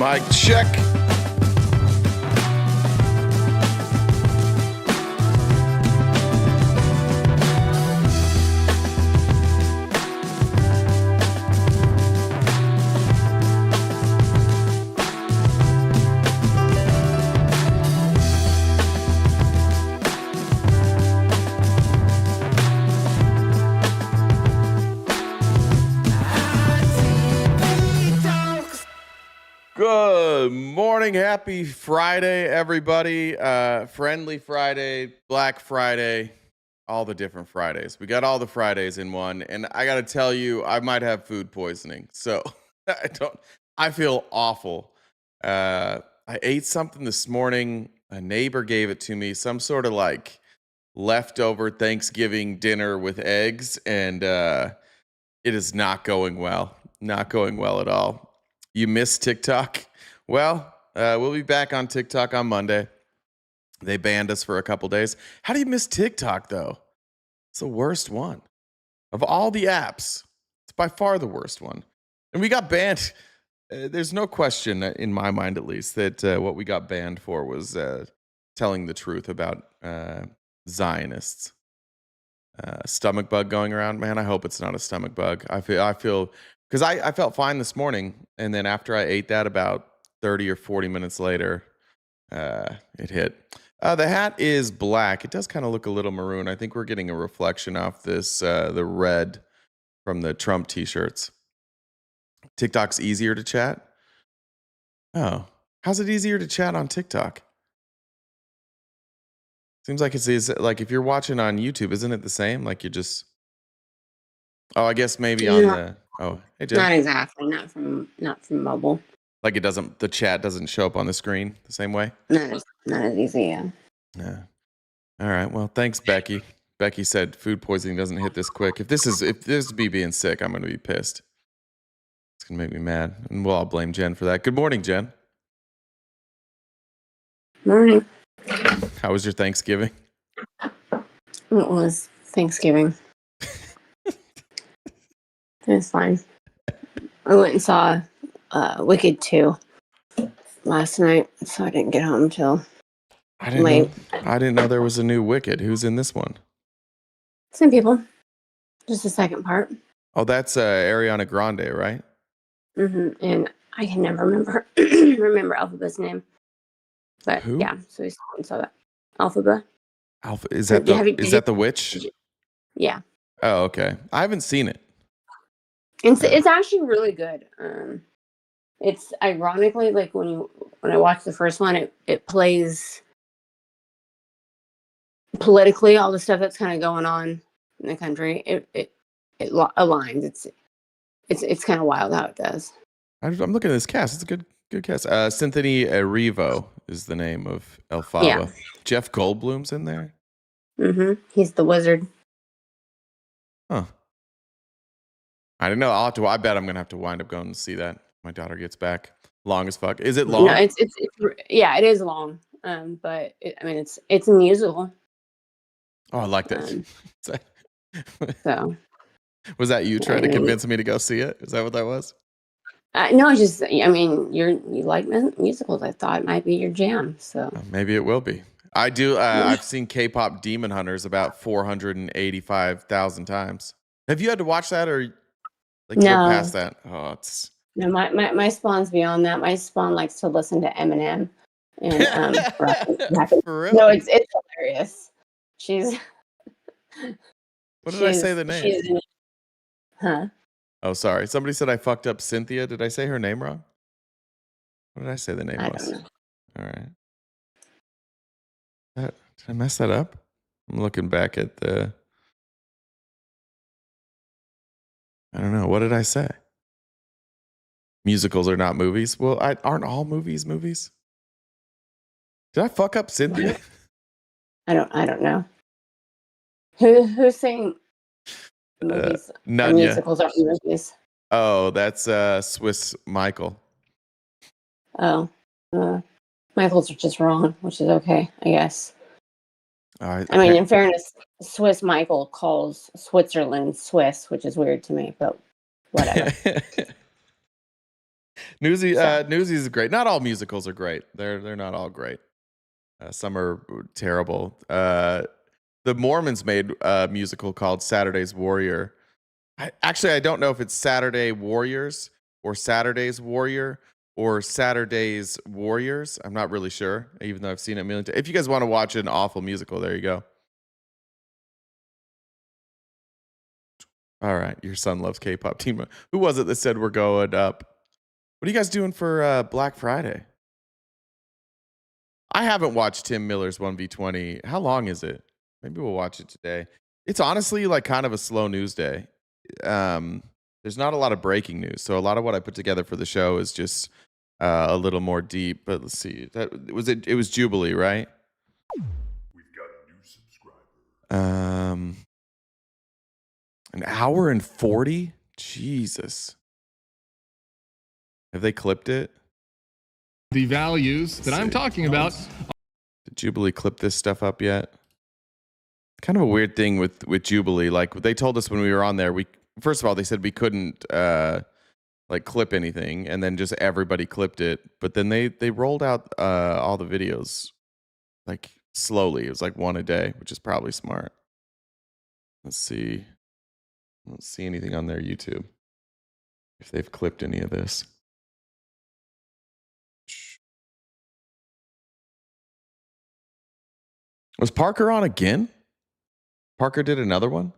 Mic check. Good morning. Happy Friday, everybody. Friendly Friday, Black Friday, all the different Fridays. We got all the Fridays in one. And I got to tell you, I might have food poisoning. So I feel awful. I ate something this morning. A neighbor gave it to me, some sort of like leftover Thanksgiving dinner with eggs. And it is not going well. Not going well at all. You missed TikTok? Well, we'll be back on TikTok on Monday. They banned us for a couple days. How do you miss TikTok, though? It's the worst one. Of all the apps, it's by far the worst one. And we got banned. There's no question, in my mind at least, that what we got banned for was telling the truth about Zionists. Stomach bug going around. Man, I hope it's not a stomach bug. I feel... Because I felt fine this morning, and then after I ate that, about 30 or 40 minutes later, it hit. The hat is black. It does kind of look a little maroon. I think we're getting a reflection off this, the red from the Trump t-shirts. TikTok's easier to chat? Oh. How's it easier to chat on TikTok? Seems like it's like if you're watching on YouTube, isn't it the same? Like you just... Oh, I guess maybe on the... Oh, hey, Jim. Not exactly. Not from mobile. Like it doesn't, the chat doesn't show up on the screen the same way? Not as easy, yeah. Yeah. All right. Well, thanks, Becky. Becky said food poisoning doesn't hit this quick. If this is me being sick, I'm going to be pissed. It's going to make me mad. And we'll all blame Jen for that. Good morning, Jen. Morning. How was your Thanksgiving? It was Thanksgiving. It was fine. I went and saw Wicked 2 last night, so I didn't get home till late. I didn't know there was a new Wicked. Who's in this one? Same people. Just the second part. Oh, that's Ariana Grande, right? Mm-hmm. And I can never remember Alphaba's name. But who? Yeah, so we saw that. Alphaba. Is that the witch? Yeah. Oh, okay. I haven't seen it. It's actually really good. It's ironically like when I watched the first one, it plays politically all the stuff that's kind of going on in the country. It aligns. It's kind of wild how it does. I'm looking at this cast. It's a good cast. Cynthia Erivo is the name of Elphaba. Yeah. Jeff Goldblum's in there. Mm-hmm. He's the wizard. Huh. I don't know. I bet I'm gonna have to wind up going to see that. My daughter gets back. Long as fuck. Is it long? No, it's yeah, it is long. But it's a musical. Oh, I like that. So, was that you trying to convince me to go see it? Is that what that was? No, it's just. You like musicals. I thought it might be your jam. So maybe it will be. I do. I've seen K-pop Demon Hunters about 485,000 times. Have you had to watch that or? Like no. You're past that. Oh, it's no. My spawn's beyond that. My spawn likes to listen to Eminem, and For real? No, it's hilarious. She's. What did I say the name? Huh? Oh, sorry. Somebody said I fucked up Cynthia. Did I say her name wrong? What did I say the name was? Don't know. All right. Did I mess that up? I'm looking back at the. I don't know. What did I say? Musicals are not movies. Well, aren't all movies movies? Did I fuck up Cynthia? I don't know. Who's saying movies? Musicals aren't movies. Oh, that's Swiss Michael. Oh, Michaels are just wrong, which is okay, I guess. In fairness, Swiss Michael calls Switzerland Swiss, which is weird to me, but whatever. Newsies is great. Not all musicals are great. They're not all great. Some are terrible. The Mormons made a musical called Saturday's Warrior. I don't know if it's Saturday Warriors or Saturday's Warrior or Saturday's Warriors. I'm not really sure, even though I've seen it a million times. If you guys want to watch an awful musical, there you go. All right, your son loves K-pop. Team, who was it that said we're going up? What are you guys doing for Black Friday? I haven't watched Tim Miller's 1v20. How long is it? Maybe we'll watch it today. It's honestly like kind of a slow news day. There's not a lot of breaking news, so a lot of what I put together for the show is just a little more deep. But let's see. It was Jubilee, right? We've got a new subscriber. An hour and 40? Jesus. Have they clipped it? The values that I'm talking about. Did Jubilee clip this stuff up yet? Kind of a weird thing with Jubilee. Like they told us when we were on there, first of all, they said we couldn't like clip anything, and then just everybody clipped it. But then they rolled out all the videos like slowly. It was like one a day, which is probably smart. Let's see. I don't see anything on their YouTube if they've clipped any of this. Was Parker on again? Parker did another one?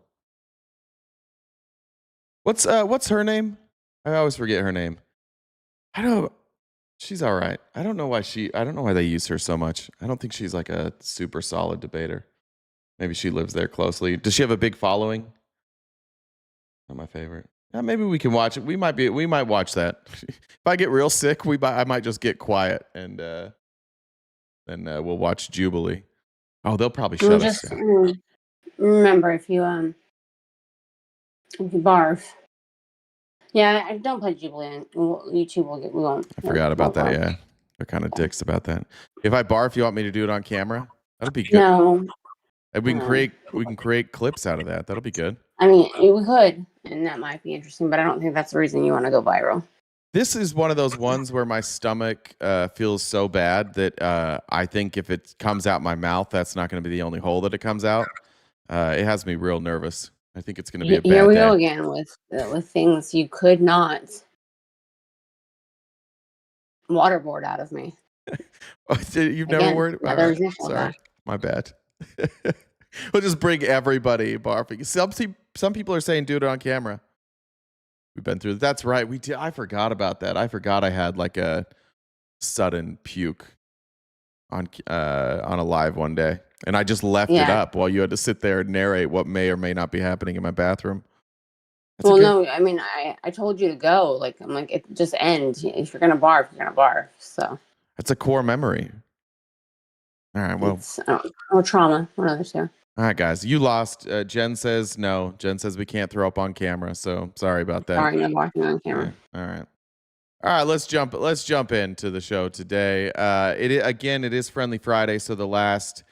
What's her name? I always forget her name. She's all right. I don't know why they use her so much. I don't think she's like a super solid debater. Maybe she lives there closely. Does she have a big following? Not my favorite. Yeah, maybe we can watch it. We might watch that. If I get real sick, I might just get quiet and then we'll watch Jubilee. Oh, they'll probably shut us down. Remember, if you barf. Yeah, I don't play Jubilee. YouTube we won't. I forgot about that. Yeah, they're kind of dicks about that. If I barf, you want me to do it on camera? That'll be good. No. And we can create clips out of that. That'll be good. I mean, we could, and that might be interesting, but I don't think that's the reason you want to go viral. This is one of those ones where my stomach feels so bad that I think if it comes out my mouth, that's not going to be the only hole that it comes out. It has me real nervous. I think it's going to be a bad day. Here we go again with things you could not waterboard out of me. You've never worried about it? Sorry, my bad. We'll just bring everybody barfing. Some people are saying do it on camera. We've been through. That's right. We did. I forgot about that. I forgot I had like a sudden puke on a live one day, and I just left it up while you had to sit there and narrate what may or may not be happening in my bathroom. No, I mean, I told you to go. Like, I'm like, it just ends. If you're gonna barf, you're gonna barf. So that's a core memory. All right. Well, or trauma. One of the two. All right, guys, you lost. Jen says no. Jen says we can't throw up on camera, so sorry about that. Sorry, no barfing on camera. Yeah. All right. Let's jump into the show today. It is Friendly Friday, so the last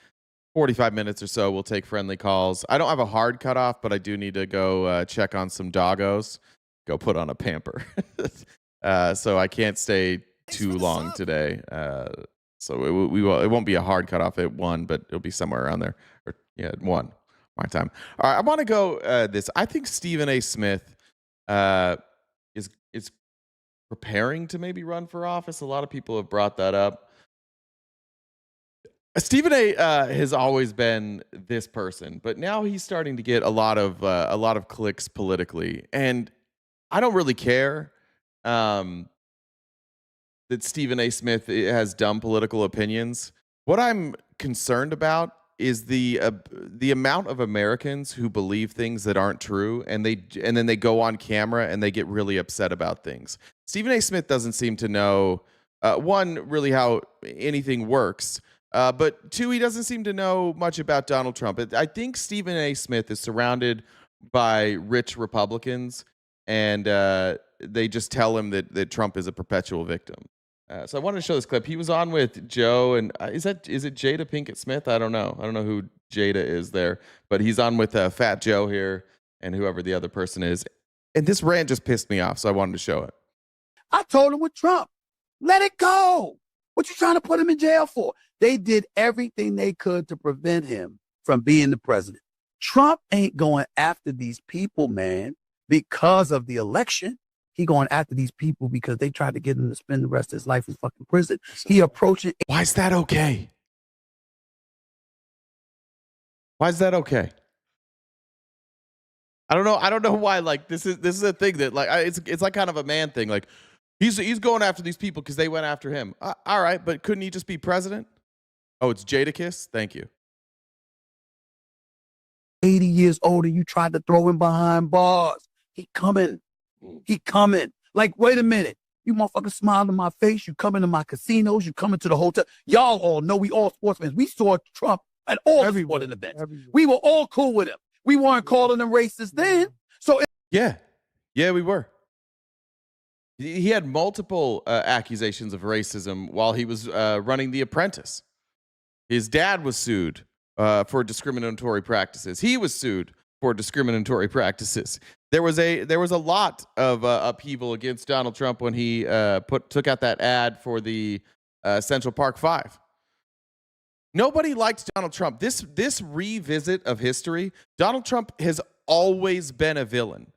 45 minutes or so we'll take friendly calls. I don't have a hard cutoff, but I do need to go check on some doggos. Go put on a pamper. So I can't stay too long today. So it won't be a hard cutoff at 1, but it'll be somewhere around there. At 1 my time. All right, I want to go this. I think Stephen A. Smith is preparing to maybe run for office. A lot of people have brought that up. Stephen A. Has always been this person, but now he's starting to get a lot of clicks politically, and I don't really care that Stephen A. Smith has dumb political opinions. What I'm concerned about is the amount of Americans who believe things that aren't true, and then they go on camera and they get really upset about things. Stephen A. Smith doesn't seem to know one, really how anything works, but 2, he doesn't seem to know much about Donald Trump. I think Stephen A. Smith is surrounded by rich Republicans, and they just tell him that Trump is a perpetual victim. So I wanted to show this clip. He was on with Joe, and is it Jada Pinkett Smith? I don't know. I don't know who Jada is there, but he's on with Fat Joe here and whoever the other person is. And this rant just pissed me off, so I wanted to show it. I told him with Trump, let it go. What you trying to put him in jail for? They did everything they could to prevent him from being the president. Trump ain't going after these people, man, because of the election. He going after these people because they tried to get him to spend the rest of his life in fucking prison. He approaching. Why is that okay? Why is that okay? I don't know. I don't know why. Like this is a thing that like it's like kind of a man thing. Like he's going after these people because they went after him. All right, but couldn't he just be president? Oh, it's Jadakiss. Thank you. 80 years old and you tried to throw him behind bars. He coming. Like, wait a minute. You motherfuckers smile in my face. You come into my casinos. You come into the hotel. Y'all all know we all sportsmen. We saw Trump at all sporting events. We were all cool with him. We weren't calling him racist then. So yeah, we were. He had multiple accusations of racism while he was running The Apprentice. His dad was sued for discriminatory practices. He was sued for discriminatory practices. There was a lot of upheaval against Donald Trump when he took out that ad for the Central Park 5. Nobody liked Donald Trump. This revisit of history, Donald Trump has always been a villain.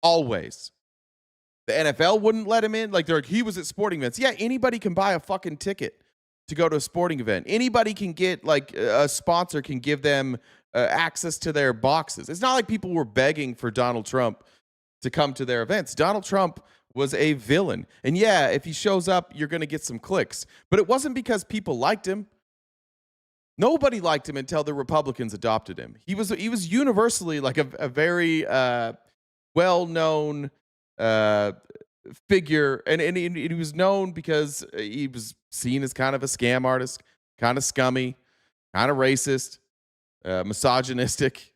Always. The NFL wouldn't let him in. Like he was at sporting events. Yeah, anybody can buy a fucking ticket to go to a sporting event. Anybody can get like a sponsor can give them access to their boxes. It's not like people were begging for Donald Trump to come to their events. Donald Trump was a villain. And yeah, if he shows up, you're going to get some clicks. But it wasn't because people liked him. Nobody liked him until the Republicans adopted him. He was universally like a very well-known figure. And he was known because he was seen as kind of a scam artist, kind of scummy, kind of racist, misogynistic,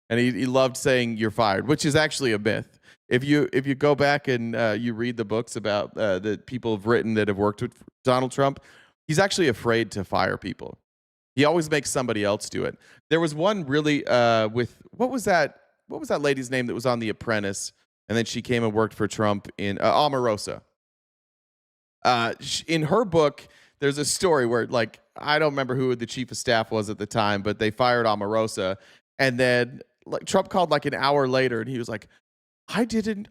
and he loved saying "you're fired," which is actually a myth. If you go back and you read the books about the people have written that have worked with Donald Trump, he's actually afraid to fire people. He always makes somebody else do it. There was one really with what was that lady's name that was on The Apprentice, and then she came and worked for Trump in Omarosa. In her book, there's a story where, like, I don't remember who the chief of staff was at the time, but they fired Omarosa, and then like Trump called like an hour later, and he was like, "I didn't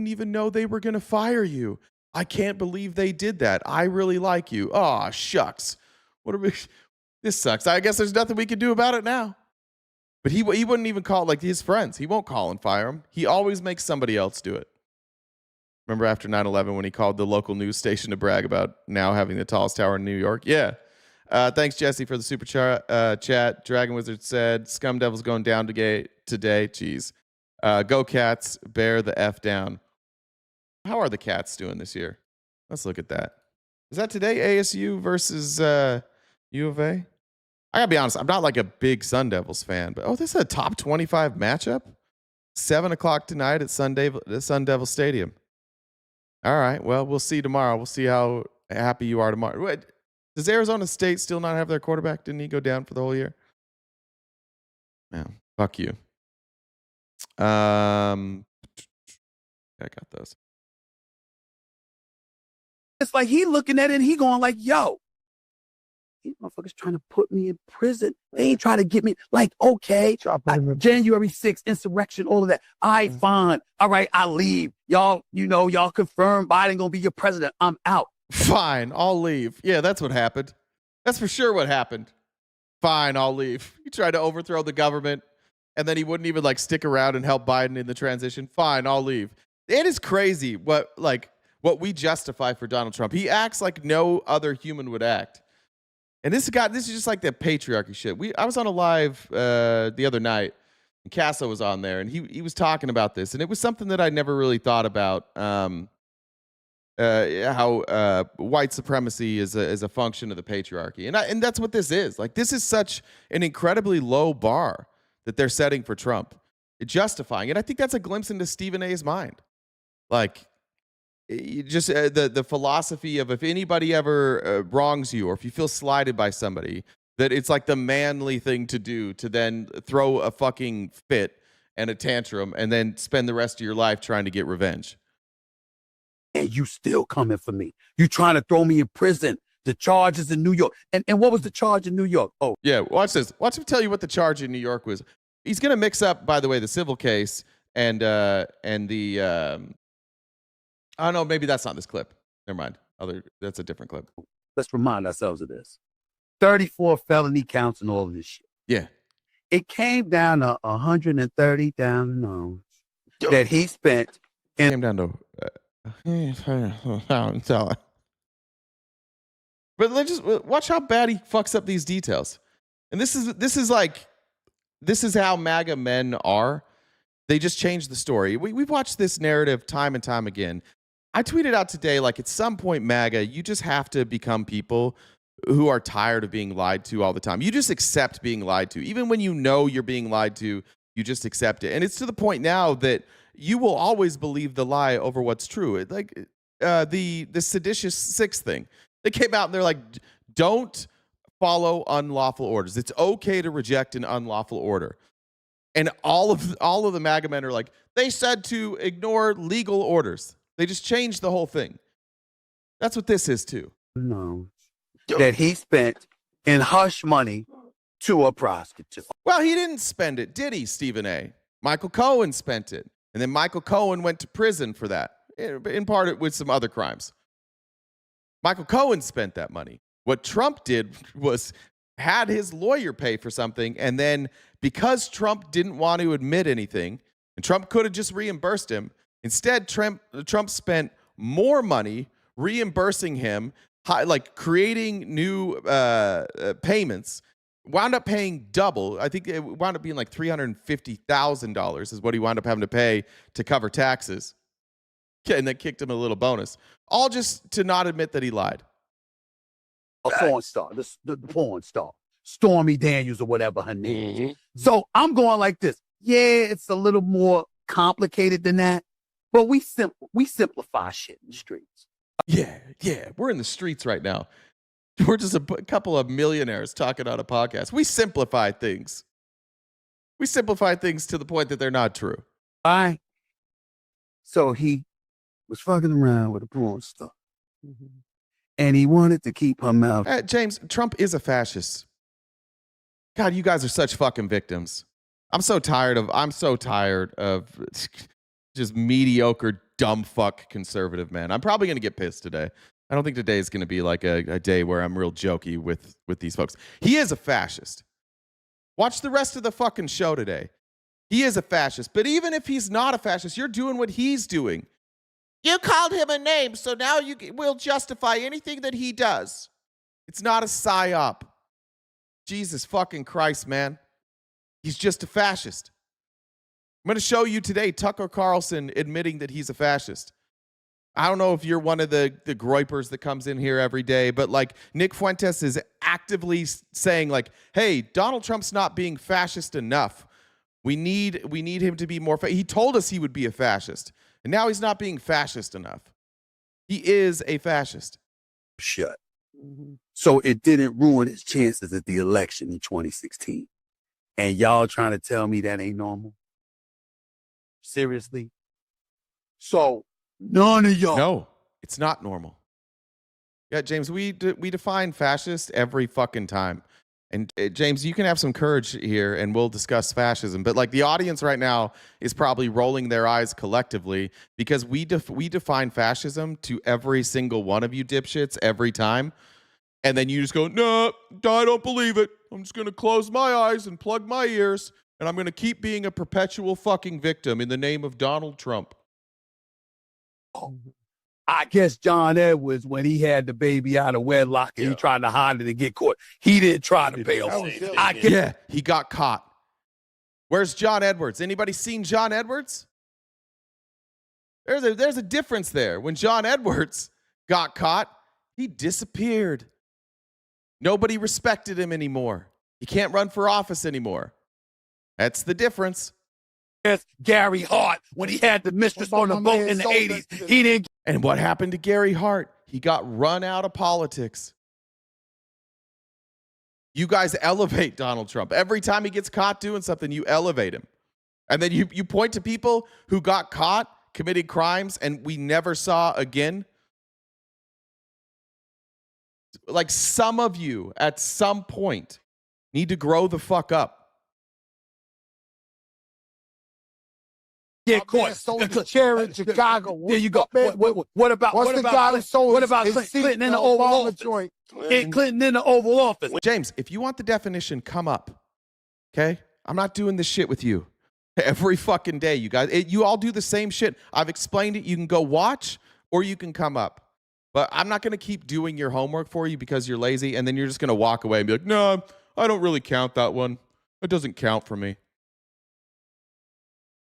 even know they were gonna fire you. I can't believe they did that. I really like you. Oh shucks, this sucks. I guess there's nothing we can do about it now." But he wouldn't even call like his friends. He won't call and fire them. He always makes somebody else do it. Remember after 9/11 when he called the local news station to brag about now having the tallest tower in New York? Yeah. Thanks, Jesse, for the super chat. Dragon Wizard said, Scum Devil's going down today. Jeez. Go Cats, bear the F down. How are the Cats doing this year? Let's look at that. Is that today, ASU versus U of A? I gotta be honest, I'm not like a big Sun Devils fan, but this is a top 25 matchup. 7 o'clock tonight at Sun Devil Stadium. All right, well, we'll see tomorrow. We'll see how happy you are tomorrow. Wait, does Arizona State still not have their quarterback? Didn't he go down for the whole year? No, fuck you. I got those. it's like he looking at it and he going like, yo, these motherfuckers trying to put me in prison. They ain't trying to get me. Like, okay, January 6th, insurrection, all of that. Fine. All right, I leave. Y'all, y'all confirm Biden gonna be your president. I'm out. Fine, I'll leave. Yeah, that's what happened. That's for sure what happened. Fine, I'll leave. He tried to overthrow the government, and then he wouldn't even like stick around and help Biden in the transition. Fine, I'll leave. It is crazy what we justify for Donald Trump. He acts like no other human would act. And this is just like the patriarchy shit. I was on a live the other night, and Casso was on there, and he was talking about this, and it was something that I never really thought about. How white supremacy is a function of the patriarchy, and that's what this is. Like, this is such an incredibly low bar that they're setting for Trump, justifying it. I think that's a glimpse into Stephen A's mind. Like, just the philosophy of if anybody ever wrongs you or if you feel slighted by somebody, that it's like the manly thing to do to then throw a fucking fit and a tantrum and then spend the rest of your life trying to get revenge. And and you still coming for me. You trying to throw me in prison. The charges in New York. And what was the charge in New York? Oh, yeah. Watch this. Watch him tell you what the charge in New York was. He's going to mix up, by the way, the civil case and the, I don't know, maybe that's not this clip. Never mind. That's a different clip. let's remind ourselves of this. 34 felony counts and all of this shit. Yeah. It came down to $130,000 that he spent. Came down to but let's just watch how bad he fucks up these details. And this is how MAGA men are. They just change the story. We've watched this narrative time and time again. I tweeted out today, like, at some point, MAGA, you just have to become people who are tired of being lied to all the time. You just accept being lied to. Even when you know you're being lied to, you just accept it. And it's to the point now that you will always believe the lie over what's true. Like the seditious six thing. They came out and they're like, don't follow unlawful orders. It's okay to reject an unlawful order. And all of the MAGA men are like, they said to ignore legal orders. They just changed the whole thing. That's what this is too. No. That he spent in hush money to a prostitute. Well, he didn't spend it, did he, Stephen A? Michael Cohen spent it. And then Michael Cohen went to prison for that, in part with some other crimes. Michael Cohen spent that money. What Trump did was had his lawyer pay for something, and then because Trump didn't want to admit anything, and Trump could have just reimbursed him, instead Trump spent more money reimbursing him, like creating new payments, wound up paying double. I think it wound up being like $350,000 is what he wound up having to pay to cover taxes. And then kicked him a little bonus, all just to not admit that he lied. A porn star, the porn star, Stormy Daniels or whatever her name is. So I'm going like this. Yeah, it's a little more complicated than that, but we simplify shit in the streets. Yeah, we're in the streets right now. We're just a couple of millionaires talking on a podcast. We simplify things. We simplify things to the point that they're not true. All right. So he was fucking around with a porn star. And he wanted to keep her mouth. James, Trump is a fascist. God, you guys are such fucking victims. I'm so tired of just mediocre, dumb fuck conservative men. I'm probably going to get pissed today. I don't think today is going to be like a day where I'm real jokey with these folks. He is a fascist. Watch the rest of the fucking show today. He is a fascist. But even if he's not a fascist, you're doing what he's doing. You called him a name, so now you will justify anything that he does. It's not a psyop. Jesus fucking Christ, man. He's just a fascist. I'm going to show you today Tucker Carlson admitting that he's a fascist. I don't know if you're one of the groypers that comes in here every day, but like Nick Fuentes is actively saying like, hey, Donald Trump's not being fascist enough. We need him to be more. He told us he would be a fascist. And now he's not being fascist enough. He is a fascist. Shut. So it didn't ruin his chances at the election in 2016. And y'all trying to tell me that ain't normal? Seriously? So none of y'all. No, it's not normal. Yeah, James, we define fascist every fucking time. And James, you can have some courage here and we'll discuss fascism. But like the audience right now is probably rolling their eyes collectively because we define fascism to every single one of you dipshits every time. And then you just go, no, I don't believe it. I'm just going to close my eyes and plug my ears. And I'm going to keep being a perpetual fucking victim in the name of Donald Trump. Oh, I guess John Edwards, when he had the baby out of wedlock and he tried to hide it and get caught, he didn't try to bail. Yeah, he got caught. Where's John Edwards? Anybody seen John Edwards? There's a difference there. When John Edwards got caught, he disappeared. Nobody respected him anymore. He can't run for office anymore. That's the difference. Yes, Gary Hart, when he had the mistress on the boat in the 80s, he didn't. And what happened to Gary Hart? He got run out of politics. You guys elevate Donald Trump. Every time he gets caught doing something, you elevate him. And then you point to people who got caught committing crimes and we never saw again? Like, some of you at some point need to grow the fuck up. Yeah, caught. Sold the chair in Chicago. There you go. What about Clinton in the Oval Office? Clinton in the Oval Office. James, if you want the definition, come up. Okay? I'm not doing this shit with you every fucking day, you guys. You all do the same shit. I've explained it. You can go watch or you can come up. But I'm not going to keep doing your homework for you because you're lazy, and then you're just going to walk away and be like, no, I don't really count that one. It doesn't count for me.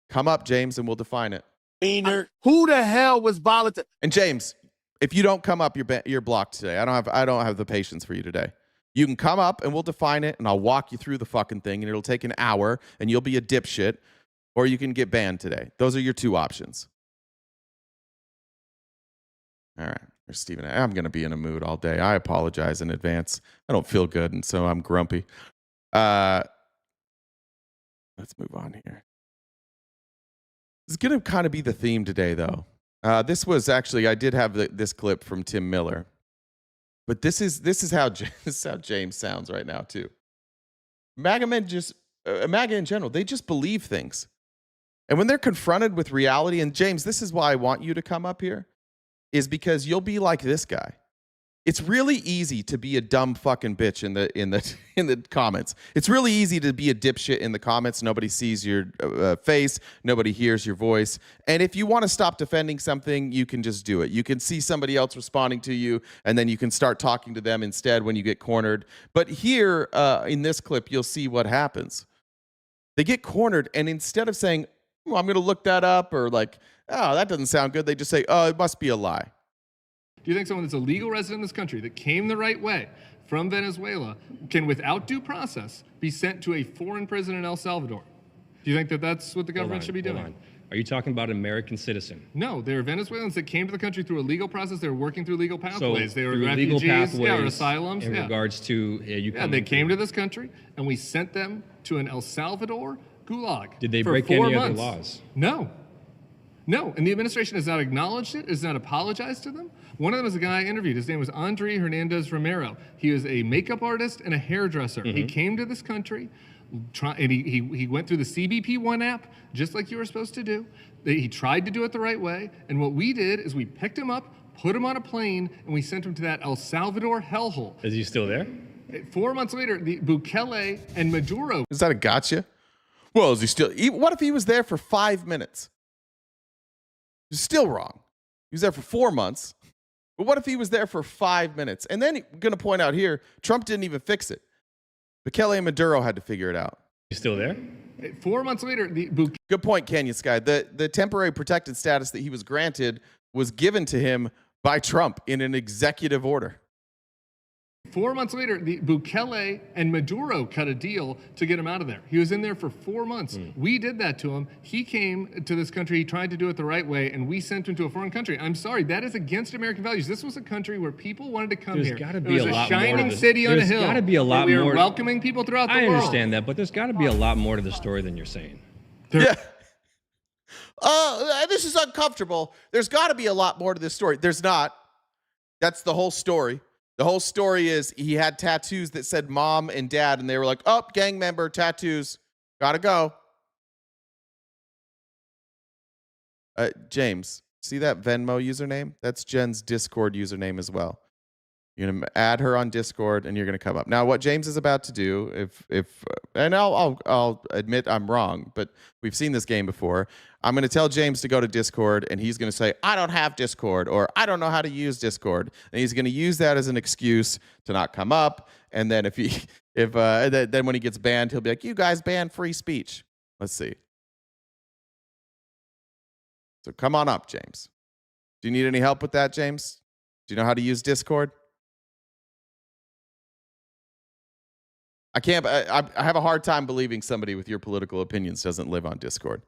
Come up, James, and we'll define it. Who the hell was volunteer? And James, if you don't come up, you're blocked today. I don't have the patience for you today. You can come up and we'll define it, and I'll walk you through the fucking thing, and it'll take an hour, and you'll be a dipshit, or you can get banned today. Those are your two options. All right. There's Steven. I'm going to be in a mood all day. I apologize in advance. I don't feel good, and so I'm grumpy. Let's move on here. This is going to kind of be the theme today, though. This was actually, I did have this clip from Tim Miller. But this is how James sounds right now, too. MAGA men MAGA in general, they just believe things. And when they're confronted with reality, and James, this is why I want you to come up here, is because you'll be like this guy. It's really easy to be a dumb fucking bitch in the comments. It's really easy to be a dipshit in the comments. Nobody sees your face. Nobody hears your voice. And if you want to stop defending something, you can just do it. You can see somebody else responding to you, and then you can start talking to them instead when you get cornered. But here in this clip, you'll see what happens. They get cornered, and instead of saying, well, I'm going to look that up, or like, oh, that doesn't sound good, they just say, oh, it must be a lie. Do you think someone that's a legal resident in this country that came the right way from Venezuela can, without due process, be sent to a foreign prison in El Salvador? Do you think that that's what the government should be doing? Are you talking about an American citizen? No, they're Venezuelans that came to the country through a legal process. They were working through legal pathways. So they were through refugees, legal pathways, or asylums. In regards to they came to this country, and we sent them to an El Salvador gulag. Did they for break 4 any months. other laws? No. No, and the administration has not acknowledged it, has not apologized to them. One of them is a guy I interviewed. His name was Andre Hernandez Romero. He was a makeup artist and a hairdresser. He came to this country, and he went through the CBP1 app, just like you were supposed to do. He tried to do it the right way, and what we did is we picked him up, put him on a plane, and we sent him to that El Salvador hellhole. Is he still there? 4 months later, the Bukele and Maduro. Is that a gotcha? Well, is he still? What if he was there for 5 minutes? He's still wrong. He was there for 4 months. But what if he was there for 5 minutes? And then I'm going to point out here, Trump didn't even fix it. Bukele and Maduro had to figure it out. He's still there? 4 months later, Good point, Canyon Sky. The temporary protected status that he was granted was given to him by Trump in an executive order. 4 months later, the Bukele and Maduro cut a deal to get him out of there. He was in there for 4 months. We did that to him. He came to this country, he tried to do it the right way, and we sent him to a foreign country. I'm sorry, that is against American values. This was a country where people wanted to come here. There's got to be a lot more. It was a shining city on a hill. There's got to be a lot more. We were welcoming people throughout the world. I understand that, but there's got to be a lot more to the story than you're saying. Yeah. This is uncomfortable. There's got to be a lot more to this story. There's not. That's the whole story. The whole story is he had tattoos that said mom and dad, and they were like, oh, gang member, tattoos. Gotta go. James, see that Venmo username? That's Jen's Discord username as well. You're going to add her on Discord, and you're going to come up. Now, what James is about to do, and I'll admit I'm wrong, but we've seen this game before. I'm going to tell James to go to Discord, and he's going to say, I don't have Discord, or I don't know how to use Discord. And he's going to use that as an excuse to not come up. And then then when he gets banned, he'll be like, you guys banned free speech. Let's see. So come on up, James. Do you need any help with that, James? Do you know how to use Discord? I have a hard time believing somebody with your political opinions doesn't live on Discord.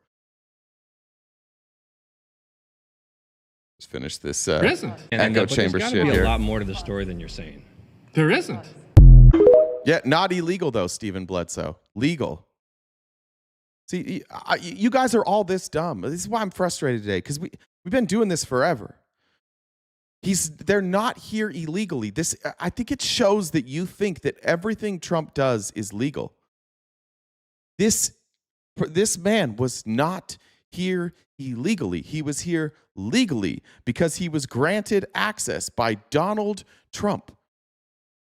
Let's finish this there isn't. echo chamber shit here. There's got to be a lot more to the story than you're saying. There isn't. Yeah, not illegal though, Stephen Bledsoe. Legal. See, you guys are all this dumb. This is why I'm frustrated today, because we've been doing this forever. They're not here illegally. I think it shows that you think that everything Trump does is legal. This man was not here illegally. He was here legally because he was granted access by Donald Trump.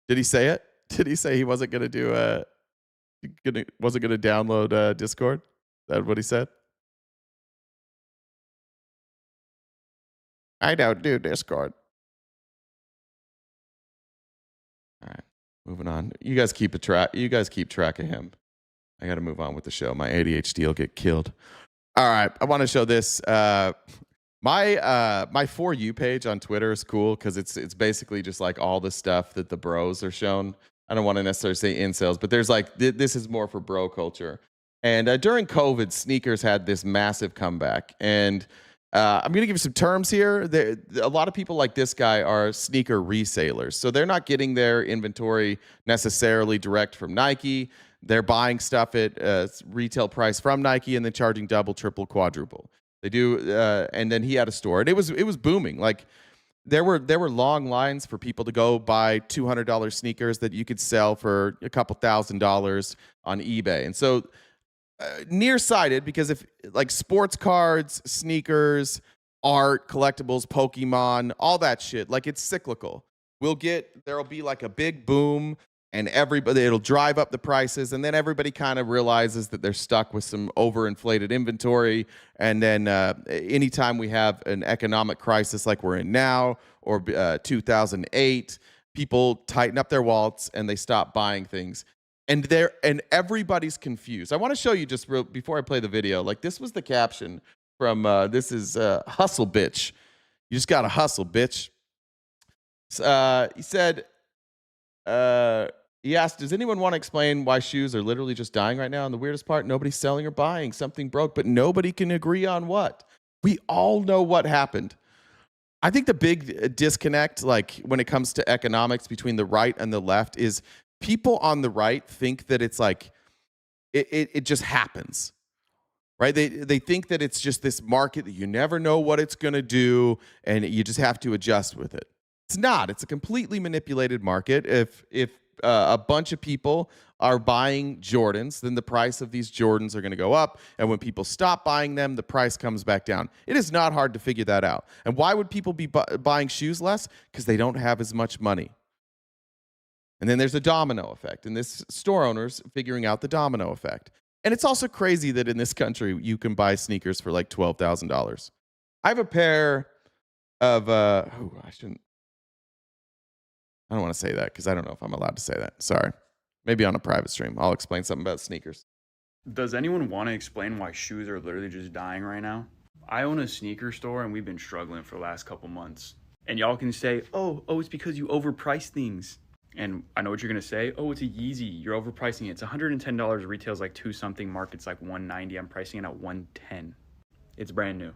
Did he say it? Did he say he wasn't going to do wasn't going to download Discord? Is that what he said? I don't do Discord. All right, moving on. You guys keep track of him. I got to move on with the show. My ADHD will get killed. All right, I want to show this. My For You page on Twitter is cool because it's basically just like all the stuff that the bros are shown. I don't want to necessarily say incels, but there's like this is more for bro culture. And during COVID, sneakers had this massive comeback. And I'm going to give you some terms here. A lot of people like this guy are sneaker resellers. So they're not getting their inventory necessarily direct from Nike. They're buying stuff at retail price from Nike and then charging double, triple, quadruple. They do, and then he had a store, and it was booming. Like there were long lines for people to go buy $200 sneakers that you could sell for a couple $1,000s on eBay. And so nearsighted, because if like sports cards, sneakers, art, collectibles, Pokemon, all that shit, like it's cyclical. There'll be like a big boom. And it'll drive up the prices, and then everybody kind of realizes that they're stuck with some overinflated inventory. And then anytime we have an economic crisis like we're in now, or 2008, people tighten up their wallets and they stop buying things. And everybody's confused. I want to show you just before I play the video. Like this was the caption from this is hustle, bitch. You just gotta hustle, bitch. He said. He asked, does anyone want to explain why shoes are literally just dying right now? And the weirdest part, nobody's selling or buying. Something broke, but nobody can agree on what. We all know what happened. I think the big disconnect, like when it comes to economics between the right and the left, is people on the right think that it's like, it just happens, right? They think that it's just this market that you never know what it's going to do, and you just have to adjust with it. It's not. It's a completely manipulated market. If a bunch of people are buying Jordans, then the price of these Jordans are going to go up. And when people stop buying them, the price comes back down. It is not hard to figure that out. And why would people be buying shoes less? Because they don't have as much money. And then there's a domino effect. And this store owner's figuring out the domino effect. And it's also crazy that in this country, you can buy sneakers for like $12,000. I have a pair of, I don't want to say that because I don't know if I'm allowed to say that. Sorry. Maybe on a private stream. I'll explain something about sneakers. Does anyone want to explain why shoes are literally just dying right now? I own a sneaker store and we've been struggling for the last couple months. And y'all can say, oh, it's because you overprice things. And I know what you're going to say. Oh, it's a Yeezy. You're overpricing it. It's $110. Retails like 2 something. Market's like $190. I'm pricing it at $110. It's brand new.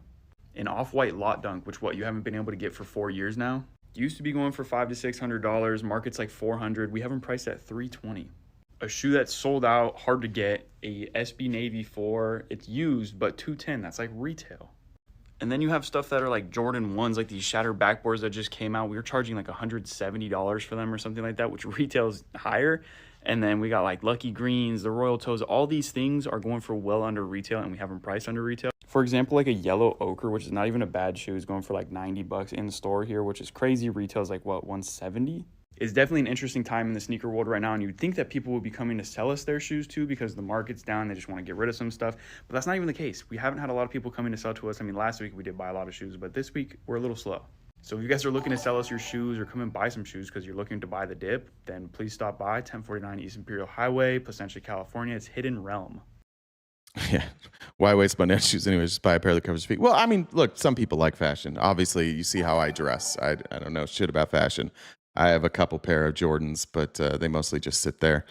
An off-white lot dunk, which you haven't been able to get for 4 years now. Used to be going for $500 to $600. Market's like $400. We have them priced at $320. A shoe that's sold out, hard to get. A SB Navy 4. It's used, but $210. That's like retail. And then you have stuff that are like Jordan 1s, like these shattered backboards that just came out. We were charging like $170 for them or something like that, which retails higher. And then we got like Lucky Greens, the Royal Toes. All these things are going for well under retail, and we have them priced under retail. For example, like a yellow ochre, which is not even a bad shoe, is going for like $90 in the store here, which is crazy. Retail is like, what, $170? It's definitely an interesting time in the sneaker world right now, and you'd think that people would be coming to sell us their shoes too because the market's down. They just want to get rid of some stuff, but that's not even the case. We haven't had a lot of people coming to sell to us. I mean, last week we did buy a lot of shoes, but this week we're a little slow. So if you guys are looking to sell us your shoes or come and buy some shoes because you're looking to buy the dip, then please stop by 1049 East Imperial Highway, Placentia, California. It's Hidden Realm. Yeah. Why waste money on shoes anyway? Just buy a pair that covers your feet. Well, I mean, look, some people like fashion. Obviously, you see how I dress. I don't know shit about fashion. I have a couple pair of Jordans, but they mostly just sit there.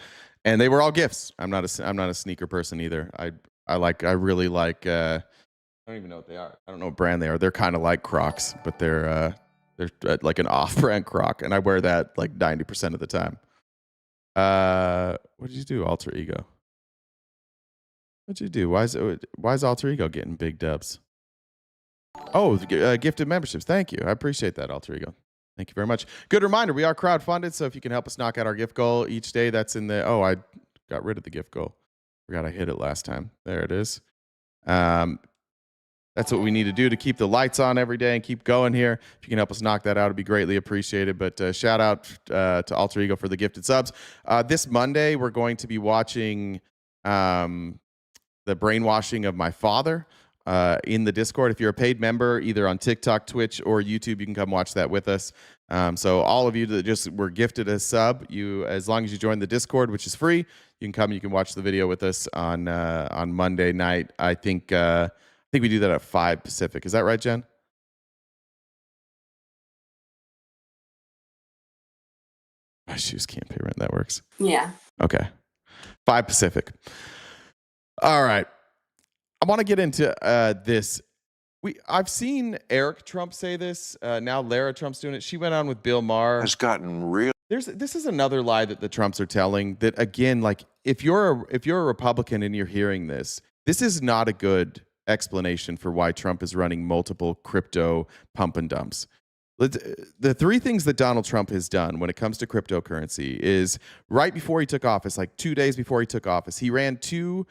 And they were all gifts. I'm not a sneaker person either. I really like I don't even know what they are. I don't know what brand they are. They're kind of like Crocs, but they're like an off-brand Croc, and I wear that like 90% of the time. What did you do? Alter ego. What'd you do? Why is Alter Ego getting big dubs? Oh, gifted memberships. Thank you. I appreciate that, Alter Ego. Thank you very much. Good reminder, we are crowdfunded, so if you can help us knock out our gift goal each day, that's in the... Oh, I got rid of the gift goal. Forgot I hit it last time. There it is. That's what we need to do to keep the lights on every day and keep going here. If you can help us knock that out, it'd be greatly appreciated. But shout out to Alter Ego for the gifted subs. This Monday, we're going to be watching the brainwashing of my father in the Discord. If you're a paid member, either on TikTok, Twitch, or YouTube, you can come watch that with us. So all of you that just were gifted a sub, as long as you join the Discord, which is free, you can come. You can watch the video with us on Monday night. I think we do that at 5 Pacific. Is that right, Jen? My shoes can't pay rent. That works. Yeah. Okay. 5 Pacific. All right. I want to get into this. I've seen Eric Trump say this. Now Lara Trump's doing it. She went on with Bill Maher. Has gotten real. This is another lie that the Trumps are telling. That again, like if you're a Republican and you're hearing this is not a good explanation for why Trump is running multiple crypto pump and dumps. The three things that Donald Trump has done when it comes to cryptocurrency is right before he took office, like 2 days before he took office, he ran 2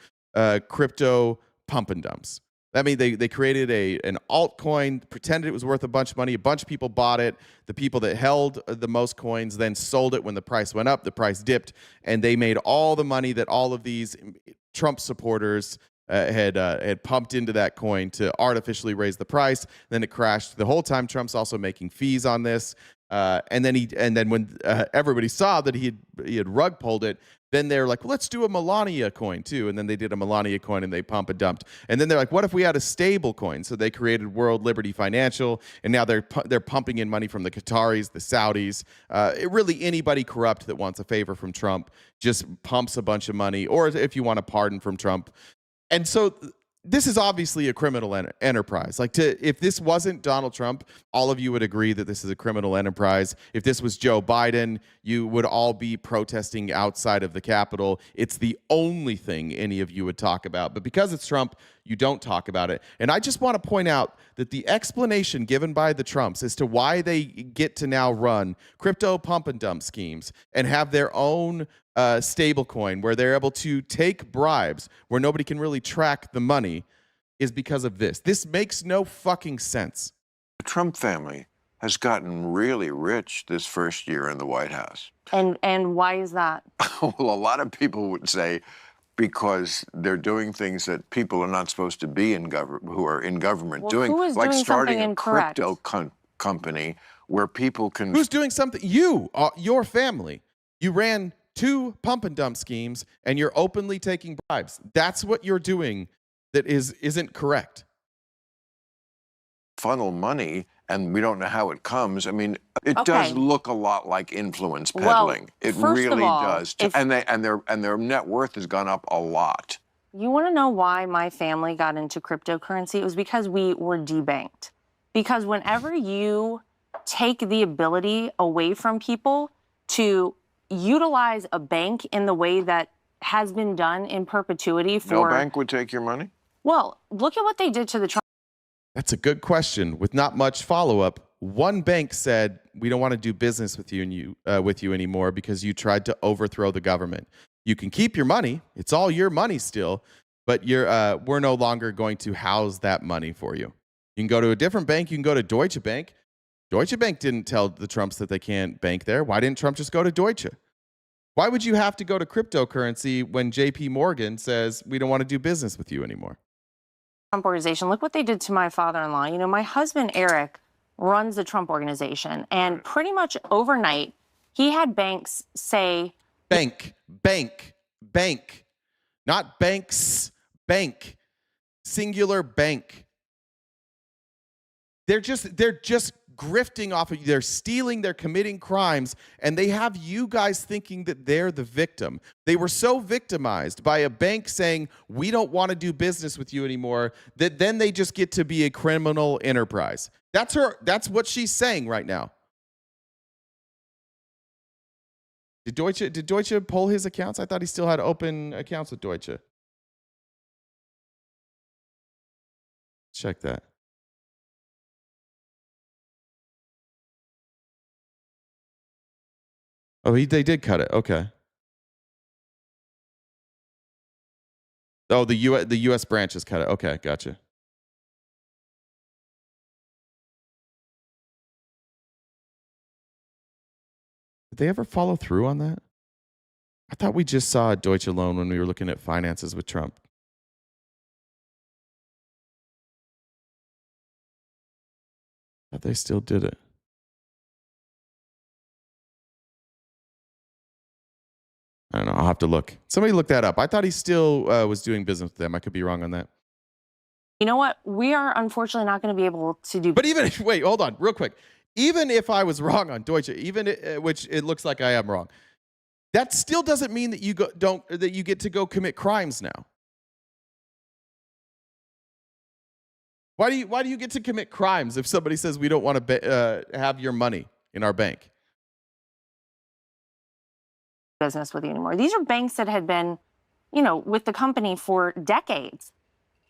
crypto pump and dumps. I mean, they created an altcoin, pretended it was worth a bunch of money. A bunch of people bought it. The people that held the most coins then sold it when the price went up. The price dipped, and they made all the money that all of these Trump supporters had pumped into that coin to artificially raise the price. Then it crashed. The whole time, Trump's also making fees on this. And then when everybody saw that he had rug pulled it, then they're like, well, let's do a Melania coin too. And then they did a Melania coin and they pump and dumped. And then they're like, what if we had a stable coin? So they created World Liberty Financial, and now they're pumping in money from the Qataris, the Saudis. Really anybody corrupt that wants a favor from Trump just pumps a bunch of money, or if you want a pardon from Trump. And so this is obviously a criminal enterprise. If this wasn't Donald Trump, all of you would agree that this is a criminal enterprise. If this was Joe Biden, you would all be protesting outside of the Capitol. It's the only thing any of you would talk about. But because it's Trump, you don't talk about it. And I just want to point out that the explanation given by the Trumps as to why they get to now run crypto pump and dump schemes and have their own stable coin where they're able to take bribes where nobody can really track the money is because of this. This makes no fucking sense. The Trump family has gotten really rich this first year in the White House. And why is that? Well, a lot of people would say because they're doing things that people are not supposed to be in government, who are in government doing, like doing starting a incorrect? crypto company where people can... Who's doing something? You, your family. You ran 2 pump and dump schemes and you're openly taking bribes. That's what you're doing that isn't correct. Funnel money, and we don't know how it comes. I mean, it does look a lot like influence peddling. It really does. And their net worth has gone up a lot. You want to know why my family got into cryptocurrency? It was because we were debanked. Because whenever you take the ability away from people to utilize a bank in the way that has been done in perpetuity for... No bank would take your money? Well, look at what they did to the Trump... That's a good question with not much follow-up. One bank said, we don't want to do business with you anymore because you tried to overthrow the government. You can keep your money. It's all your money still, but we're no longer going to house that money for you. You can go to a different bank. You can go to Deutsche Bank. Deutsche Bank didn't tell the Trumps that they can't bank there. Why didn't Trump just go to Deutsche? Why would you have to go to cryptocurrency when JP Morgan says we don't want to do business with you anymore? Trump organization. Look what they did to my father-in-law. You know, my husband, Eric, runs the Trump organization. And pretty much overnight, he had banks say... Bank. Not banks. Bank. Singular bank. They're just grifting off of you. They're stealing, they're committing crimes, and they have you guys thinking that they're the victim. They were so victimized by a bank saying, we don't want to do business with you anymore, that then they just get to be a criminal enterprise. That's what she's saying right now. Did Deutsche pull his accounts? I thought he still had open accounts with Deutsche. Check that. Oh, they did cut it. Okay. Oh, the U.S. branch has cut it. Okay, gotcha. Did they ever follow through on that? I thought we just saw a Deutsche loan when we were looking at finances with Trump. But they still did it. I don't know. I'll have to look. Somebody look that up. I thought he still was doing business with them. I could be wrong on that. You know what? We are unfortunately not going to be able to do. But even if, wait, hold on, real quick. Even if I was wrong on Deutsche, which it looks like I am wrong, that still doesn't mean that you get to go commit crimes now. Why do you get to commit crimes if somebody says we don't want to have your money in our bank? Business with you anymore. These are banks that had been, with the company for decades.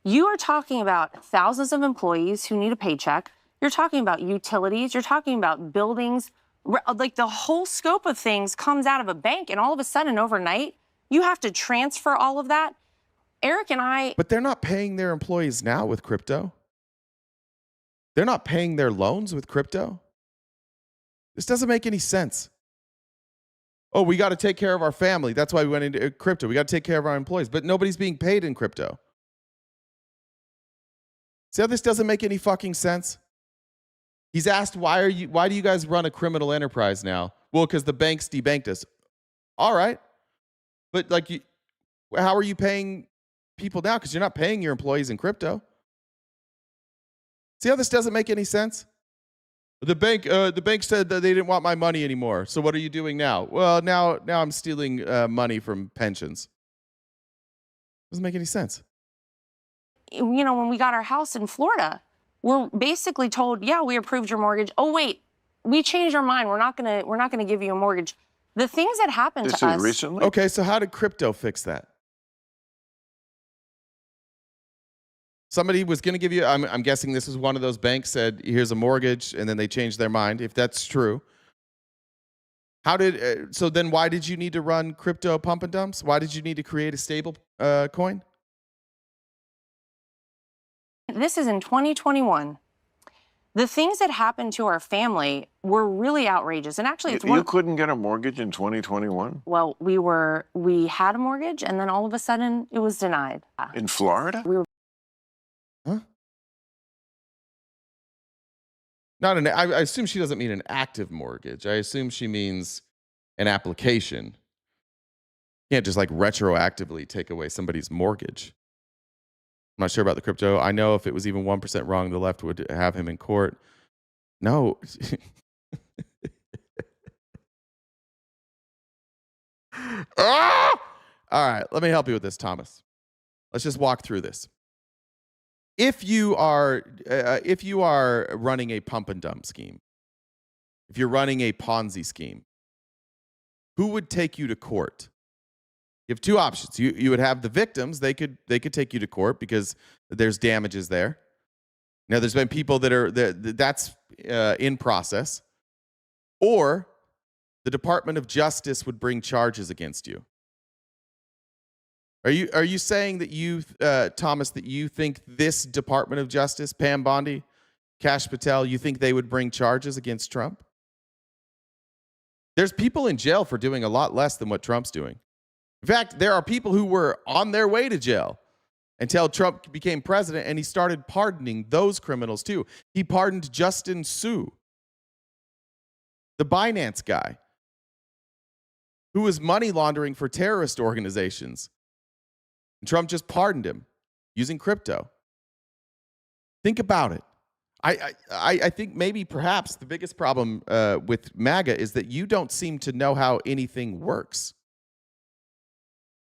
You are talking about thousands of employees who need a paycheck. You're talking about utilities. You're talking about buildings. Like the whole scope of things comes out of a bank, and all of a sudden, overnight, you have to transfer all of that. Eric and I. But they're not paying their employees now with crypto. They're not paying their loans with crypto. This doesn't make any sense. Oh, we got to take care of our family. That's why we went into crypto. We got to take care of our employees, but nobody's being paid in crypto. See how this doesn't make any fucking sense? He's asked, why do you guys run a criminal enterprise now? Well, because the banks debanked us. All right. But how are you paying people now? Because you're not paying your employees in crypto. See how this doesn't make any sense? The bank said that they didn't want my money anymore. So what are you doing now? Well, now I'm stealing money from pensions. Doesn't make any sense. When we got our house in Florida, we're basically told, yeah, we approved your mortgage. Oh, wait, we changed our mind. We're not gonna give you a mortgage. The things that happened to us. This is recently? Okay, so how did crypto fix that? Somebody was going to give you, I'm guessing this is one of those banks said, here's a mortgage, and then they changed their mind, if that's true. So then why did you need to run crypto pump and dumps? Why did you need to create a stable coin? This is in 2021. The things that happened to our family were really outrageous. And actually, you couldn't get a mortgage in 2021? Well, we had a mortgage, and then all of a sudden it was denied. In Florida? Huh? I assume she doesn't mean an active mortgage. I assume she means an application. You can't just retroactively take away somebody's mortgage. I'm not sure about the crypto. I know if it was even 1% wrong, the left would have him in court. No. All right, let me help you with this, Thomas. Let's just walk through this. If you are running a pump and dump scheme, if you're running a Ponzi scheme, who would take you to court? You have two options. You would have the victims. They could take you to court because there's damages there. Now, there's been people that's in process, or the Department of Justice would bring charges against you. Are you saying that you, Thomas, that you think this Department of Justice, Pam Bondi, Kash Patel, you think they would bring charges against Trump? There's people in jail for doing a lot less than what Trump's doing. In fact, there are people who were on their way to jail until Trump became president, and he started pardoning those criminals too. He pardoned Justin Sue, the Binance guy, who was money laundering for terrorist organizations. And Trump just pardoned him using crypto. Think about it. I think maybe perhaps the biggest problem with MAGA is that you don't seem to know how anything works.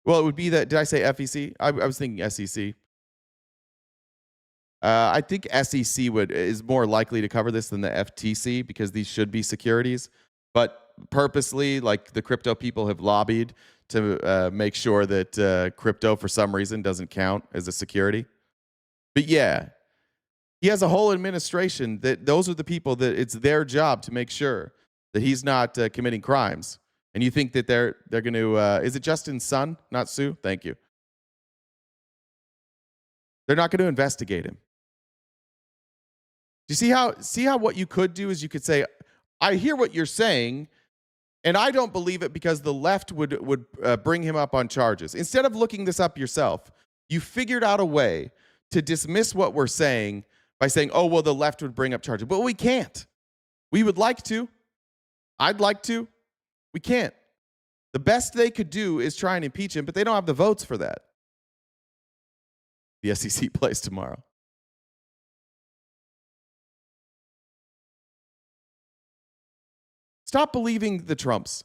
Well, it would be that, did I say FEC? I was thinking SEC. I think SEC is more likely to cover this than the FTC because these should be securities. But purposely, the crypto people have lobbied to make sure that crypto, for some reason, doesn't count as a security. But yeah, He has a whole administration that those are the people that it's their job to make sure that he's not committing crimes. And you think that they're going to, is it Justin's son, not Sue? Thank you. They're not going to investigate him. Do you see how what you could do is you could say, I hear what you're saying, and I don't believe it because the left would bring him up on charges. Instead of looking this up yourself, you figured out a way to dismiss what we're saying by saying, oh, well, the left would bring up charges. But we can't. We would like to. I'd like to. We can't. The best they could do is try and impeach him, but they don't have the votes for that. The SEC plays tomorrow. Stop believing the Trumps.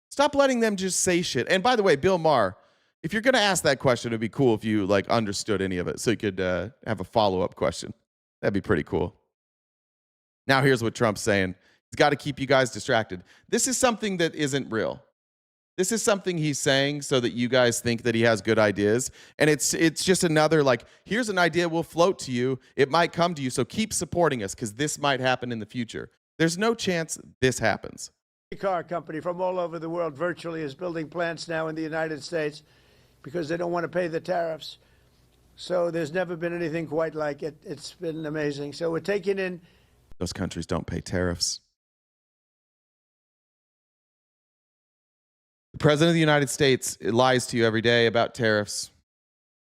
Stop letting them just say shit. And by the way, Bill Maher, if you're going to ask that question, it'd be cool if you understood any of it so you could have a follow-up question. That'd be pretty cool. Now here's what Trump's saying. He's got to keep you guys distracted. This is something that isn't real. This is something he's saying so that you guys think that he has good ideas. And it's just another here's an idea we'll float to you. It might come to you, so keep supporting us because this might happen in the future. There's no chance this happens. A car company from all over the world virtually is building plants now in the United States because they don't want to pay the tariffs. So there's never been anything quite like it. It's been amazing. So we're taking in. Those countries don't pay tariffs. The president of the United States lies to you every day about tariffs.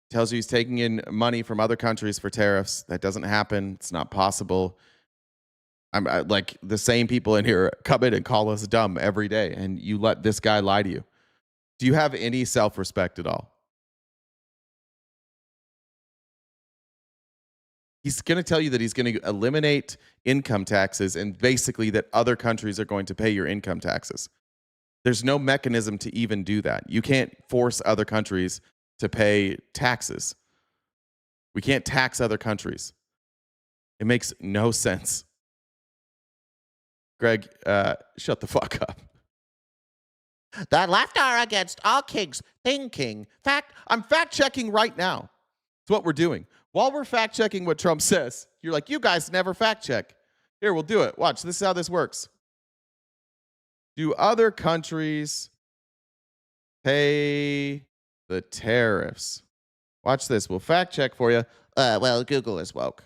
Tells you he's taking in money from other countries for tariffs. That doesn't happen. It's not possible. The same people in here come in and call us dumb every day, and you let this guy lie to you. Do you have any self-respect at all? He's going to tell you that he's going to eliminate income taxes and basically that other countries are going to pay your income taxes. There's no mechanism to even do that. You can't force other countries to pay taxes. We can't tax other countries. It makes no sense. Greg, shut the fuck up. The left are against all kings thinking. I'm fact-checking right now. That's what we're doing. While we're fact-checking what Trump says, you're like, you guys never fact-check. Here, we'll do it. Watch, this is how this works. Do other countries pay the tariffs? Watch this. We'll fact-check for you. Well, Google is woke.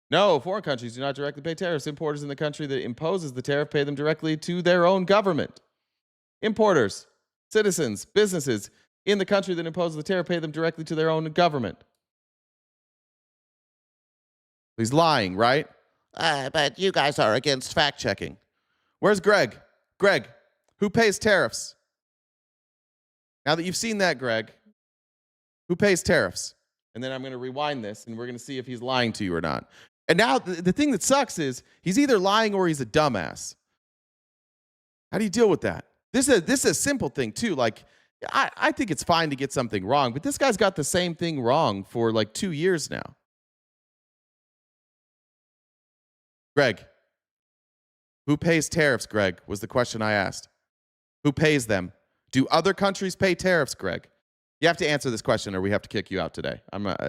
No, foreign countries do not directly pay tariffs. Importers in the country that imposes the tariff pay them directly to their own government. Importers, citizens, businesses in the country that imposes the tariff pay them directly to their own government. He's lying, right? But you guys are against fact-checking. Where's Greg? Greg, who pays tariffs? Now that you've seen that, Greg, who pays tariffs? And then I'm going to rewind this, and we're going to see if he's lying to you or not. And now the thing that sucks is he's either lying or he's a dumbass. How do you deal with that? This is a simple thing, too. I think it's fine to get something wrong, but this guy's got the same thing wrong for 2 years now. Greg, who pays tariffs, Greg, was the question I asked. Who pays them? Do other countries pay tariffs, Greg? You have to answer this question or we have to kick you out today.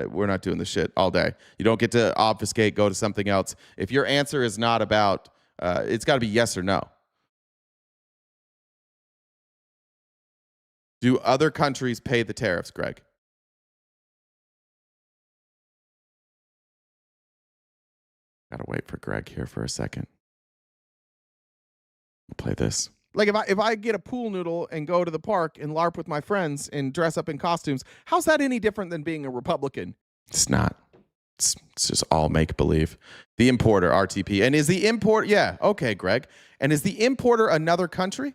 We're not doing this shit all day. You don't get to obfuscate, go to something else. If your answer is not about, it's got to be yes or no. Do other countries pay the tariffs, Greg? Gotta wait for Greg here for a second. I'll play this. If I get a pool noodle and go to the park and LARP with my friends and dress up in costumes, how's that any different than being a Republican? It's not. It's just all make-believe. The importer, RTP. And is the import... Yeah, okay, Greg. And is the importer another country?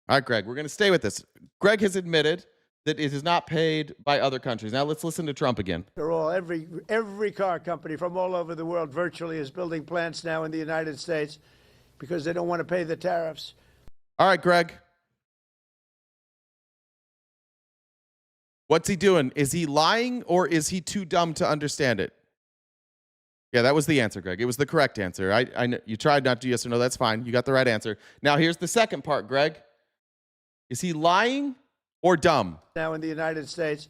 All right, Greg, we're going to stay with this. Greg has admitted that it is not paid by other countries. Now let's listen to Trump again. They're all, every car company from all over the world virtually is building plants now in the United States because they don't want to pay the tariffs. All right, Greg. What's he doing? Is he lying or is he too dumb to understand it? Yeah, that was the answer, Greg. It was the correct answer. I know you tried not to yes or no. That's fine. You got the right answer. Now here's the second part, Greg. Is he lying or dumb? Now in the United States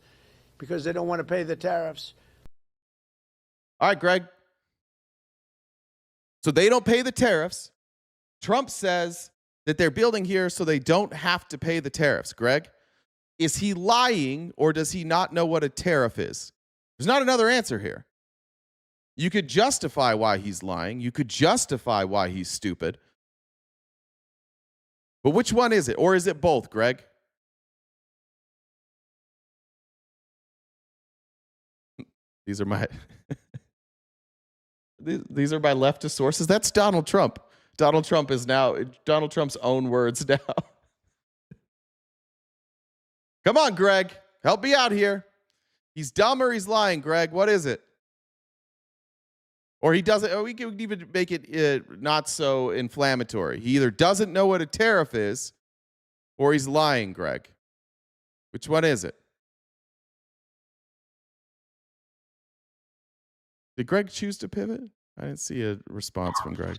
because they don't want to pay the tariffs. All right, Greg. So they don't pay the tariffs. Trump says that they're building here so they don't have to pay the tariffs. Greg, is he lying or does he not know what a tariff is? There's not another answer here. You could justify why he's lying. You could justify why he's stupid. But which one is it? Or is it both, Greg? These are my these are my leftist sources. That's Donald Trump. Donald Trump is now Donald Trump's own words now. Come on, Greg. Help me out here. He's dumb or he's lying, Greg. What is it? Or he doesn't, or we can even make it not so inflammatory. He either doesn't know what a tariff is or he's lying, Greg. Which one is it? Did Greg choose to pivot? I didn't see a response from Greg.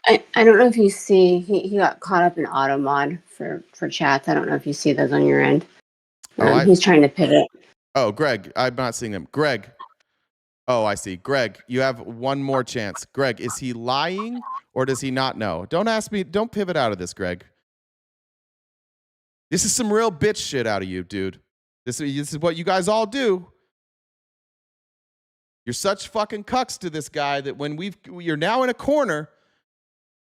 I don't know if you see, he got caught up in auto mod for chats. I don't know if you see those on your end. He's trying to pivot. Oh, Greg, I'm not seeing them. Greg. Oh, I see. Greg, you have one more chance. Greg, is he lying or does he not know? Don't ask me. Don't pivot out of this, Greg. This is some real bitch shit out of you, dude. This is what you guys all do. You're such fucking cucks to this guy that when you're now in a corner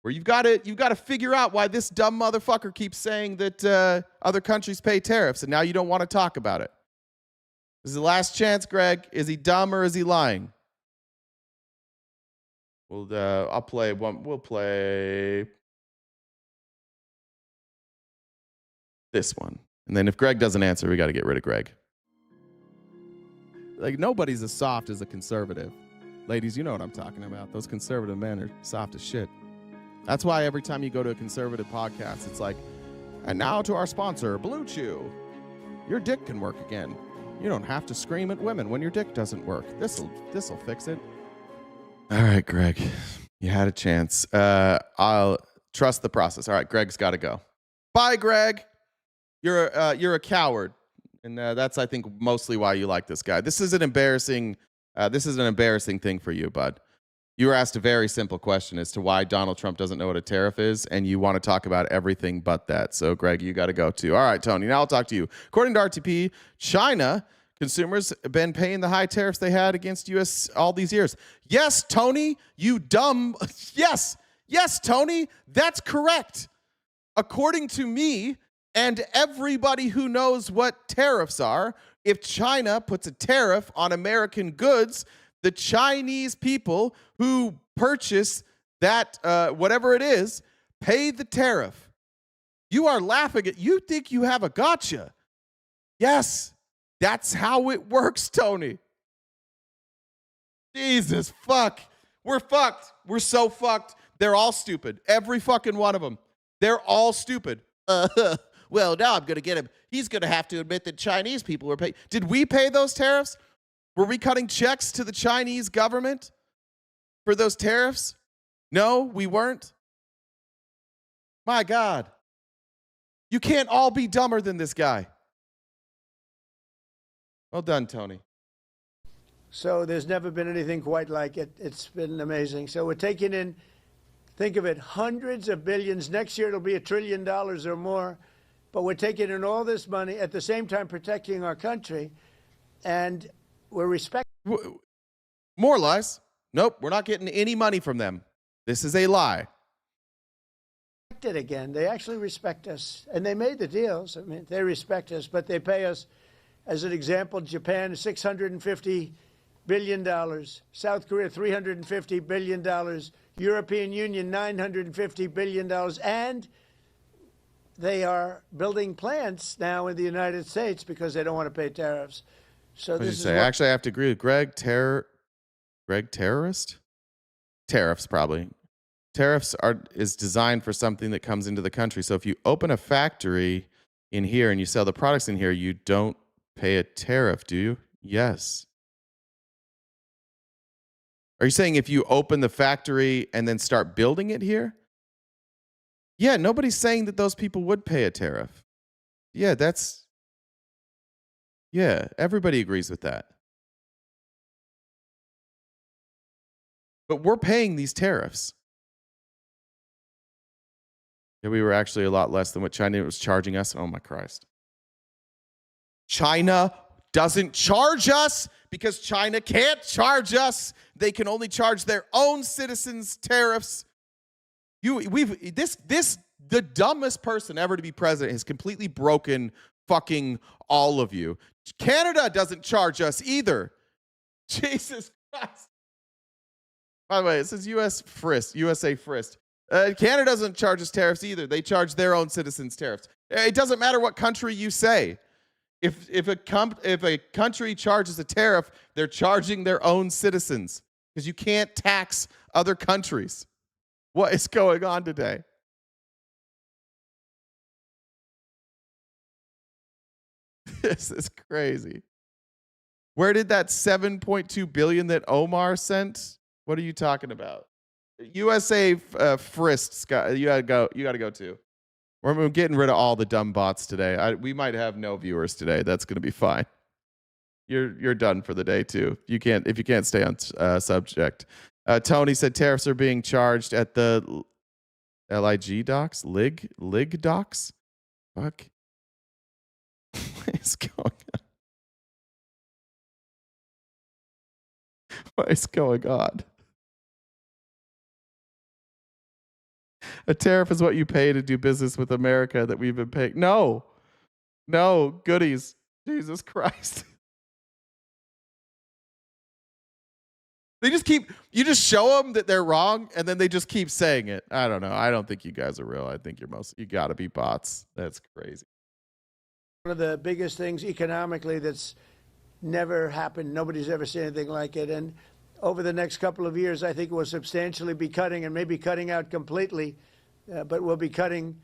where you've got to figure out why this dumb motherfucker keeps saying that other countries pay tariffs, and now you don't want to talk about it. This is the last chance, Greg. Is he dumb or is he lying? I'll play one. We'll play this one, and then if Greg doesn't answer, we got to get rid of Greg. Like, nobody's as soft as a conservative. Ladies, you know what I'm talking about. Those conservative men are soft as shit. That's why every time you go to a conservative podcast, it's like, and now to our sponsor, Blue Chew. Your dick can work again. You don't have to scream at women when your dick doesn't work. This'll fix it. All right, Greg. You had a chance. I'll trust the process. All right, Greg's got to go. Bye, Greg. You're a coward. And that's, I think, mostly why you like this guy. This is an embarrassing thing for you, bud. You were asked a very simple question as to why Donald Trump doesn't know what a tariff is, and you want to talk about everything but that. So, Greg, you got to go too. All right, Tony, now I'll talk to you. According to RTP, China consumers have been paying the high tariffs they had against U.S. all these years. Yes, Tony, you dumb. Yes, Tony, that's correct. According to me, and everybody who knows what tariffs are, if China puts a tariff on American goods, the Chinese people who purchase that, whatever it is, pay the tariff. You are laughing at, you think you have a gotcha. Yes, that's how it works, Tony. Jesus, fuck. We're fucked. We're so fucked. They're all stupid. Every fucking one of them. They're all stupid. Well, now I'm going to get him. He's going to have to admit that Chinese people were paying. Did we pay those tariffs? Were we cutting checks to the Chinese government for those tariffs? No, we weren't. My God. You can't all be dumber than this guy. Well done, Tony. So there's never been anything quite like it. It's been amazing. So we're taking in, think of it, hundreds of billions. Next year it'll be $1 trillion or more. But we're taking in all this money, at the same time protecting our country, and we're respecting. More lies. Nope, we're not getting any money from them. This is a lie. Again, they actually respect us, and they made the deals. I mean, they respect us, but they pay us, as an example, Japan $650 billion, South Korea $350 billion, European Union $950 billion, and they are building plants now in the United States because they don't want to pay tariffs. So what did this you say? Actually, I have to agree with Greg. Greg, terrorist? Tariffs, probably. Tariffs is designed for something that comes into the country. So if you open a factory in here and you sell the products in here, you don't pay a tariff, do you? Yes. Are you saying if you open the factory and then start building it here? Yeah, nobody's saying that those people would pay a tariff. Yeah, that's Yeah, everybody agrees with that. But we're paying these tariffs. Yeah, we were actually a lot less than what China was charging us. Oh my Christ. China doesn't charge us because China can't charge us. They can only charge their own citizens tariffs. The dumbest person ever to be president has completely broken fucking all of you. Canada doesn't charge us either. Jesus Christ. By the way, it says USA FRIST. Canada doesn't charge us tariffs either. They charge their own citizens tariffs. It doesn't matter what country you say. If a country charges a tariff, they're charging their own citizens because you can't tax other countries. What is going on today? This is crazy. Where did that $7.2 billion that Omar sent? What are you talking about? USA FRIST, Scott. You gotta go too. We're getting rid of all the dumb bots today. We might have no viewers today. That's gonna be fine. You're done for the day too. If you can't stay on subject. Tony said tariffs are being charged at the LIG docks, lig docks. Fuck. What is going on? What is going on? A tariff is what you pay to do business with America that we've been paying. No, goodies. Jesus Christ. You just show them that they're wrong, and then they just keep saying it. I don't know. I don't think you guys are real. I think you got to be bots. That's crazy. One of the biggest things economically that's never happened. Nobody's ever seen anything like it. And over the next couple of years, I think we'll substantially be cutting, and maybe cutting out completely, but we'll be cutting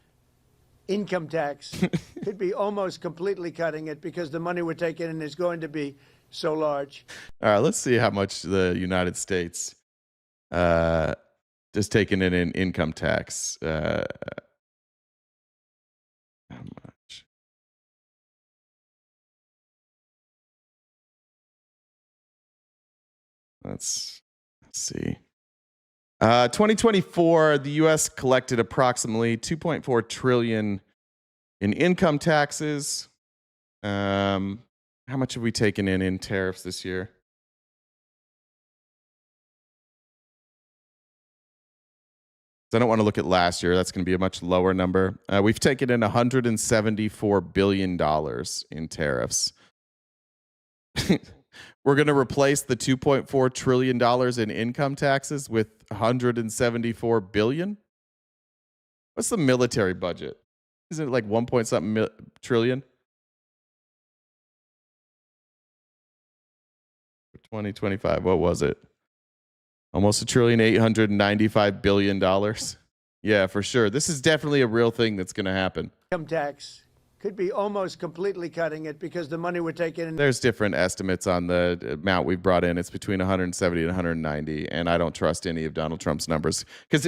income tax. Could be almost completely cutting it because the money we're taking in is going to be so large. All right, let's see how much the United States is taking in income tax. How much? Let's see. 2024, the U.S. collected approximately $2.4 trillion in income taxes. How much have we taken in tariffs this year? So I don't want to look at last year. That's going to be a much lower number. We've taken in $174 billion in tariffs. We're going to replace the $2.4 trillion in income taxes with $174 billion. What's the military budget? Isn't it like 1 point something trillion? 2025, what was it? Almost $1.895 billion. Yeah, for sure. This is definitely a real thing that's going to happen. Income tax could be almost completely cutting it because the money we're taking in. There's different estimates on the amount we've brought in. It's between 170 and 190, and I don't trust any of Donald Trump's numbers. Because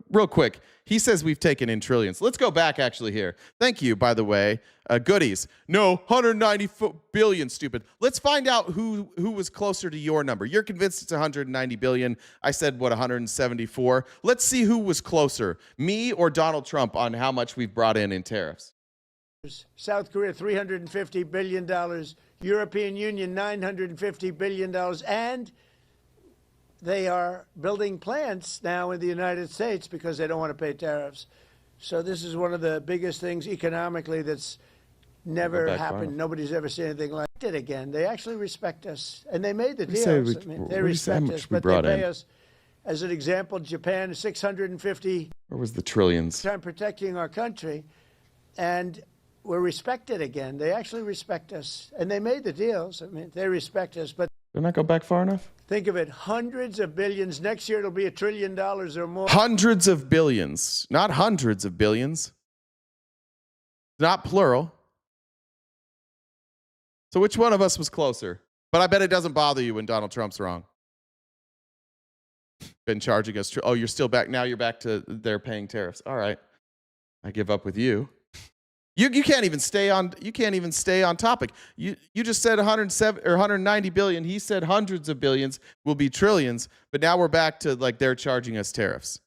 real quick, he says we've taken in trillions. Let's go back actually here. Thank you, by the way. Goodies. No, 190 billion, stupid. Let's find out who was closer to your number. You're convinced it's 190 billion. I said, 174? Let's see who was closer, me or Donald Trump, on how much we've brought in tariffs. South Korea, $350 billion. European Union, $950 billion. And they are building plants now in the United States because they don't want to pay tariffs. So this is one of the biggest things economically that's never happened. Nobody's ever seen anything like it again. They actually respect us. And they made the deals. They respect us, but they pay us. As an example, Japan, $650. Where was the trillions? Time protecting our country. And we're respected again. They actually respect us. And they made the deals. They respect us. But didn't I go back far enough? Think of it, hundreds of billions. Next year, it'll be $1 trillion or more. Hundreds of billions, not hundreds of billions. Not plural. So which one of us was closer? But I bet it doesn't bother you when Donald Trump's wrong. Been charging us. Oh, you're still back. Now you're back to they're paying tariffs. All right. I give up with you. You can't even stay on topic. You just said 107 or 190 billion. He said hundreds of billions will be trillions, but now we're back to like they're charging us tariffs.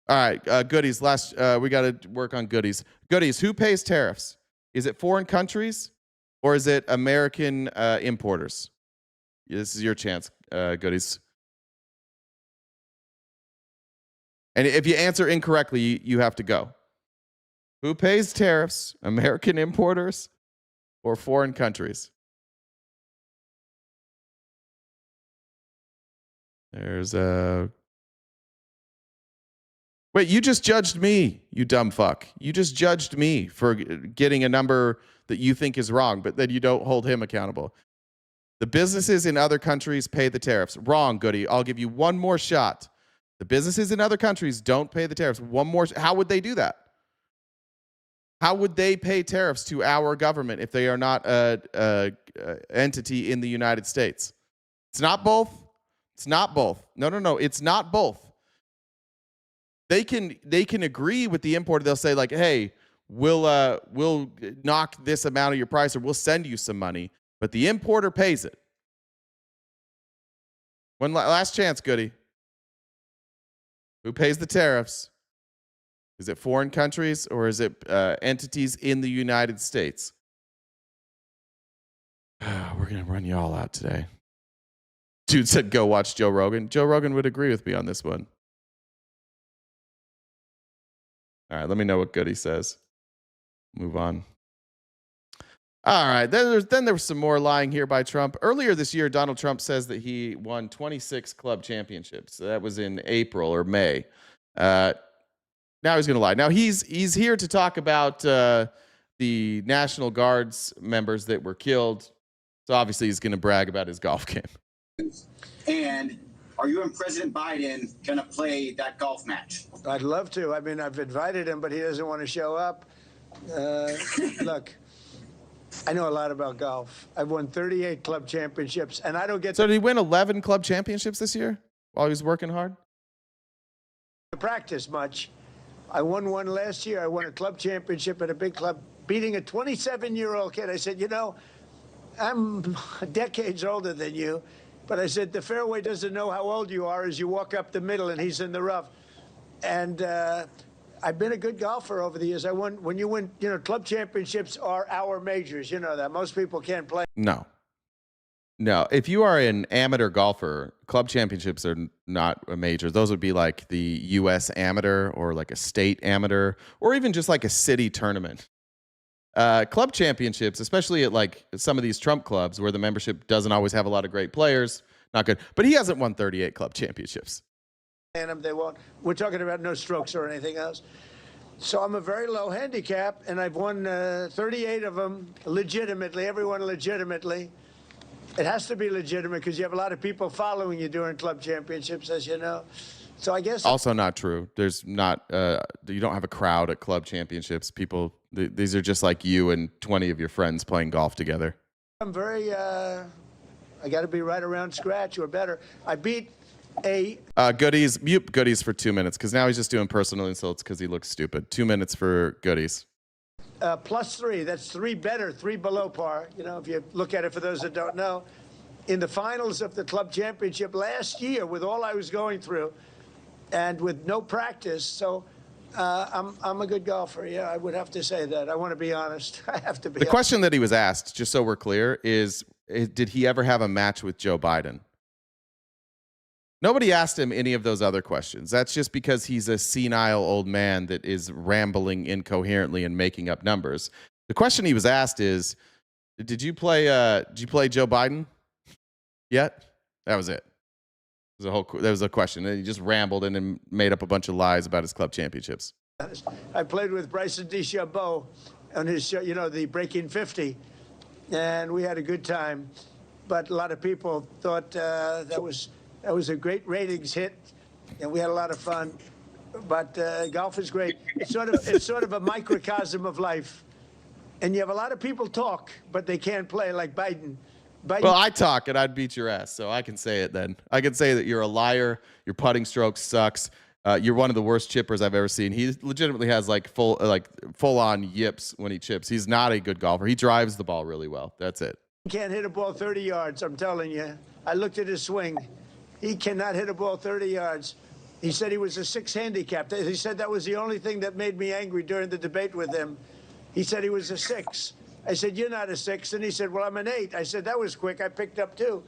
All right, goodies. We got to work on goodies. Goodies. Who pays tariffs? Is it foreign countries or is it American importers? This is your chance, goodies. And if you answer incorrectly, you have to go. Who pays tariffs? American importers or foreign countries? There's a... Wait, you just judged me, you dumb fuck. You just judged me for getting a number that you think is wrong, but then you don't hold him accountable. The businesses in other countries pay the tariffs. Wrong, Goody. I'll give you one more shot. The businesses in other countries don't pay the tariffs. One more. How would they do that? How would they pay tariffs to our government if they are not an entity in the United States? It's not both. It's not both. No. It's not both. They can agree with the importer. They'll say like, hey, we'll knock this amount of your price, or we'll send you some money, but the importer pays it. One last chance, Goody. Who pays the tariffs? Is it foreign countries or is it entities in the United States? We're going to run you all out today. Dude said go watch Joe Rogan. Joe Rogan would agree with me on this one. All right, let me know what Goody says. Move on. All right, then there was some more lying here by Trump. Earlier this year, Donald Trump says that he won 26 club championships. That was in April or May. Now he's going to lie. Now he's here to talk about the National Guard's members that were killed. So obviously he's going to brag about his golf game. And are you and President Biden going to play that golf match? I'd love to. I mean, I've invited him, but he doesn't want to show up. Look, I know a lot about golf. I've won 38 club championships, and I don't get So did he win 11 club championships this year while he was working hard? to practice much. I won one last year. I won a club championship at a big club, beating a 27-year-old kid. I said, you know, I'm decades older than you, but I said, the fairway doesn't know how old you are as you walk up the middle, and he's in the rough. And I've been a good golfer over the years. When you win, club championships are our majors. You know that. Most people can't play. No. If you are an amateur golfer, club championships are not a major. Those would be like the U.S. amateur or like a state amateur or even just like a city tournament. Club championships, especially at like some of these Trump clubs where the membership doesn't always have a lot of great players, not good. But he hasn't won 38 club championships. And they won't. We're talking about no strokes or anything else. So I'm a very low handicap, and I've won 38 of them legitimately, everyone legitimately. It has to be legitimate because you have a lot of people following you during club championships, as you know. So I guess also not true. There's not. You don't have a crowd at club championships. People. These are just like you and 20 of your friends playing golf together. I'm very. I got to be right around scratch or better. I beat a Goodies. Mute Goodies for 2 minutes because now he's just doing personal insults because he looks stupid. 2 minutes for Goodies. +3. That's 3 better, 3 below par. If you look at it, for those that don't know, in the finals of the club championship last year, with all I was going through, and with no practice, so I'm a good golfer. Yeah, I would have to say that. I want to be honest. I have to be. The question that he was asked, just so we're clear, is did he ever have a match with Joe Biden? Nobody asked him any of those other questions. That's just because he's a senile old man that is rambling incoherently and making up numbers. The question he was asked is, did you play Joe Biden yet? That was it. That was a question. And he just rambled and then made up a bunch of lies about his club championships. I played with Bryson DeChambeau on his show, the Breaking 50, and we had a good time. But a lot of people thought that was a great ratings hit, and we had a lot of fun. But golf is great. It's sort of a microcosm of life. And you have a lot of people talk, but they can't play, like Biden. Well, I talk and I'd beat your ass, so I can say it then. I can say that you're a liar, your putting stroke sucks, You're one of the worst chippers I've ever seen. He legitimately has like full on yips when he chips. He's not a good golfer. He drives the ball really well. That's it. He can't hit a ball 30 yards, I'm telling you. I looked at his swing. He cannot hit a ball 30 yards. He said he was a 6 handicap. He said that was the only thing that made me angry during the debate with him. He said he was a 6. I said, you're not a 6. And he said, well, I'm an 8. I said, that was quick. I picked up 2.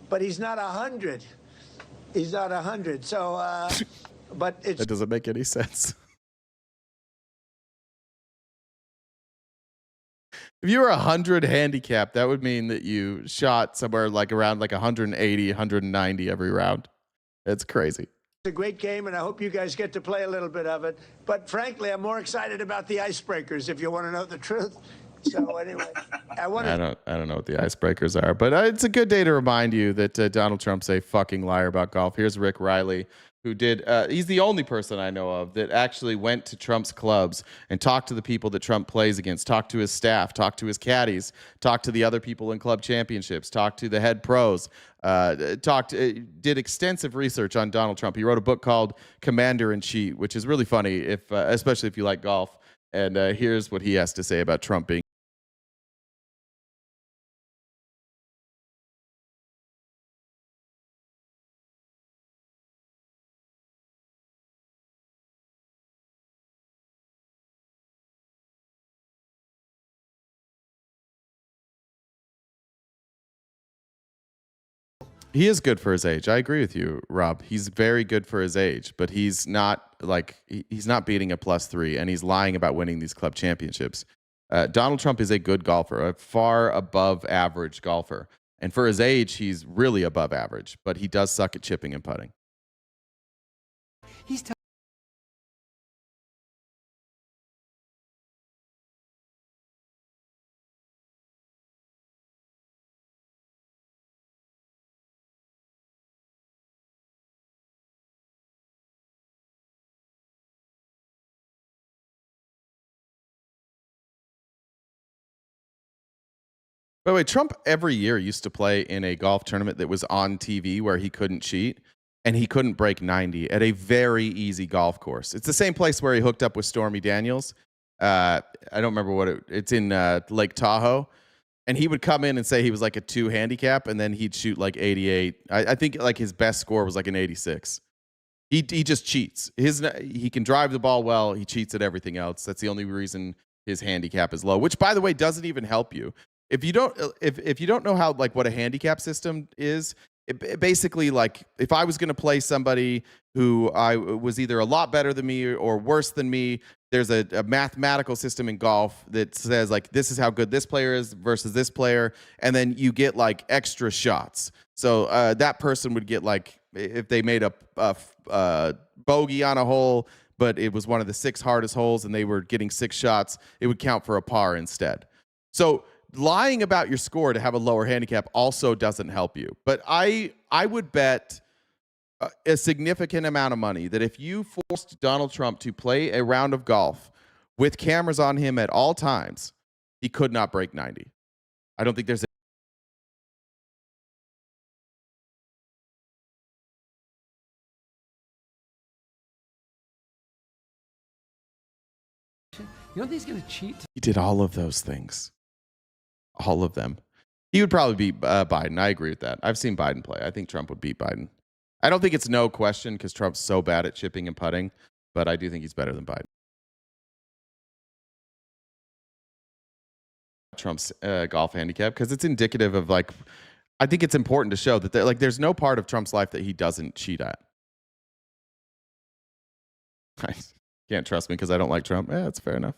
But he's not 100. He's not 100. So, but it's... That doesn't make any sense. If you were 100 handicap, that would mean that you shot somewhere like around like 180, 190 every round. It's crazy. It's a great game, and I hope you guys get to play a little bit of it. But frankly, I'm more excited about the icebreakers, if you want to know the truth. So anyway, I don't know what the icebreakers are, but it's a good day to remind you that Donald Trump's a fucking liar about golf. Here's Rick Riley, who did. He's the only person I know of that actually went to Trump's clubs and talked to the people that Trump plays against, talked to his staff, talked to his caddies, talked to the other people in club championships, talked to the head pros, did extensive research on Donald Trump. He wrote a book called Commander in Chief, which is really funny, especially if you like golf. And here's what he has to say about Trump being. He is good for his age. I agree with you, Rob. He's very good for his age, but he's not beating a +3, and he's lying about winning these club championships. Donald Trump is a good golfer, a far above average golfer. And for his age, he's really above average, but he does suck at chipping and putting. He's By the way, Trump every year used to play in a golf tournament that was on TV where he couldn't cheat, and he couldn't break 90 at a very easy golf course. It's the same place where he hooked up with Stormy Daniels. I don't remember it's in Lake Tahoe. And he would come in and say he was like a 2 handicap, and then he'd shoot like 88. I think like his best score was like an 86. He just cheats. He can drive the ball well. He cheats at everything else. That's the only reason his handicap is low, which, by the way, doesn't even help you. If you don't know how what a handicap system is, it basically, like, if I was going to play somebody who I was either a lot better than me or worse than me, there's a mathematical system in golf that says like this is how good this player is versus this player, and then you get like extra shots. So that person would get, like, if they made a bogey on a hole, but it was one of the 6 hardest holes and they were getting 6 shots, it would count for a par instead. So lying about your score to have a lower handicap also doesn't help you. But I would bet a significant amount of money that if you forced Donald Trump to play a round of golf with cameras on him at all times, he could not break 90. I don't think there's You don't think he's going to cheat? He did all of those things. All of them. He would probably beat Biden. I agree with that. I've seen Biden play. I think Trump would beat Biden. I don't think it's no question because Trump's so bad at chipping and putting, but I do think he's better than Biden. Trump's golf handicap, because it's indicative of, like, I think it's important to show that there's no part of Trump's life that he doesn't cheat at. I can't trust me because I don't like Trump. Yeah, that's fair enough.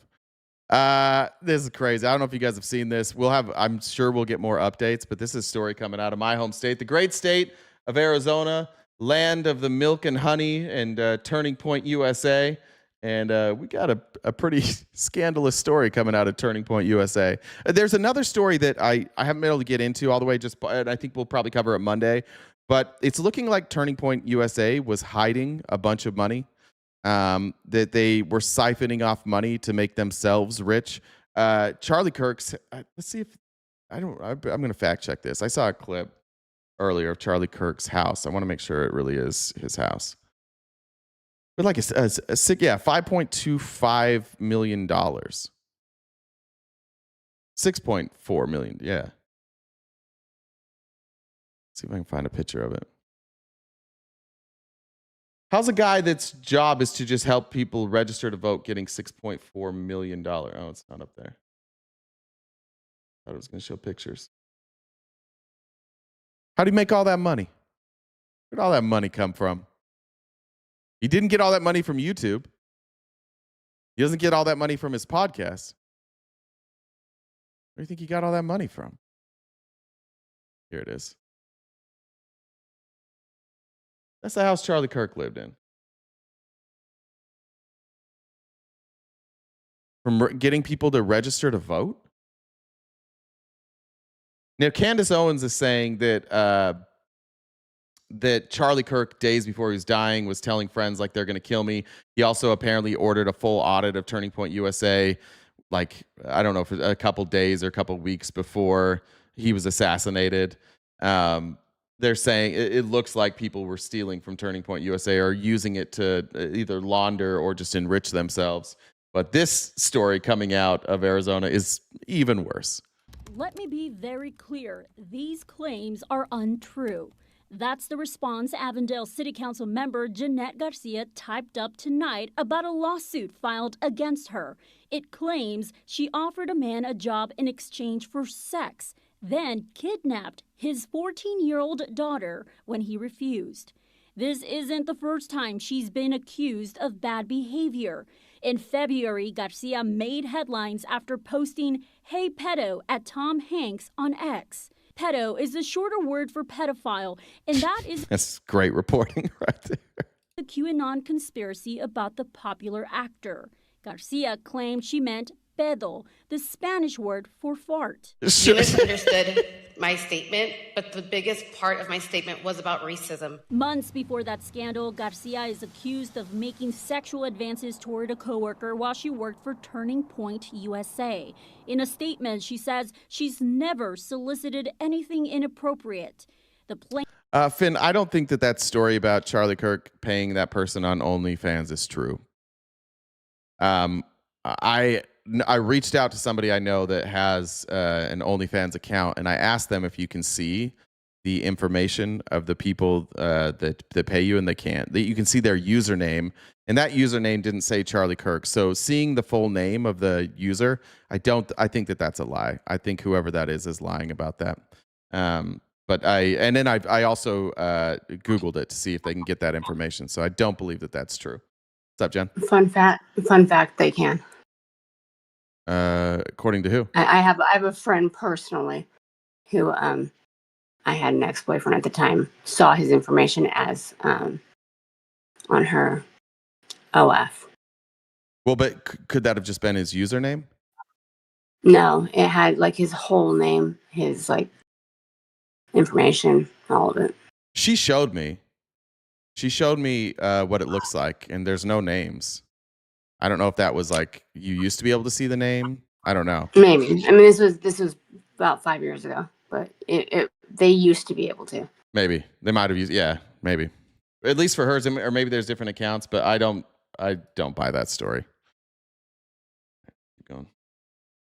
This is crazy. I don't know if you guys have seen this. I'm sure we'll get more updates, but this is a story coming out of my home state, the great state of Arizona, land of the milk and honey, and Turning Point USA. And we got a pretty scandalous story coming out of Turning Point USA. There's another story that I haven't been able to get into all the way, and I think we'll probably cover it Monday. But it's looking like Turning Point USA was hiding a bunch of money, that they were siphoning off money to make themselves rich. Charlie Kirk's, let's see if, I'm going to fact check this. I saw a clip earlier of Charlie Kirk's house. I want to make sure it really is his house. But like $5.25 million. 6.4 million. Yeah. See if I can find a picture of it. How's a guy that's job is to just help people register to vote getting $6.4 million? Oh, it's not up there. I thought it was going to show pictures. How do you make all that money? Where'd all that money come from? He didn't get all that money from YouTube. He doesn't get all that money from his podcast. Where do you think he got all that money from? Here it is. That's the house Charlie Kirk lived in. From getting people to register to vote? Now, Candace Owens is saying that that Charlie Kirk, days before he was dying, was telling friends like they're going to kill me. He also apparently ordered a full audit of Turning Point USA, like, I don't know, for a couple days or a couple weeks before he was assassinated. They're saying it looks like people were stealing from Turning Point USA or using it to either launder or just enrich themselves. But this story coming out of Arizona is even worse. Let me be very clear. These claims are untrue. That's the response Avondale City Council member Jeanette Garcia typed up tonight about a lawsuit filed against her. It claims she offered a man a job in exchange for sex, then kidnapped his 14-year-old daughter when he refused. This isn't the first time she's been accused of bad behavior. In February, Garcia made headlines after posting, "Hey pedo" at Tom Hanks on X. Pedo is the shorter word for pedophile, and that is That's great reporting right there. the QAnon conspiracy about the popular actor. Garcia claimed she meant pedo, the Spanish word for fart. You misunderstood my statement, but the biggest part of my statement was about racism. Months before that scandal, Garcia is accused of making sexual advances toward a coworker while she worked for Turning Point USA. In a statement, she says she's never solicited anything inappropriate. The Finn, I don't think that story about Charlie Kirk paying that person on OnlyFans is true. I reached out to somebody I know that has an OnlyFans account, and I asked them if you can see the information of the people that pay you, and they can't. You can see their username, and that username didn't say Charlie Kirk. So seeing the full name of the user, I think that that's a lie. I think whoever that is lying about that. But I also Googled it to see if they can get that information. So I don't believe that that's true. What's up, Jen? Fun fact, they can. According to who? I have a friend personally who I had an ex-boyfriend at the time, saw his information as on her OF. Well, but could that have just been his username? No, it had like his whole name, his like information, all of it. She showed me what it looks like, and there's no names. I don't know if that was like you used to be able to see the name. I don't know. Maybe. I mean, this was about 5 years ago, but they used to be able to. Maybe they might have used. Yeah, maybe. At least for hers, or maybe there's different accounts. But I don't buy that story. Keep going.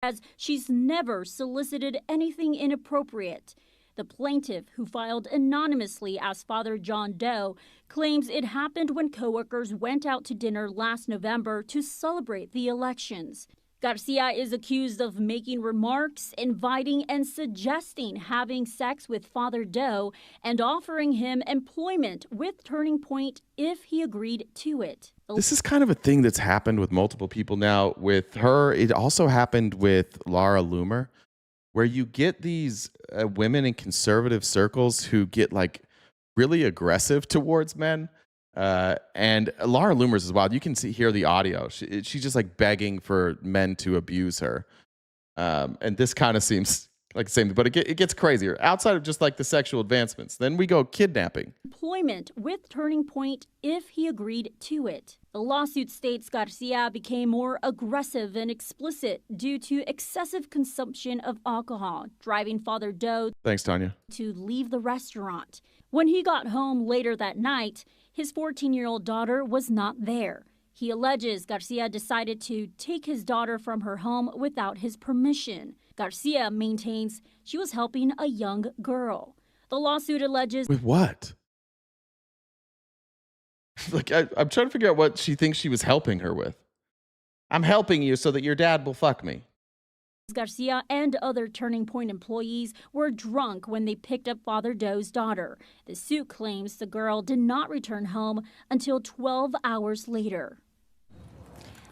As she's never solicited anything inappropriate. The plaintiff, who filed anonymously as Father John Doe, claims it happened when coworkers went out to dinner last November to celebrate the elections. Garcia is accused of making remarks, inviting and suggesting having sex with Father Doe and offering him employment with Turning Point if he agreed to it. This is kind of a thing that's happened with multiple people now. With her, it also happened with Lara Loomer, where you get these women in conservative circles who get like really aggressive towards men. And Lara Loomer's is wild. You can hear the audio. She's just like begging for men to abuse her. And this kind of seems like the same, but it gets crazier. Outside of just like the sexual advancements, then we go kidnapping. Employment with Turning Point if he agreed to it. The lawsuit states Garcia became more aggressive and explicit due to excessive consumption of alcohol, driving Father Doe Thanks, Tanya. to leave the restaurant. When he got home later that night, his 14-year-old daughter was not there. He alleges Garcia decided to take his daughter from her home without his permission. Garcia maintains she was helping a young girl. The lawsuit alleges... With what? Like, I'm trying to figure out what she thinks she was helping her with. I'm helping you so that your dad will fuck me. Garcia and other Turning Point employees were drunk when they picked up Father Doe's daughter. The suit claims the girl did not return home until 12 hours later.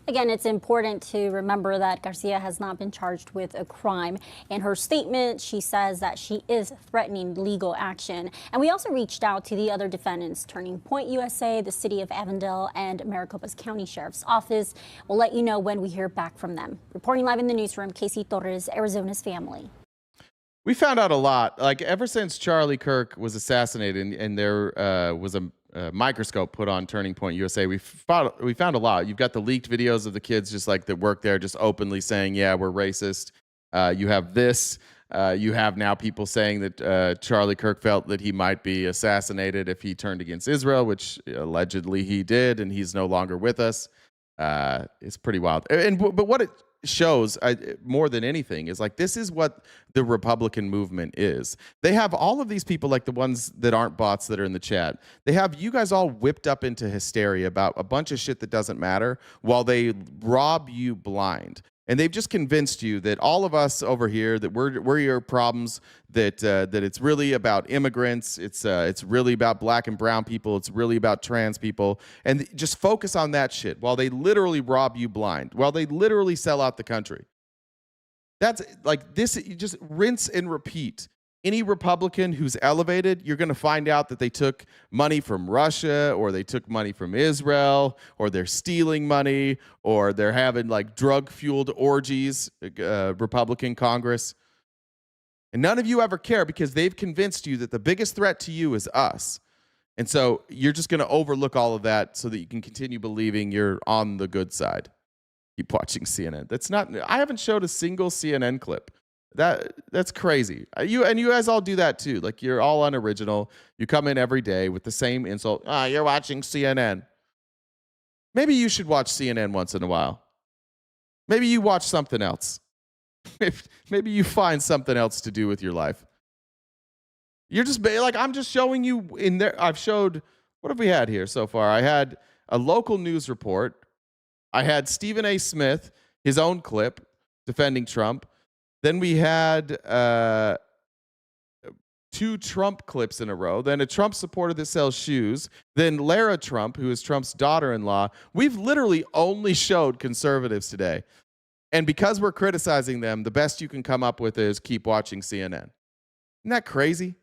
Again, it's important to remember that Garcia has not been charged with a crime. In her statement, she says that she is threatening legal action. And we also reached out to the other defendants, Turning Point USA, the City of Avondale, and Maricopa's County Sheriff's Office. We'll let you know when we hear back from them. Reporting live in the newsroom, Casey Torres, Arizona's Family. We found out a lot. Like, ever since Charlie Kirk was assassinated and there was a microscope put on Turning Point USA, we found a lot. You've got the leaked videos of the kids just like that work there, just openly saying, yeah, we're racist. You have this. You have now people saying that Charlie Kirk felt that he might be assassinated if he turned against Israel, which allegedly he did, and he's no longer with us. It's pretty wild. But what it shows more than anything is like, this is what the Republican movement is. They have all of these people, like the ones that aren't bots that are in the chat. They have you guys all whipped up into hysteria about a bunch of shit that doesn't matter while they rob you blind. And they've just convinced you that all of us over here, that we're your problems, that it's really about immigrants, it's really about black and brown people, it's really about trans people, and just focus on that shit while they literally rob you blind, while they literally sell out the country. That's like this, you just rinse and repeat. Any Republican who's elevated, you're going to find out that they took money from Russia, or they took money from Israel, or they're stealing money, or they're having like drug-fueled orgies, Republican Congress. And none of you ever care because they've convinced you that the biggest threat to you is us. And so you're just going to overlook all of that so that you can continue believing you're on the good side. Keep watching CNN. I haven't showed a single CNN clip. That's crazy. You guys all do that too. Like, you're all unoriginal. You come in every day with the same insult. You're watching CNN. Maybe you should watch CNN once in a while. Maybe you watch something else. Maybe you find something else to do with your life. You're just like, I'm just showing you in there. I've showed, what have we had here so far? I had a local news report. I had Stephen A. Smith, his own clip defending Trump. Then we had 2 Trump clips in a row. Then a Trump supporter that sells shoes. Then Lara Trump, who is Trump's daughter-in-law. We've literally only showed conservatives today. And because we're criticizing them, the best you can come up with is keep watching CNN. Isn't that crazy?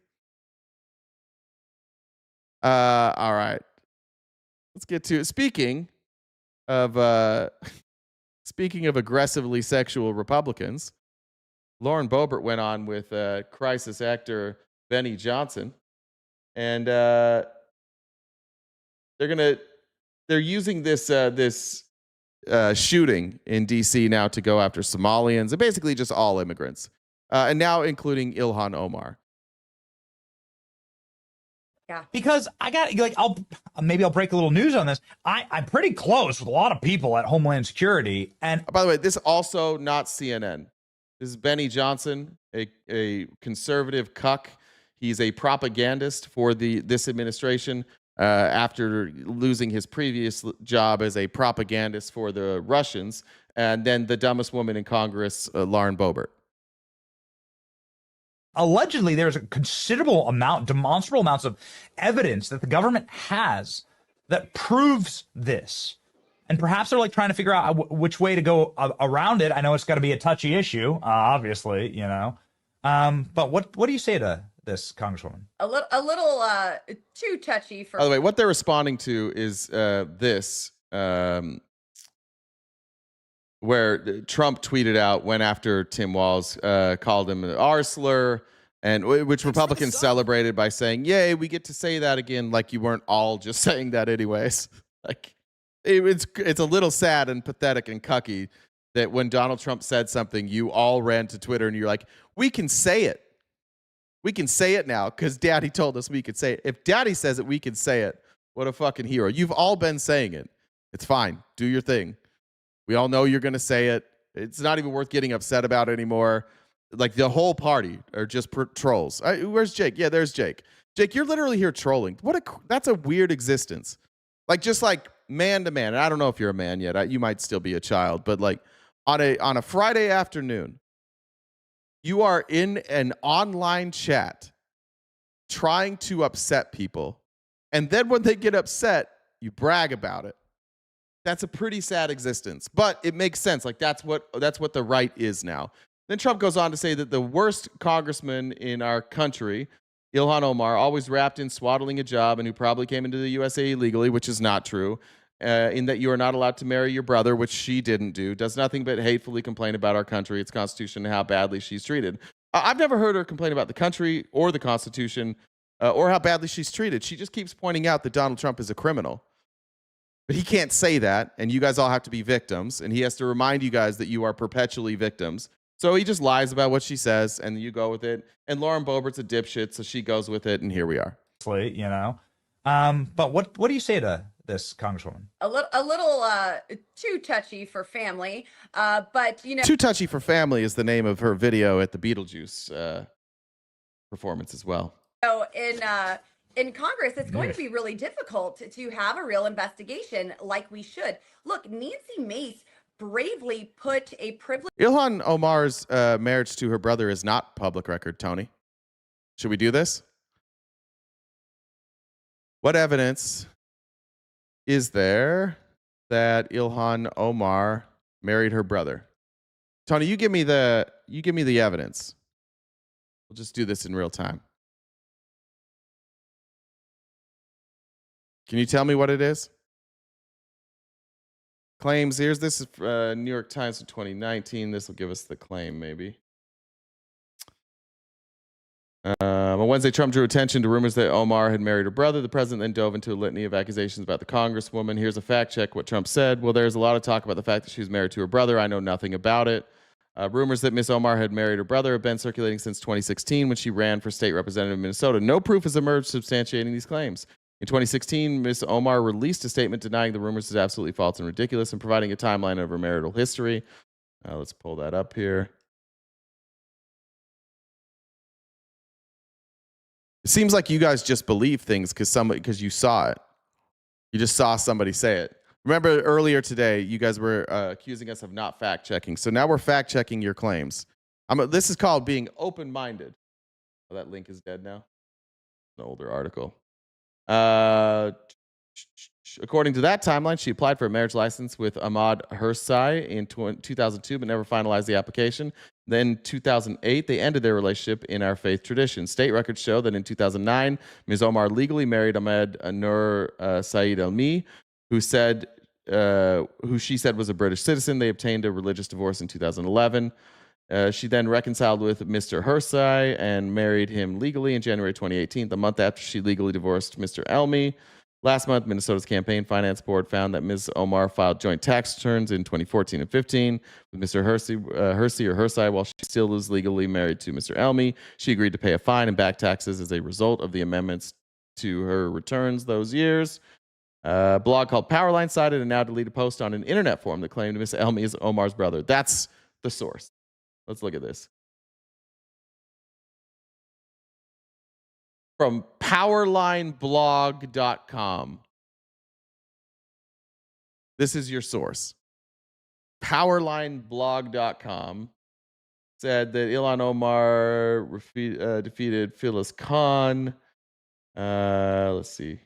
All right. Let's get to it. Speaking of aggressively sexual Republicans, Lauren Boebert went on with crisis actor Benny Johnson, and they're using this shooting in D.C. now to go after Somalians and basically just all immigrants, and now including Ilhan Omar. Yeah, because I got like I'll break a little news on this. I'm pretty close with a lot of people at Homeland Security, and by the way, this also not CNN. This is Benny Johnson, a conservative cuck. He's a propagandist for this administration after losing his previous job as a propagandist for the Russians, and then the dumbest woman in Congress, Lauren Boebert. Allegedly, there's a demonstrable amounts of evidence that the government has that proves this. And perhaps they're like trying to figure out which way to go around it. I know it's got to be a touchy issue, obviously, you know. But what do you say to this, Congresswoman? A little too touchy for. By the way, what they're responding to is this, where Trump tweeted out, went after Tim Walz, called him an R slur, and which Republicans celebrated by saying, "Yay, we get to say that again!" Like you weren't all just saying that anyways. Like. It's a little sad and pathetic and cucky that when Donald Trump said something, you all ran to Twitter and you're like, we can say it. We can say it now because Daddy told us we could say it. If Daddy says it, we can say it. What a fucking hero. You've all been saying it. It's fine. Do your thing. We all know you're going to say it. It's not even worth getting upset about anymore. Like, the whole party are just trolls. Where's Jake? Yeah, there's Jake. Jake, you're literally here trolling. That's a weird existence. Like, just like man to man. And I don't know if you're a man yet. You might still be a child. But like on a Friday afternoon, you are in an online chat trying to upset people. And then when they get upset, you brag about it. That's a pretty sad existence. But it makes sense. Like, that's what the right is now. Then Trump goes on to say that the worst congressman in our country, Ilhan Omar, always wrapped in swaddling hijab and who probably came into the USA illegally, which is not true, in that you are not allowed to marry your brother, which she didn't do, does nothing but hatefully complain about our country, its constitution, and how badly she's treated. I've never heard her complain about the country or the constitution or how badly she's treated. She just keeps pointing out that Donald Trump is a criminal. But he can't say that, and you guys all have to be victims, and he has to remind you guys that you are perpetually victims. So he just lies about what she says, and you go with it. And Lauren Boebert's a dipshit, so she goes with it, and here we are. You know, but what do you say to this, Congresswoman? A little too touchy for family, but you know. Too Touchy for Family is the name of her video at the Beetlejuice performance as well. So in Congress, it's going to be really difficult to have a real investigation like we should. Look, Nancy Mace bravely put a privilege. Ilhan Omar's marriage to her brother is not public record, Tony. Should we do this? What evidence is there that Ilhan Omar married her brother? Tony, you give me the evidence. We'll just do this in real time. Can you tell me what it is? Claims. This is New York Times in 2019. This will give us the claim, maybe. On Wednesday, Trump drew attention to rumors that Omar had married her brother. The president then dove into a litany of accusations about the congresswoman. Here's a fact check what Trump said. Well, there's a lot of talk about the fact that she was married to her brother. I know nothing about it. Rumors that Miss Omar had married her brother have been circulating since 2016 when she ran for state representative in Minnesota. No proof has emerged substantiating these claims. In 2016, Ms. Omar released a statement denying the rumors as absolutely false and ridiculous and providing a timeline of her marital history. Let's pull that up here. It seems like you guys just believe things because you saw it. You just saw somebody say it. Remember earlier today, you guys were accusing us of not fact-checking. So now we're fact-checking your claims. This is called being open-minded. Oh, that link is dead now. An older article. According to that timeline, she applied for a marriage license with Ahmad Hursai in 2002, but never finalized the application. Then 2008, they ended their relationship in our faith tradition. State records show that in 2009, Ms. Omar legally married Ahmed Nur Saeed Almi, who she said was a British citizen. They obtained a religious divorce in 2011. She then reconciled with Mr. Hursai and married him legally in January 2018, the month after she legally divorced Mr. Elmi. Last month, Minnesota's Campaign Finance Board found that Ms. Omar filed joint tax returns in 2014 and 15 with Mr. Hursai while she still was legally married to Mr. Elmi. She agreed to pay a fine and back taxes as a result of the amendments to her returns those years. A blog called Powerline cited a now deleted post on an internet forum that claimed Ms. Elmi is Omar's brother. That's the source. Let's look at this. From powerlineblog.com. This is your source. Powerlineblog.com said that Ilhan Omar defeated Phyllis Khan. Let's see.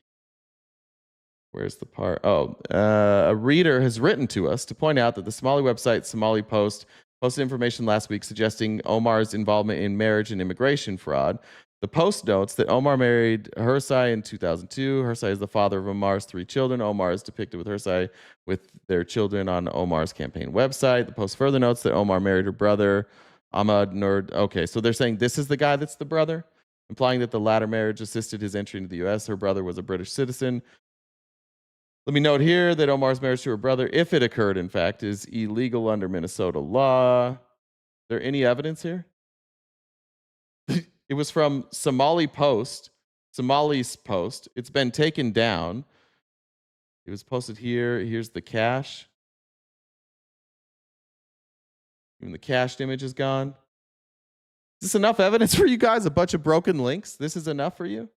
Where's the part? A reader has written to us to point out that the Somali website Somali Post posted information last week suggesting Omar's involvement in marriage and immigration fraud. The Post notes that Omar married Hursai in 2002. Hursai is the father of Omar's 3 children. Omar is depicted with Hursai with their children on Omar's campaign website. The Post further notes that Omar married her brother, Ahmad Nur. Okay, so they're saying this is the guy that's the brother, implying that the latter marriage assisted his entry into the U.S. Her brother was a British citizen. Let me note here that Omar's marriage to her brother, if it occurred, in fact, is illegal under Minnesota law. Is there any evidence here? It was from Somali's Post. It's been taken down. It was posted here. Here's the cache. Even the cached image is gone. Is this enough evidence for you guys? A bunch of broken links? This is enough for you?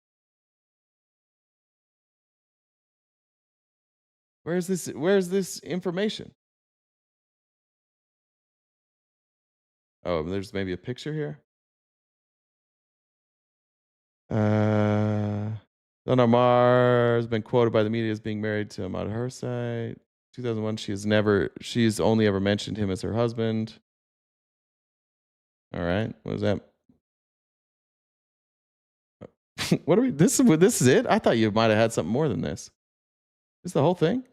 Where's this information? Oh, there's maybe a picture here. Ilhan Omar has been quoted by the media as being married to Ahmad Hursai. 2001, she's only ever mentioned him as her husband. All right, what is that? What are we? This is it? I thought you might have had something more than this. Is the whole thing?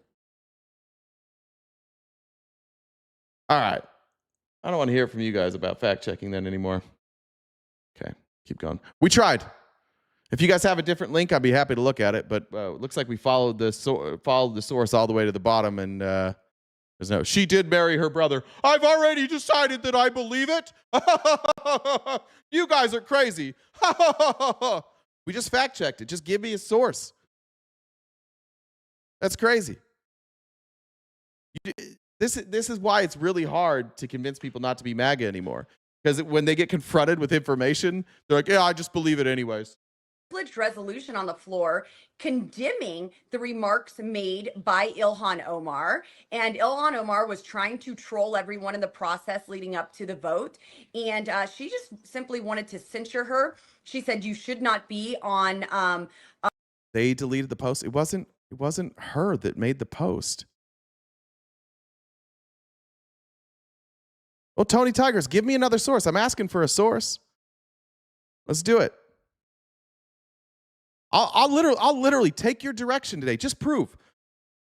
All right. I don't want to hear from you guys about fact checking then anymore. Okay, keep going. We tried. If you guys have a different link, I'd be happy to look at it. But it looks like we followed the source all the way to the bottom, and there's no. She did marry her brother. I've already decided that I believe it. You guys are crazy. We just fact checked it. Just give me a source. That's crazy. This is why it's really hard to convince people not to be MAGA anymore. Because when they get confronted with information, they're like, yeah, I just believe it anyways. Resolution on the floor condemning the remarks made by Ilhan Omar. And Ilhan Omar was trying to troll everyone in the process leading up to the vote. And she just simply wanted to censure her. She said you should not be on. They deleted the post. It wasn't her that made the post. Well, Tony Tigers, give me another source. I'm asking for a source. Let's do it. I'll literally take your direction today. Just prove.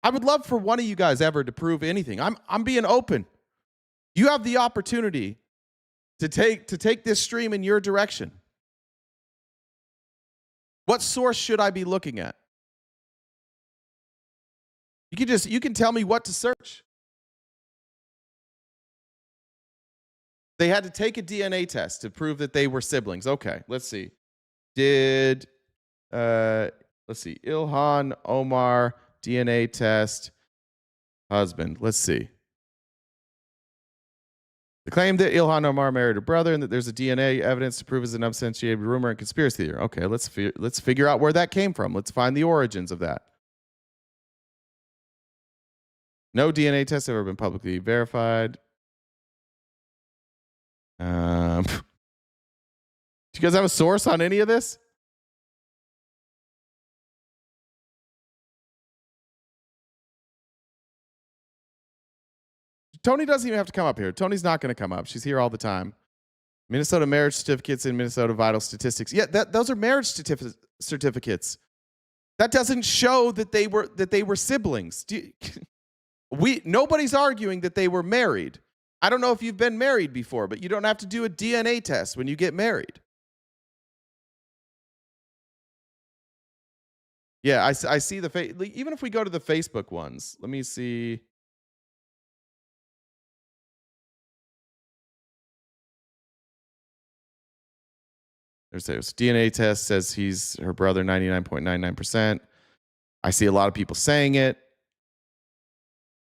I would love for one of you guys ever to prove anything. I'm being open. You have the opportunity to take this stream in your direction. What source should I be looking at? You can tell me what to search. They had to take a DNA test to prove that they were siblings. Okay, let's see. Let's see. Ilhan Omar DNA test husband. Let's see. The claim that Ilhan Omar married her brother and that there's a DNA evidence to prove is an unsubstantiated rumor and conspiracy theory. Okay, let's figure out where that came from. Let's find the origins of that. No DNA tests have ever been publicly verified. Do you guys have a source on any of this? Tony doesn't even have to come up here. Tony's not going to come up. She's here all the time. Minnesota marriage certificates and Minnesota vital statistics. Yeah, those are marriage certificates. That doesn't show that they were siblings. Nobody's arguing that they were married. I don't know if you've been married before, but you don't have to do a DNA test when you get married. Yeah, I see the even if we go to the Facebook ones, let me see. There's DNA test says he's her brother 99.99%. I see a lot of people saying it.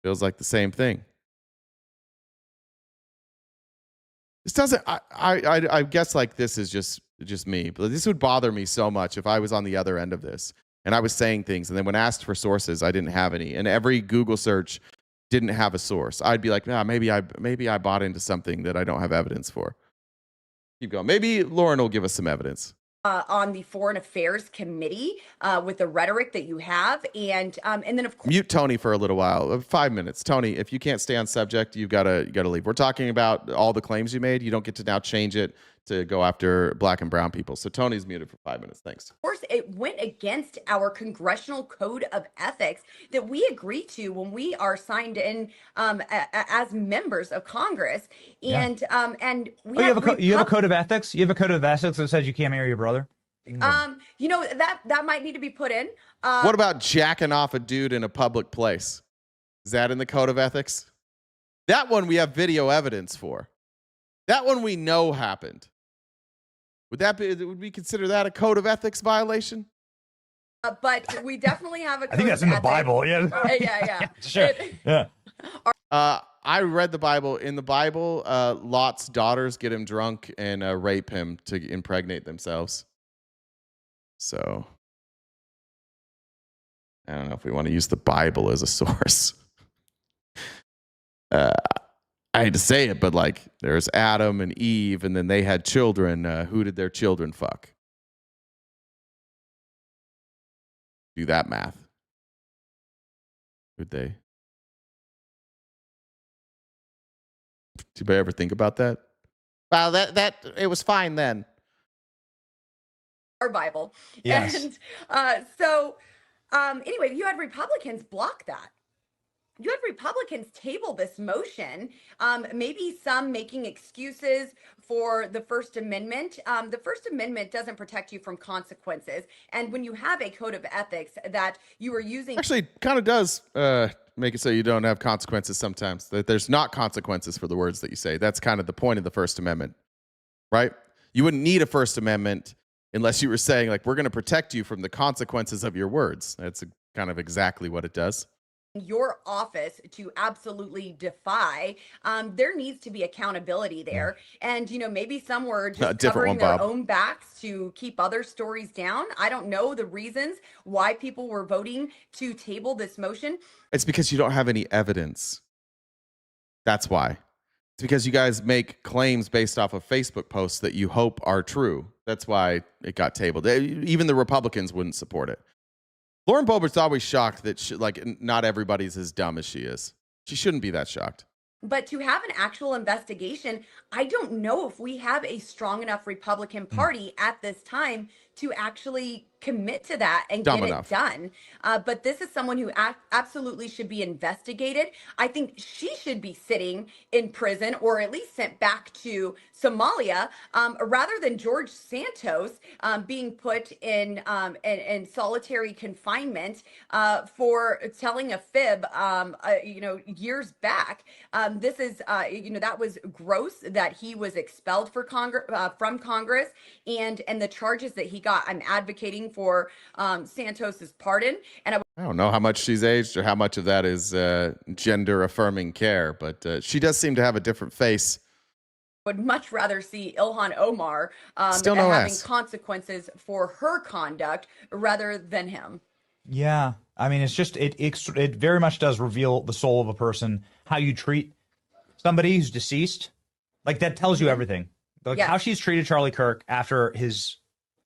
Feels like the same thing. This doesn't. I guess like this is just me, but this would bother me so much if I was on the other end of this and I was saying things, and then when asked for sources, I didn't have any, and every Google search didn't have a source. I'd be like, nah, maybe I bought into something that I don't have evidence for. Keep going. Maybe Lauren will give us some evidence. On the Foreign Affairs Committee with the rhetoric that you have. And then, of course... Mute Tony for a little while. 5 minutes. Tony, if you can't stay on subject, you gotta leave. We're talking about all the claims you made. You don't get to now change it to go after black and brown people. So Tony's muted for 5 minutes. Thanks. Of course, it went against our congressional code of ethics that we agree to when we are signed in as members of Congress. And we you have a code of ethics. You have a code of ethics that says you can't marry your brother. You know, that might need to be put in. What about jacking off a dude in a public place? Is that in the code of ethics? That one we have video evidence for. That one we know happened. Would we consider that a code of ethics violation? But we definitely have a code I think that's in the Bible. Yeah. Yeah. Sure. Yeah. I read the Bible. In the Bible, Lot's daughters get him drunk and rape him to impregnate themselves. So I don't know if we want to use the Bible as a source. I hate to say it, but like there's Adam and Eve, and then they had children. Who did their children fuck? Do that math. Would they? Did you ever think about that? Well, that it was fine then. Our Bible. Yes. And anyway, you had Republicans block that. You had Republicans table this motion, maybe some making excuses for the First Amendment. The First Amendment doesn't protect you from consequences. And when you have a code of ethics that you are using... Actually, kind of does make it so you don't have consequences sometimes. That there's not consequences for the words that you say. That's kind of the point of the First Amendment, right? You wouldn't need a First Amendment unless you were saying, like, we're going to protect you from the consequences of your words. That's kind of exactly what it does. Your office to absolutely defy, there needs to be accountability there. And, maybe some were just covering their own backs to keep other stories down. I don't know the reasons why people were voting to table this motion. It's because you don't have any evidence. That's why. It's because you guys make claims based off of Facebook posts that you hope are true. That's why it got tabled. Even the Republicans wouldn't support it. Lauren Boebert's always shocked that not everybody's as dumb as she is. She shouldn't be that shocked. But to have an actual investigation, I don't know if we have a strong enough Republican Party at this time to actually commit to that and get it done. But this is someone who absolutely should be investigated. I think she should be sitting in prison or at least sent back to Somalia rather than George Santos being put in solitary confinement for telling a fib, years back. This is, that was gross that he was expelled from Congress and the charges that he got. I'm advocating for Santos's pardon. And I don't know how much she's aged or how much of that is gender affirming care, but she does seem to have a different face. Would much rather see Ilhan Omar Still no having ass. consequences for her conduct rather than him. Yeah. I mean, it's just, it very much does reveal the soul of a person, how you treat somebody who's deceased. Like, that tells you everything. Like how she's treated Charlie Kirk after his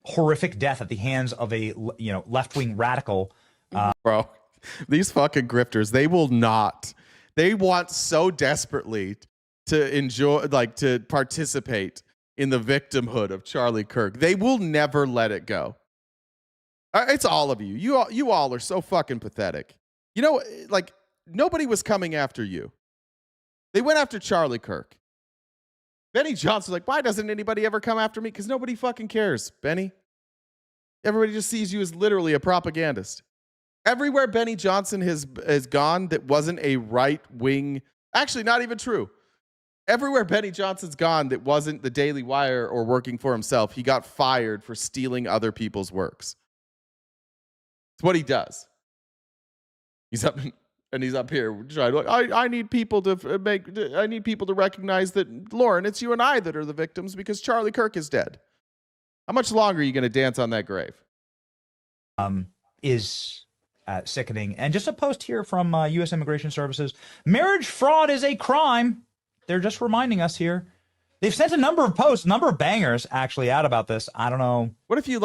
horrific death at the hands of a left-wing radical. Bro, these fucking grifters, they want so desperately to enjoy, to participate in the victimhood of Charlie Kirk. They will never let it go. It's all of you. You all are so fucking pathetic. Nobody was coming after you. They went after Charlie Kirk. Benny Johnson's like, why doesn't anybody ever come after me? Because nobody fucking cares, Benny. Everybody just sees you as literally a propagandist. Everywhere Benny Johnson has gone that wasn't a right-wing... Actually, not even true. Everywhere Benny Johnson's gone that wasn't the Daily Wire or working for himself, he got fired for stealing other people's works. It's what he does. He's up here trying to, I need people to recognize that, Lauren, it's you and I that are the victims because Charlie Kirk is dead. How much longer are you going to dance on that grave? Is sickening. And just a post here from U.S. Immigration Services. Marriage fraud is a crime. They're just reminding us here. They've sent a number of posts, a number of bangers actually out about this. I don't know. What if you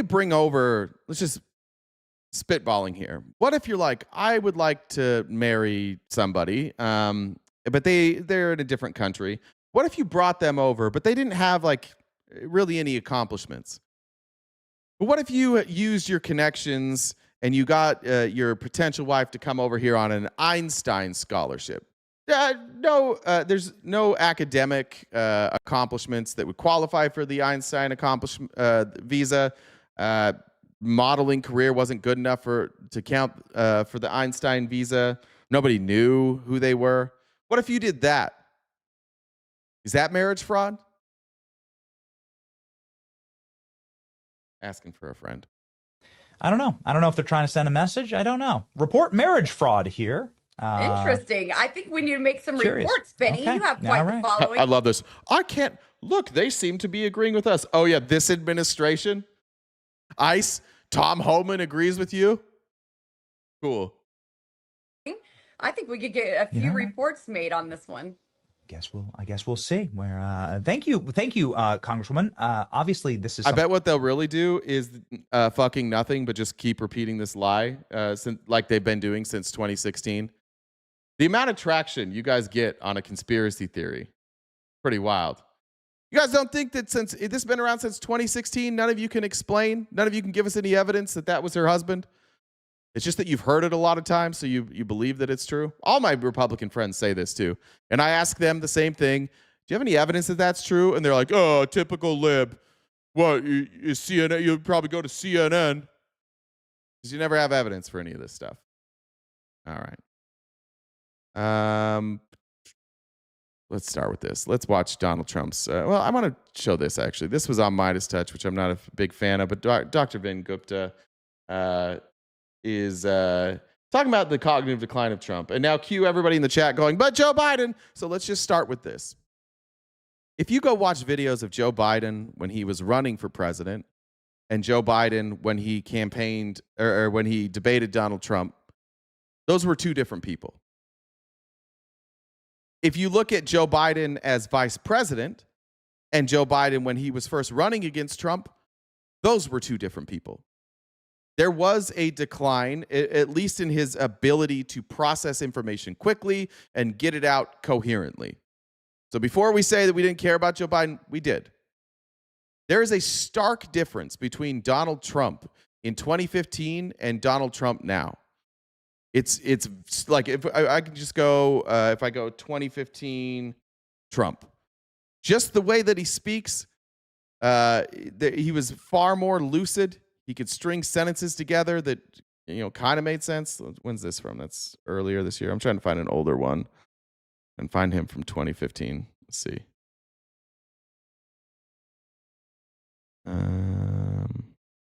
bring over, let's just spitballing here. What if you're like, I would like to marry somebody, but they're in a different country. What if you brought them over, but they didn't have really any accomplishments? But what if you used your connections and you got your potential wife to come over here on an Einstein scholarship? There's no academic accomplishments that would qualify for the Einstein visa. Modeling career wasn't good enough to count for the Einstein visa. Nobody knew who they were. What if you did that? Is that marriage fraud? Asking for a friend. I don't know. I don't know if they're trying to send a message. I don't know. Report marriage fraud here. Interesting. I think we need to make some Curious. reports, Benny. Okay. You have quite the following. I love this. I can't look. They seem to be agreeing with us. Oh yeah, this administration, ICE. Tom Homan agrees with you. Cool. I think we could get a few reports made on this one. I guess we'll see. Where thank you, Congresswoman. Obviously, this is. I bet what they'll really do is fucking nothing, but just keep repeating this lie, since like they've been doing since 2016. The amount of traction you guys get on a conspiracy theory, pretty wild. You guys don't think that since this has been around since 2016, none of you can explain, none of you can give us any evidence that that was her husband? It's just that you've heard it a lot of times, so you believe that it's true. All my Republican friends say this too. And I ask them the same thing. Do you have any evidence that that's true? And they're like, oh, typical lib. What, is CNN? You'll probably go to CNN. Because you never have evidence for any of this stuff. All right. Let's start with this. Let's watch Donald Trump's. Well, I want to show this, actually. This was on Midas Touch, which I'm not a big fan of. But Dr. Vin Gupta is talking about the cognitive decline of Trump. And now cue everybody in the chat going, but Joe Biden. So let's just start with this. If you go watch videos of Joe Biden when he was running for president and Joe Biden when he campaigned or when he debated Donald Trump, those were two different people. If you look at Joe Biden as vice president and Joe Biden when he was first running against Trump, those were two different people. There was a decline, at least in his ability to process information quickly and get it out coherently. So before we say that we didn't care about Joe Biden, we did. There is a stark difference between Donald Trump in 2015 and Donald Trump now. It's like if I can just go, if I go 2015 Trump, just the way that he speaks, he was far more lucid. He could string sentences together that, kind of made sense. When's this from? That's earlier this year. I'm trying to find an older one and find him from 2015. Let's see.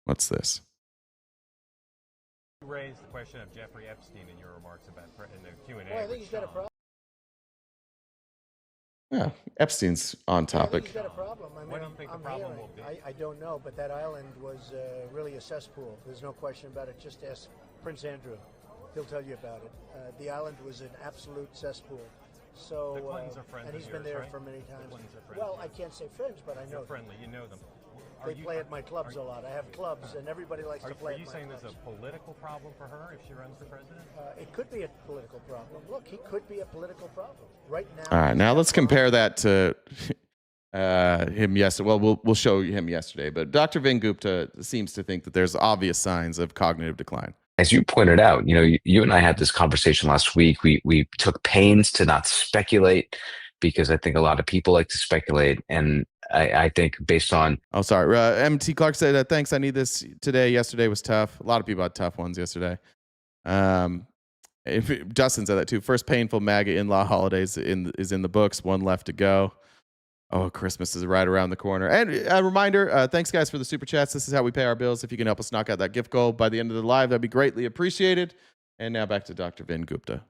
What's this? You raised the question of Jeffrey Epstein in your remarks about in the Q&A. Well, I think he's got a problem. Yeah, Epstein's on topic. He's got a problem. I mean, What do you think the problem will be? I don't know, but that island was really a cesspool. There's no question about it. Just ask Prince Andrew. He'll tell you about it. The island was an absolute cesspool. So, The Clintons are friends and he's of been yours, there right? for many The times. Clintons are friends Well, of I yours. can't say friends, but I know You're them. friendly. You know them. They play at my clubs a lot. I have clubs, and everybody likes to play Are you at my saying clubs. there's a political problem for her if she runs for president? It could be a political problem. Look, he could be a political problem right now. All right, now let's compare that to him yesterday. Well, we'll show him yesterday, but Dr. Vin Gupta seems to think that there's obvious signs of cognitive decline. As you pointed out, you and I had this conversation last week. We took pains to not speculate because I think a lot of people like to speculate, and I think based on. Oh, sorry. MT Clark said, thanks. I need this today. Yesterday was tough. A lot of people had tough ones yesterday. Justin said that too. First painful MAGA in-law holidays is in the books. One left to go. Oh, Christmas is right around the corner. And a reminder, thanks guys for the super chats. This is how we pay our bills. If you can help us knock out that gift goal by the end of the live, that'd be greatly appreciated. And now back to Dr. Vin Gupta.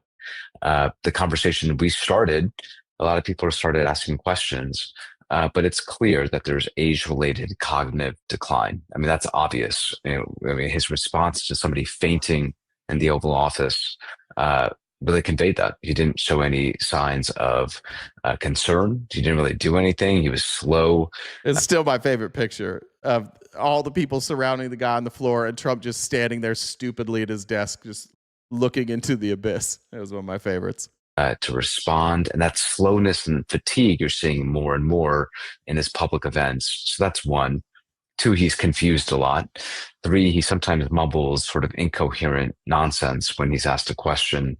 The conversation we started, a lot of people have started asking questions, but it's clear that there's age-related cognitive decline. I mean, that's obvious. His response to somebody fainting in the Oval Office really conveyed that. He didn't show any signs of concern. He didn't really do anything. He was slow. It's still my favorite picture of all the people surrounding the guy on the floor and Trump just standing there stupidly at his desk, just looking into the abyss. It was one of my favorites. To respond, and that slowness and fatigue you're seeing more and more in his public events. So that's one. Two, he's confused a lot. Three, he sometimes mumbles sort of incoherent nonsense when he's asked a question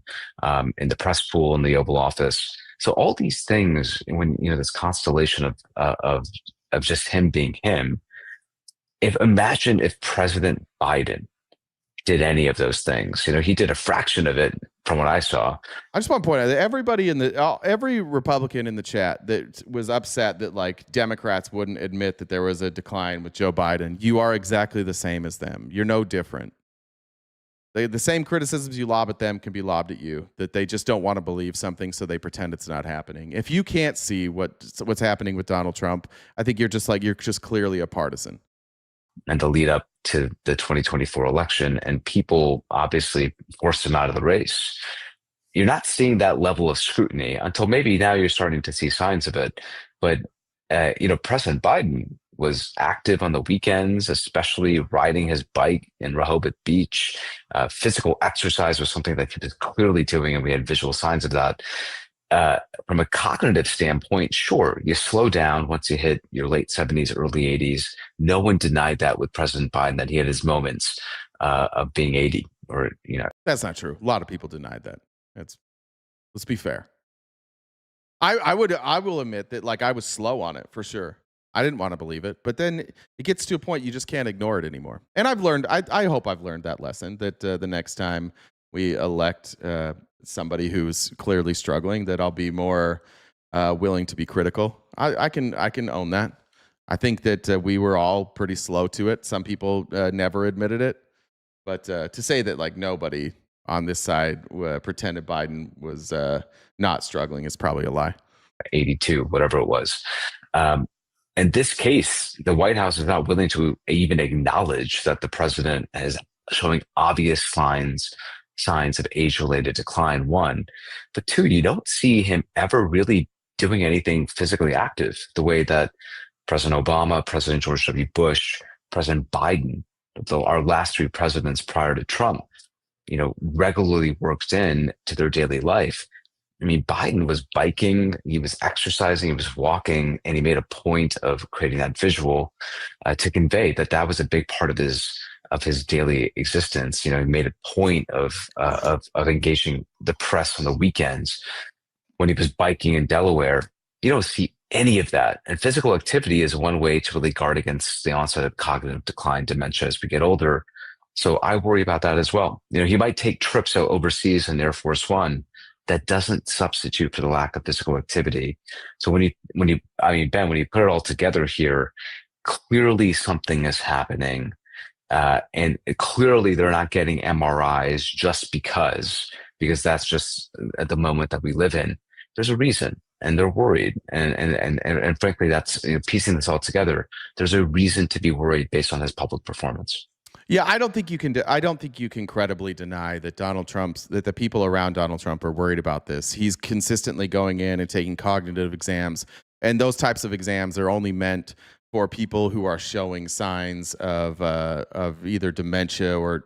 in the press pool in the Oval Office. So all these things, when this constellation of just him being him. Imagine if President Biden did any of those things. He did a fraction of it from what I saw. I just want to point out that every Republican in the chat that was upset that like Democrats wouldn't admit that there was a decline with Joe Biden, you are exactly the same as them. You're no different. The same criticisms you lob at them can be lobbed at you, that they just don't want to believe something, so they pretend it's not happening. If you can't see what's happening with Donald Trump, I think you're just clearly a partisan. And the lead up to the 2024 election, and people obviously forced him out of the race. You're not seeing that level of scrutiny until maybe now you're starting to see signs of it. But, President Biden was active on the weekends, especially riding his bike in Rehoboth Beach. Physical exercise was something that he was clearly doing, and we had visual signs of that. From a cognitive standpoint, sure, you slow down once you hit your late 70s, early 80s. No one denied that with President Biden, that he had his moments of being 80 or. That's not true. A lot of people denied that. Let's be fair. I will admit that like I was slow on it for sure. I didn't want to believe it, but then it gets to a point you just can't ignore it anymore. And I've learned, I hope I've learned that lesson, that the next time we elect somebody who's clearly struggling, that I'll be more willing to be critical. I can own that. I think that we were all pretty slow to it. Some people never admitted it, but to say that like nobody on this side pretended Biden was not struggling is probably a lie. 82, whatever it was. In this case, the White House is not willing to even acknowledge that the president is showing obvious signs of age-related decline, one. But two, you don't see him ever really doing anything physically active the way that President Obama, President George W. Bush, President Biden, our last three presidents prior to Trump, regularly worked in to their daily life. I mean, Biden was biking, he was exercising, he was walking, and he made a point of creating that visual to convey that was a big part of his daily existence. He made a point of engaging the press on the weekends. When he was biking in Delaware, you don't see any of that. And physical activity is one way to really guard against the onset of cognitive decline, dementia as we get older. So I worry about that as well. He might take trips out overseas in Air Force One. That doesn't substitute for the lack of physical activity. So Ben, when you put it all together here, clearly something is happening. And clearly they're not getting MRIs just because that's just at the moment that we live in. There's a reason, and they're worried. And frankly, that's piecing this all together. There's a reason to be worried based on his public performance. Yeah, I don't think you can credibly deny that that the people around Donald Trump are worried about this. He's consistently going in and taking cognitive exams, and those types of exams are only meant for people who are showing signs of either dementia or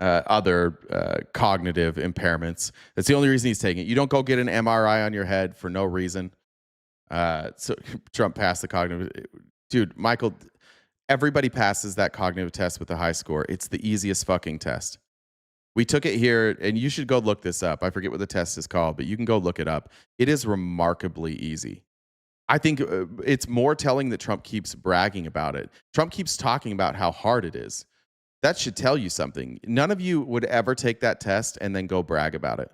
other cognitive impairments. That's the only reason he's taking it. You don't go get an MRI on your head for no reason. So Trump passed the cognitive. Dude, Michael. Everybody passes that cognitive test with a high score. It's the easiest fucking test. We took it here, and you should go look this up. I forget what the test is called, but you can go look it up. It is remarkably easy. I think it's more telling that Trump keeps bragging about it. Trump keeps talking about how hard it is. That should tell you something. None of you would ever take that test and then go brag about it.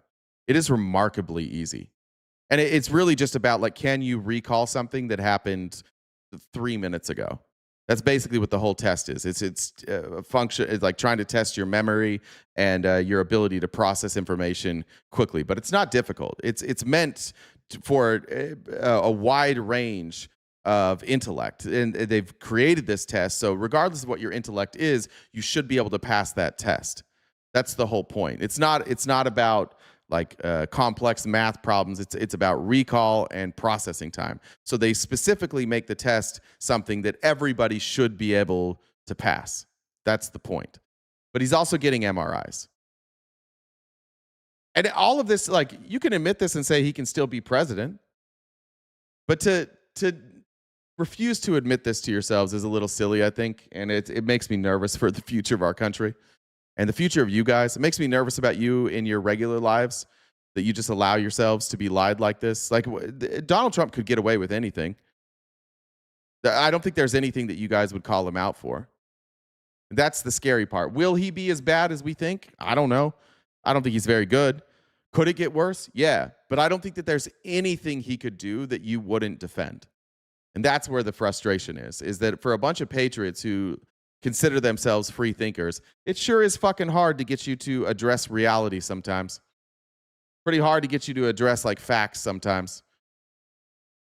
It is remarkably easy. And it's really just about, like, can you recall something that happened 3 minutes ago? That's basically what the whole test is. It's a function. It's like trying to test your memory and your ability to process information quickly. But it's not difficult. It's meant for a wide range of intellect, and they've created this test. So regardless of what your intellect is, you should be able to pass that test. That's the whole point. It's not about like complex math problems. It's about recall and processing time. So they specifically make the test something that everybody should be able to pass. That's the point. But he's also getting MRIs. And all of this, like, you can admit this and say he can still be president. But to refuse to admit this to yourselves is a little silly, I think. And it makes me nervous for the future of our country. And the future of you guys. It makes me nervous about you in your regular lives, that you just allow yourselves to be lied like this. Like, Donald Trump could get away with anything. I don't think there's anything that you guys would call him out for. That's the scary part. Will he be as bad as we think? I don't know. I don't think he's very good. Could it get worse? Yeah. But I don't think that there's anything he could do that you wouldn't defend. And that's where the frustration is that for a bunch of patriots who consider themselves free thinkers, it sure is fucking hard to get you to address reality sometimes. Pretty hard to get you to address like facts sometimes.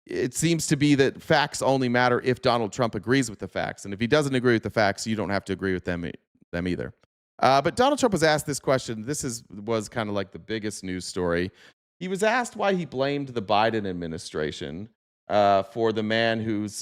It seems to be that facts only matter if Donald Trump agrees with the facts. And if he doesn't agree with the facts, you don't have to agree with them either. But Donald Trump was asked this question. This was kind of like the biggest news story. He was asked why he blamed the Biden administration for the man who's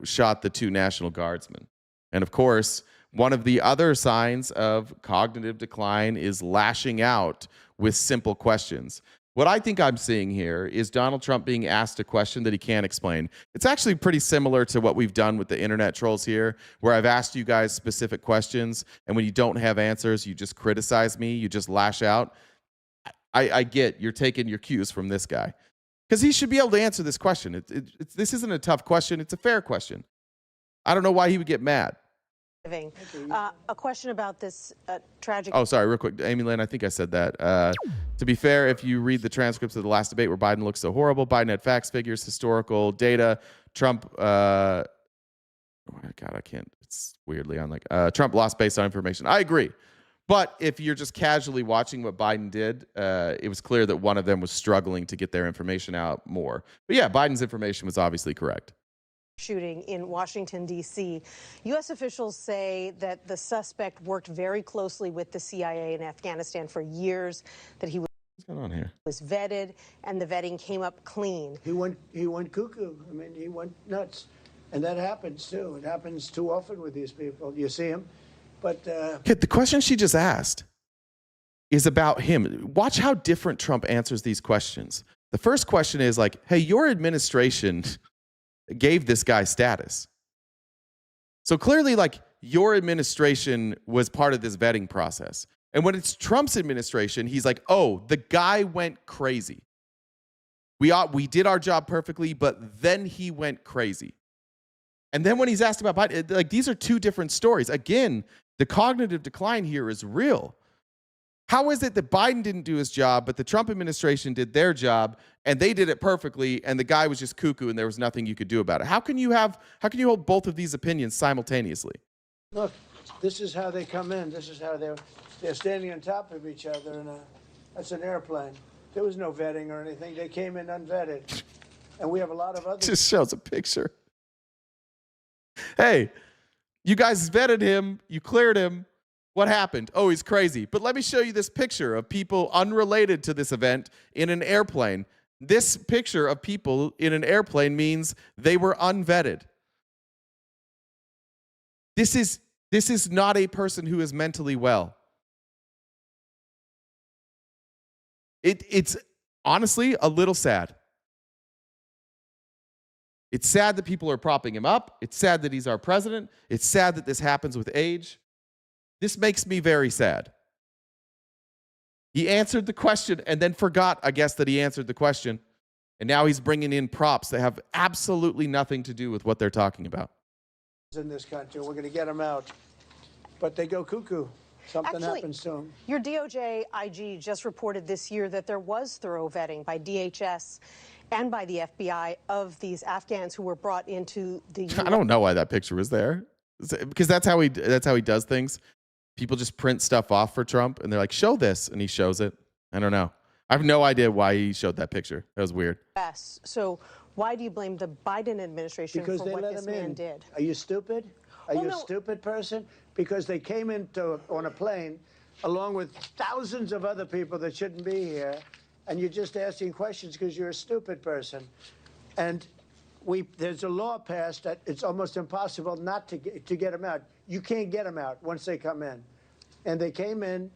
shot the 2 National Guardsmen. And of course, one of the other signs of cognitive decline is lashing out with simple questions. What I think I'm seeing here is Donald Trump being asked a question that he can't explain. It's actually pretty similar to what we've done with the internet trolls here, where I've asked you guys specific questions, and when you don't have answers, you just criticize me, you just lash out. I get you're taking your cues from this guy, because he should be able to answer this question. This isn't a tough question. It's a fair question. I don't know why he would get mad. A question about this tragic... Oh, sorry, real quick. Amy Lynn, I think I said that. To be fair, if you read the transcripts of the last debate where Biden looks so horrible, Biden had facts, figures, historical data. Trump... oh my God, I can't. It's weirdly on like... Trump lost based on information. I agree. But if you're just casually watching what Biden did, it was clear that one of them was struggling to get their information out more. But yeah, Biden's information was obviously correct. Shooting in Washington, D.C. U.S. officials say that the suspect worked very closely with the CIA in Afghanistan for years, that he What's going on here? was vetted, and the vetting came up clean. He went cuckoo. I mean, he went nuts. And that happens, too. It happens too often with these people. You see him. But the question she just asked is about him. Watch how different Trump answers these questions. The first question is like, hey, your administration gave this guy status. So clearly, like, your administration was part of this vetting process. And when it's Trump's administration, he's like, oh, the guy went crazy. We did our job perfectly, but then he went crazy. And then when he's asked about Biden, like, these are two different stories. Again, the cognitive decline here is real. How is it that Biden didn't do his job, but the Trump administration did their job, and they did it perfectly, and the guy was just cuckoo, and there was nothing you could do about it? How can you hold both of these opinions simultaneously? look, this is how they come in. This is how they're standing on top of each other, and that's an airplane. There was no vetting or anything. They came in unvetted, and we have a lot of other. Just shows a picture. Hey, you guys vetted him. You cleared him. What happened? Oh, he's crazy. But let me show you this picture of people unrelated to this event in an airplane. This picture of people in an airplane means they were unvetted. This is not a person who is mentally well. It's honestly a little sad. It's sad that people are propping him up. It's sad that he's our president. It's sad that this happens with age. This makes me very sad. He answered the question and then forgot, I guess, that he answered the question. And now he's bringing in props that have absolutely nothing to do with what they're talking about. In this country, we're going to get them out. But they go cuckoo. Something happens to them. Your DOJ IG just reported this year that there was thorough vetting by DHS and by the FBI of these Afghans who were brought into the US. I don't know why that picture was there. Because that's how he does things. People just print stuff off for Trump, and they're like, show this, and he shows it. I don't know. I have no idea why he showed that picture. That was weird. Yes. So why do you blame the Biden administration Because for they what let this him man in. did? Are you stupid? Are you a stupid person? Because they came on a plane along with thousands of other people that shouldn't be here, and you're just asking questions because you're a stupid person. And there's a law passed that it's almost impossible not to get them out. You can't get them out once they come in. And they came in,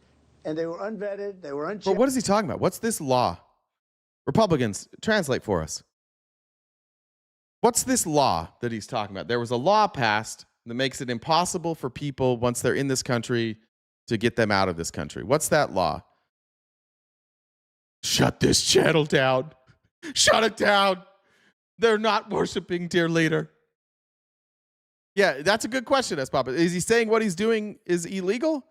and they were unvetted, they were unchecked. But what is he talking about? What's this law? Republicans, translate for us. What's this law that he's talking about? There was a law passed that makes it impossible for people, once they're in this country, to get them out of this country. What's that law? Shut this channel down. Shut it down. They're not worshiping dear leader. Yeah, that's a good question, S. Papa. Is he saying what he's doing is illegal?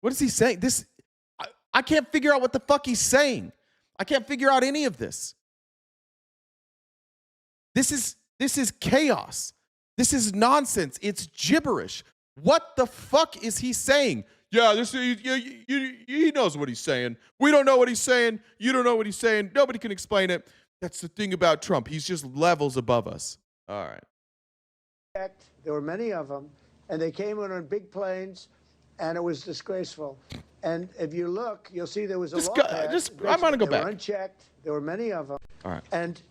What is he saying? I can't figure out what the fuck he's saying. I can't figure out any of this. This is chaos. This is nonsense. It's gibberish. What the fuck is he saying? Yeah, he knows what he's saying. We don't know what he's saying. You don't know what he's saying. Nobody can explain it. That's the thing about Trump. He's just levels above us. All right. There were many of them, and they came in on big planes, and it was disgraceful. And if you look, you'll see there was a law passed. I'm going to go back. They were unchecked. There were many of them. All right. And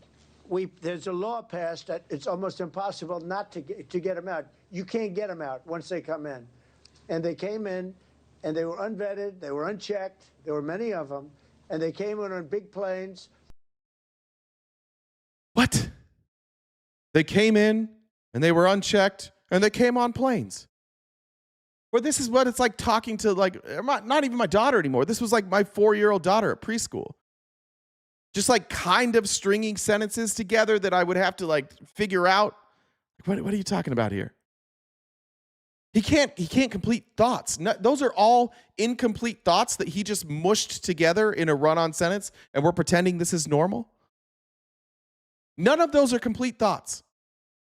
there's a law passed that it's almost impossible not to get them out. You can't get them out once they come in. And they came in, and they were unvetted. They were unchecked. There were many of them. And they came in on big planes. What? They came in, and they were unchecked, and they came on planes. Or this is what it's like talking to, like, not even my daughter anymore. This was like my 4-year-old daughter at preschool. Just like kind of stringing sentences together that I would have to like figure out. What are you talking about here? He can't complete thoughts. No, those are all incomplete thoughts that he just mushed together in a run-on sentence, and we're pretending this is normal. None of those are complete thoughts.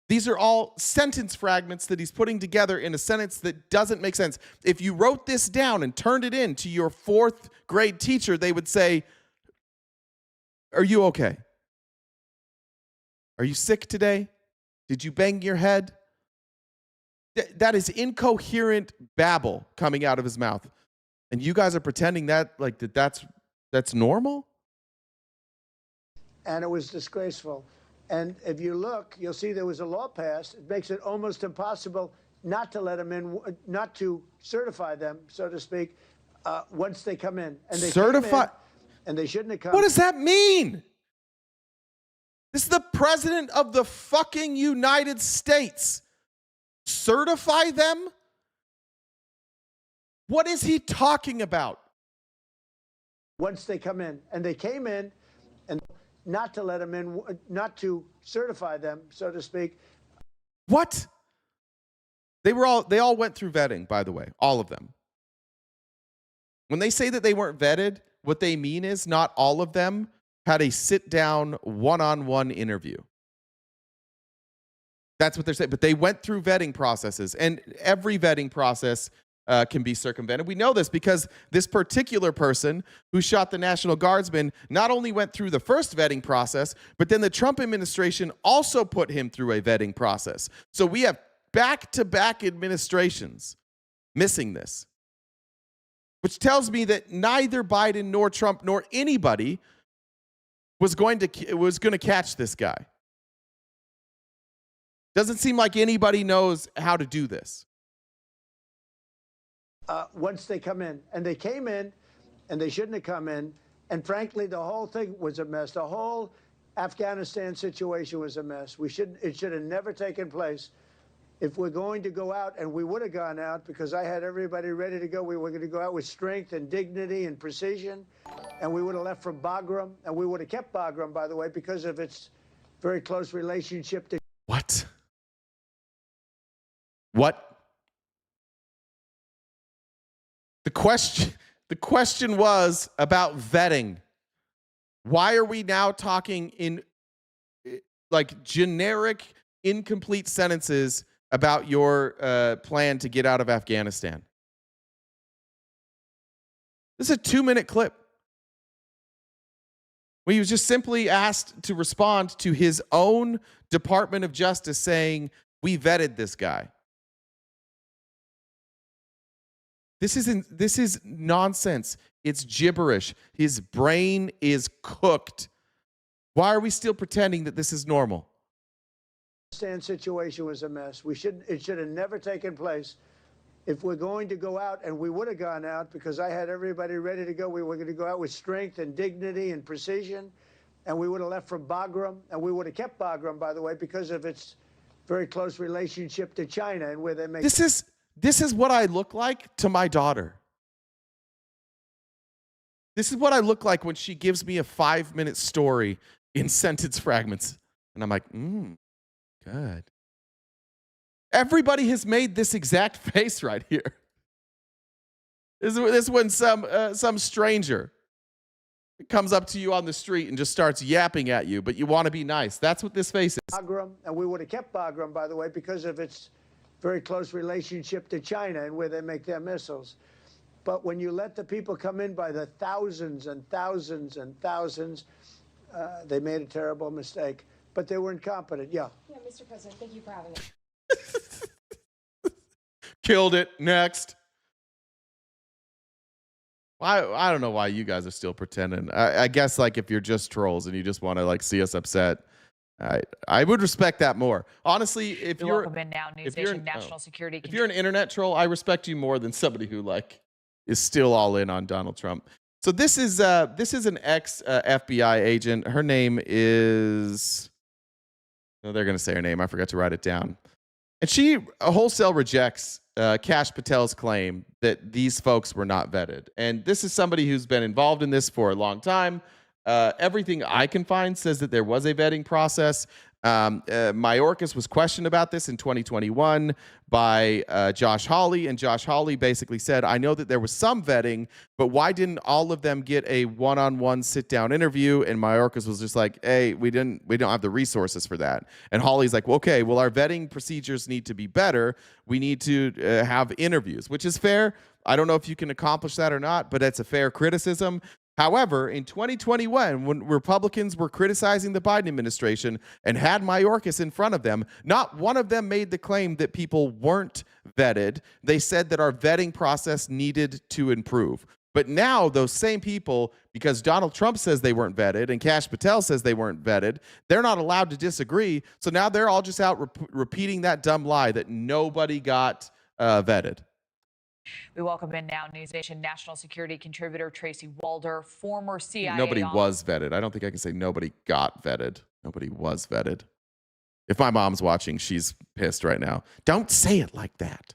These are all sentence fragments that he's putting together in a sentence that doesn't make sense. If you wrote this down and turned it in to your 4th grade teacher, they would say, "Are you okay? Are you sick today? Did you bang your head?" That is incoherent babble coming out of his mouth. And you guys are pretending that's normal? And it was disgraceful. And if you look, you'll see there was a law passed. It makes it almost impossible not to let them in, not to certify them, so to speak, once they come in. And they certify, and they shouldn't have come. What does that mean? This is the president of the fucking United States. Certify them? What is he talking about? Once they come in. And they came in, and not to let them in, not to certify them, so to speak. What? They all went through vetting, by the way, all of them. When they say that they weren't vetted, what they mean is not all of them had a sit-down, one-on-one interview. That's what they're saying. But they went through vetting processes, and every vetting process can be circumvented. We know this because this particular person who shot the National Guardsman not only went through the first vetting process, but then the Trump administration also put him through a vetting process. So we have back-to-back administrations missing this, which tells me that neither Biden nor Trump nor anybody was going to catch this guy. Doesn't seem like anybody knows how to do this. Once they come in. And they came in, and they shouldn't have come in. And frankly, the whole thing was a mess. The whole Afghanistan situation was a mess. It should have never taken place. If we're going to go out, and we would have gone out because I had everybody ready to go. We were going to go out with strength and dignity and precision. And we would have left from Bagram. And we would have kept Bagram, by the way, because of its very close relationship to... What? The question was about vetting. Why are we now talking in like generic, incomplete sentences about your plan to get out of Afghanistan? This is a 2-minute clip where he was just simply asked to respond to his own Department of Justice saying, "We vetted this guy." This is nonsense. It's gibberish. His brain is cooked. Why are we still pretending that this is normal? The Afghanistan situation was a mess. It should have never taken place. If we're going to go out, and we would have gone out because I had everybody ready to go. We were going to go out with strength and dignity and precision. And we would have left from Bagram. And we would have kept Bagram, by the way, because of its very close relationship to China and where they make... This is what I look like to my daughter. This is what I look like when she gives me a 5-minute story in sentence fragments. And I'm like, good. Everybody has made this exact face right here. This is when some stranger comes up to you on the street and just starts yapping at you, but you want to be nice. That's what this face is. Bagram, and we would have kept Bagram, by the way, because of its very close relationship to China and where they make their missiles. But when you let the people come in by the thousands and thousands and thousands, they made a terrible mistake. But they were incompetent. Yeah. Yeah, Mr. President, thank you for having me. Killed it. Next. I don't know why you guys are still pretending. I guess like if you're just trolls and you just want to like see us upset, I would respect that more. Honestly, if you're welcome in now, News Nation National Security. If you're an internet troll, I respect you more than somebody who like is still all in on Donald Trump. So this is an ex FBI agent. Her name is. No, they're gonna say her name. I forgot to write it down. And she wholesale rejects Kash Patel's claim that these folks were not vetted. And this is somebody who's been involved in this for a long time. Everything I can find says that there was a vetting process. Mayorkas was questioned about this in 2021 by Josh Hawley, and Josh Hawley basically said, I know that there was some vetting, but why didn't all of them get a one-on-one sit-down interview? And Mayorkas was just like, hey, we don't have the resources for that. And Hawley's like, well, okay, well, our vetting procedures need to be better. We need to have interviews, which is fair. I don't know if you can accomplish that or not, but that's a fair criticism. However, in 2021, when Republicans were criticizing the Biden administration and had Mayorkas in front of them, not one of them made the claim that people weren't vetted. They said that our vetting process needed to improve. But now those same people, because Donald Trump says they weren't vetted and Kash Patel says they weren't vetted, they're not allowed to disagree. So now they're all just out repeating that dumb lie that nobody got vetted. We welcome in now News Nation national security contributor Tracy Walder, former CIA. Nobody was vetted. I don't think I can say nobody got vetted. Nobody was vetted. If my mom's watching, she's pissed right now. Don't say it like that.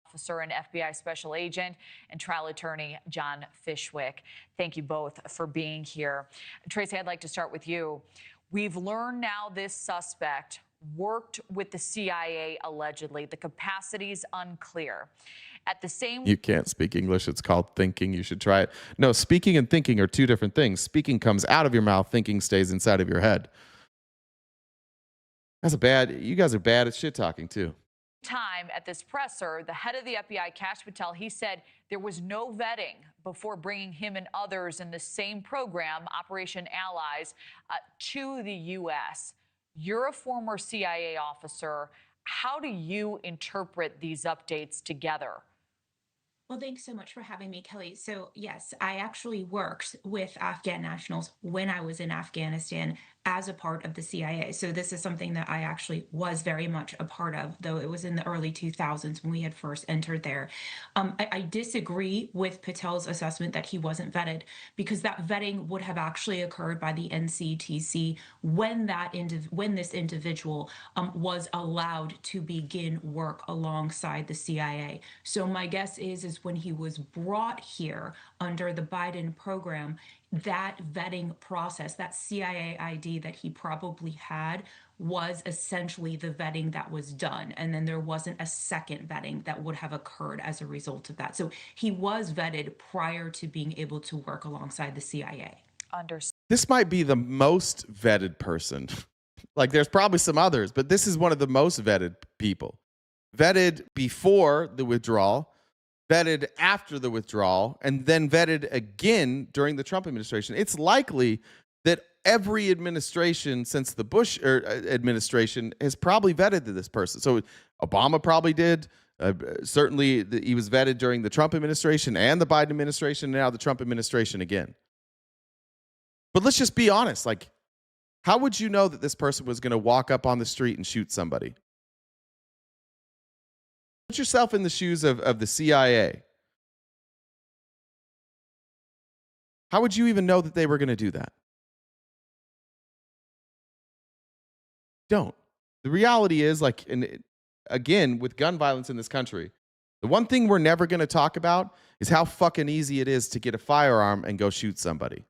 Officer and FBI special agent and trial attorney John Fishwick. Thank you both for being here. Tracy, I'd like to start with you. We've learned now this suspect worked with the CIA allegedly. The capacity's unclear. At the same You can't speak English. It's called thinking. You should try it. No, speaking and thinking are two different things. Speaking comes out of your mouth. Thinking stays inside of your head. You guys are bad at shit talking too. time at this presser, the head of the FBI, Kash Patel, he said there was no vetting before bringing him and others in the same program, Operation Allies, to the U.S. You're a former CIA officer. How do you interpret these updates together? Well, thanks so much for having me, Kelly. So, yes, I actually worked with Afghan nationals when I was in Afghanistan as a part of the CIA. So this is something that I actually was very much a part of, though it was in the early 2000s when we had first entered there. I disagree with Patel's assessment that he wasn't vetted, because that vetting would have actually occurred by the NCTC when this individual was allowed to begin work alongside the CIA. So my guess is when he was brought here under the Biden program, that vetting process, that CIA ID that he probably had, was essentially the vetting that was done. And then there wasn't a second vetting that would have occurred as a result of that. So he was vetted prior to being able to work alongside the CIA. This might be the most vetted person. Like, there's probably some others, but this is one of the most vetted people. Vetted before the withdrawal, vetted after the withdrawal, and then vetted again during the Trump administration. It's likely that every administration since the Bush administration has probably vetted this person. So Obama probably did. Certainly he was vetted during the Trump administration and the Biden administration, and now the Trump administration again. But let's just be honest. Like, how would you know that this person was going to walk up on the street and shoot somebody? Put yourself in the shoes of the CIA. How would you even know that they were going to do that? Don't. The reality is, like, again, with gun violence in this country, the one thing we're never going to talk about is how fucking easy it is to get a firearm and go shoot somebody.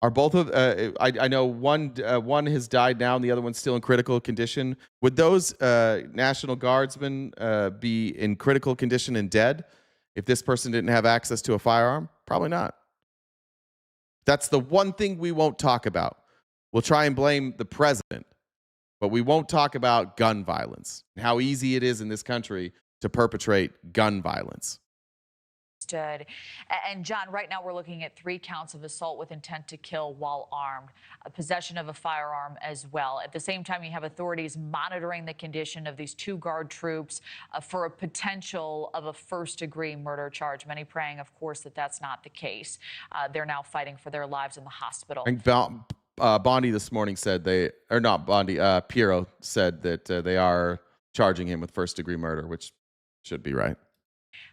Are both of I know one has died now and the other one's still in critical condition. Would those National Guardsmen be in critical condition and dead if this person didn't have access to a firearm? Probably not. That's the one thing we won't talk about. We'll try and blame the president, but we won't talk about gun violence and how easy it is in this country to perpetrate gun violence. And John, right now we're looking at 3 counts of assault with intent to kill while armed, possession of a firearm as well. At the same time, you have authorities monitoring the condition of these 2 guard troops for a potential of a first-degree murder charge. Many praying, of course, that that's not the case. They're now fighting for their lives in the hospital. I think Bondi this morning said Piero said that they are charging him with first-degree murder, which should be right.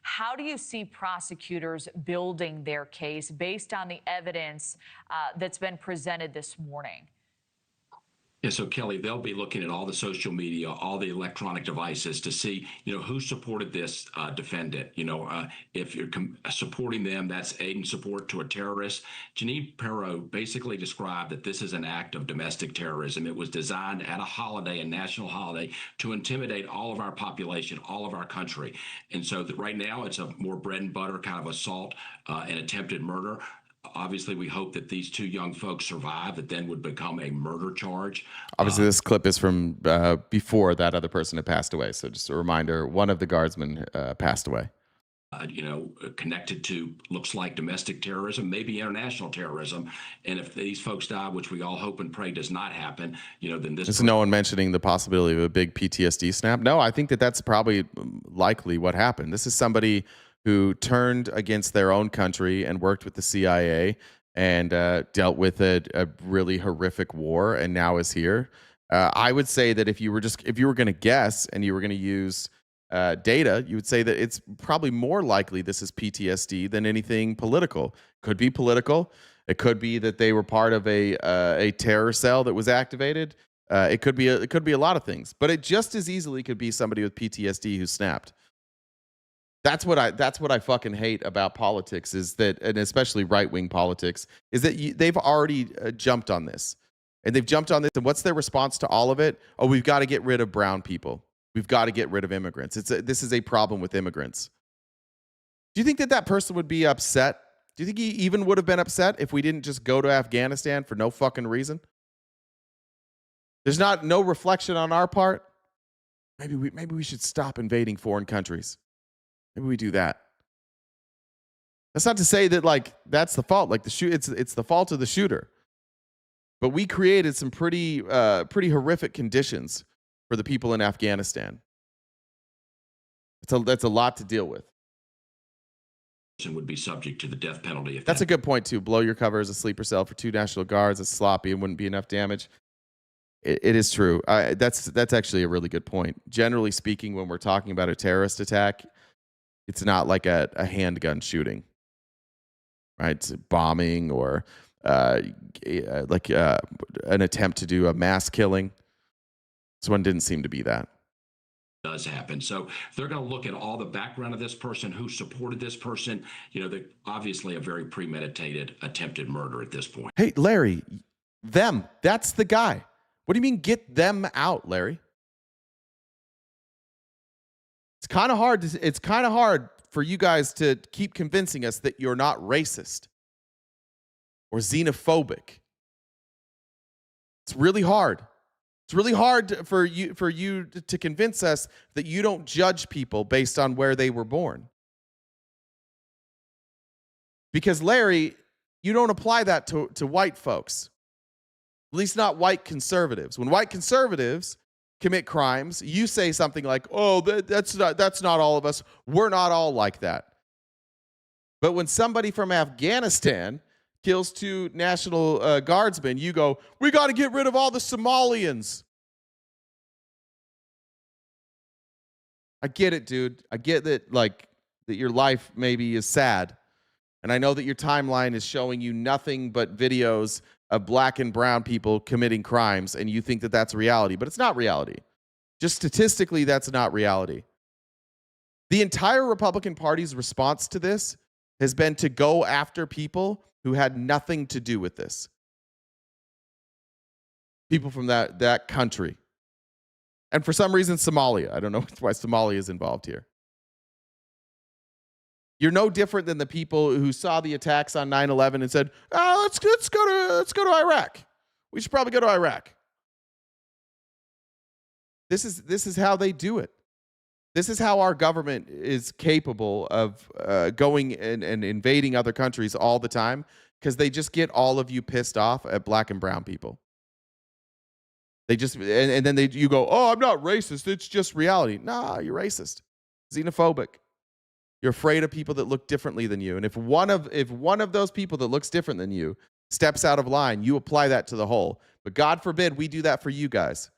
How do you see prosecutors building their case based on the evidence that's been presented this morning? Yeah, so Kelly, they'll be looking at all the social media, all the electronic devices to see, who supported this defendant. If you're supporting them, that's aid and support to a terrorist. Janine Pirro basically described that this is an act of domestic terrorism. It was designed at a holiday, a national holiday, to intimidate all of our population, all of our country. And so right now, it's a more bread and butter kind of assault and attempted murder. Obviously, we hope that these 2 young folks survive, that then would become a murder charge. Obviously, this clip is from before that other person had passed away. So just a reminder, one of the guardsmen passed away. Connected to, looks like domestic terrorism, maybe international terrorism. And if these folks die, which we all hope and pray does not happen, then this... Is no one mentioning the possibility of a big PTSD snap? No, I think that that's probably likely what happened. This is somebody who turned against their own country and worked with the CIA and dealt with a really horrific war and now is here. I would say that if you were going to guess and you were going to use data, you would say that it's probably more likely this is PTSD than anything political. Could be political. It could be that they were part of a terror cell that was activated. It could be a lot of things, but it just as easily could be somebody with PTSD who snapped. That's what I fucking hate about politics is that, and especially right-wing politics, is that they've already jumped on this. And they've jumped on this, and what's their response to all of it? Oh, we've got to get rid of brown people. We've got to get rid of immigrants. This is a problem with immigrants. Do you think that person would be upset? Do you think he even would have been upset if we didn't just go to Afghanistan for no fucking reason? There's no reflection on our part. Maybe we should stop invading foreign countries. Maybe we do that. That's not to say that that's the fault. It's the fault of the shooter. But we created some pretty horrific conditions for the people in Afghanistan. That's a lot to deal with. Would be subject to the death penalty. That's a good point too. Blow your cover as a sleeper cell for 2 National Guards. It's sloppy and wouldn't be enough damage. It is true. That's actually a really good point. Generally speaking, when we're talking about a terrorist attack, it's not like a handgun shooting, right? It's bombing or an attempt to do a mass killing. This one didn't seem to be that. Does happen. So they're going to look at all the background of this person, who supported this person. Obviously a very premeditated attempted murder at this point. Hey, Larry, that's the guy. What do you mean get them out, Larry? It's kind of hard for you guys to keep convincing us that you're not racist or xenophobic. It's really hard. It's really hard for you to convince us that you don't judge people based on where they were born. Because Larry, you don't apply that to white folks. At least not white conservatives. When white conservatives commit crimes, you say something like, "Oh, that's not all of us. We're not all like that." But when somebody from Afghanistan kills 2 National Guardsmen, you go, "We got to get rid of all the Somalians." I get it, dude. I get that, that your life maybe is sad, and I know that your timeline is showing you nothing but videos of black and brown people committing crimes, and you think that that's reality, but it's not reality. Just statistically, that's not reality. The entire Republican Party's response to this has been to go after people who had nothing to do with this. People from that country. And for some reason, Somalia. I don't know why Somalia is involved here. You're no different than the people who saw the attacks on 9/11 and said, "Oh, let's go to Iraq. We should probably go to Iraq." This is how they do it. This is how our government is capable of going and invading other countries all the time, because they just get all of you pissed off at black and brown people. They just and then you go, "Oh, I'm not racist. It's just reality." Nah, you're racist, xenophobic. You're afraid of people that look differently than you. And if one of those people that looks different than you steps out of line, you apply that to the whole. But God forbid we do that for you guys.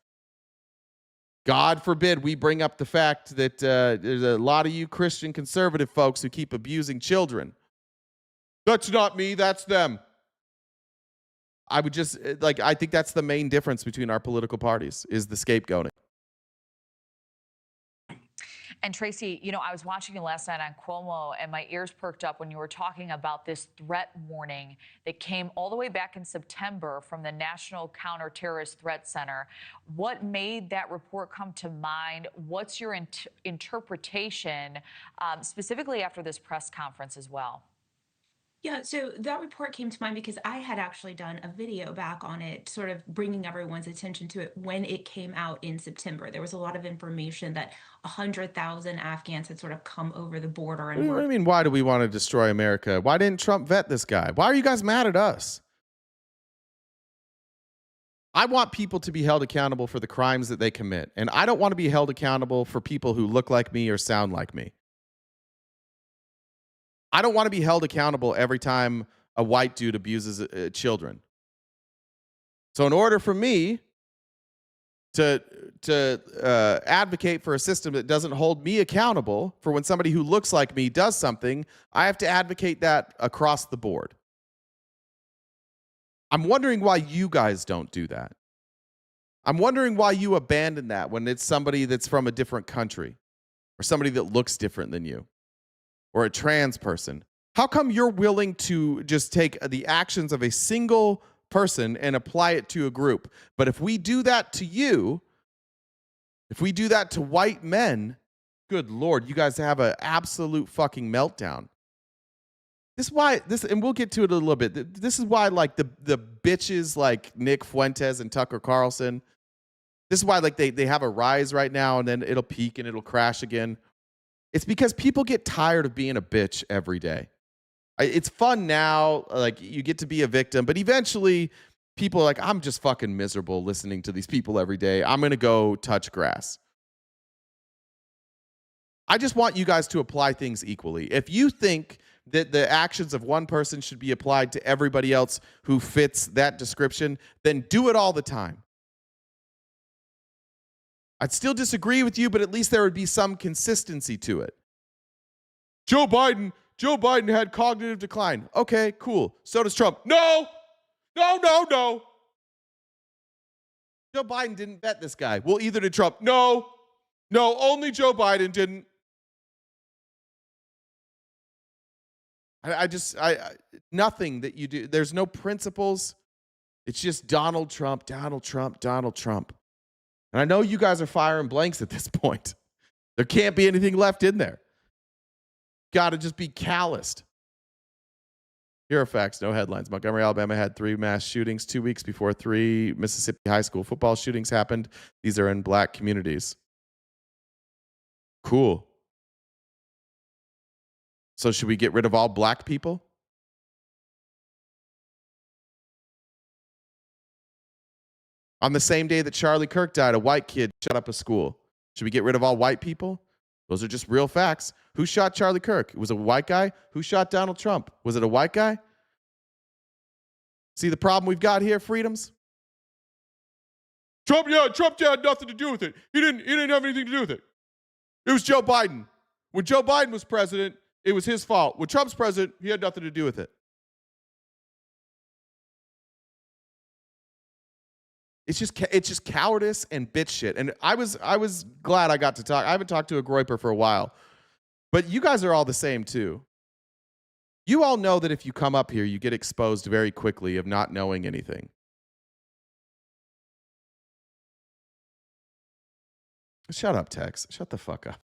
God forbid we bring up the fact that there's a lot of you Christian conservative folks who keep abusing children. That's not me, that's them. I would just, I think that's the main difference between our political parties, is the scapegoating. And Tracy, I was watching you last night on Cuomo, and my ears perked up when you were talking about this threat warning that came all the way back in September from the National Counterterrorist Threat Center. What made that report come to mind? What's your interpretation, specifically after this press conference as well? Yeah, so that report came to mind because I had actually done a video back on it, sort of bringing everyone's attention to it when it came out in September. There was a lot of information that 100,000 Afghans had sort of come over the border and What do you mean, why do we want to destroy America? Why didn't Trump vet this guy? Why are you guys mad at us? I want people to be held accountable for the crimes that they commit. And I don't want to be held accountable for people who look like me or sound like me. I don't want to be held accountable every time a white dude abuses children. So in order for me to advocate for a system that doesn't hold me accountable for when somebody who looks like me does something, I have to advocate that across the board. I'm wondering why you guys don't do that. I'm wondering why you abandon that when it's somebody that's from a different country or somebody that looks different than you or a trans person. How come you're willing to just take the actions of a single person and apply it to a group? But if we do that to you, if we do that to white men, good Lord, you guys have an absolute fucking meltdown. This is why and we'll get to it a little bit. This is why, like, the bitches like Nick Fuentes and Tucker Carlson, this is why, like, they have a rise right now and then it'll peak and it'll crash again. It's because people get tired of being a bitch every day. It's fun now, like, you get to be a victim, but eventually people are like, I'm just fucking miserable listening to these people every day. I'm going to go touch grass. I just want you guys to apply things equally. If you think that the actions of one person should be applied to everybody else who fits that description, then do it all the time. I'd still disagree with you, but at least there would be some consistency to it. Joe Biden had cognitive decline. Okay, cool. So does Trump. No. Joe Biden didn't vet this guy. Well, either did Trump. No, only Joe Biden didn't. Nothing that you do. There's no principles. It's just Donald Trump. And I know you guys are firing blanks at this point. There can't be anything left in there. Got to just be calloused. Here are facts, no headlines. Montgomery, Alabama had 3 mass shootings 2 weeks before 3 Mississippi high school football shootings happened. These are in black communities. Cool. So should we get rid of all black people? On the same day that Charlie Kirk died, a white kid shut up a school. Should we get rid of all white people? Those are just real facts. Who shot Charlie Kirk? It was a white guy. Who shot Donald Trump? Was it a white guy? See the problem we've got here, freedoms? Trump had nothing to do with it. He didn't have anything to do with it. It was Joe Biden. When Joe Biden was president, it was his fault. When Trump's president, he had nothing to do with it. It's just cowardice and bitch shit. And I was glad I got to talk. I haven't talked to a Groyper for a while. But you guys are all the same too. You all know that if you come up here, you get exposed very quickly of not knowing anything. Shut up, Tex. Shut the fuck up.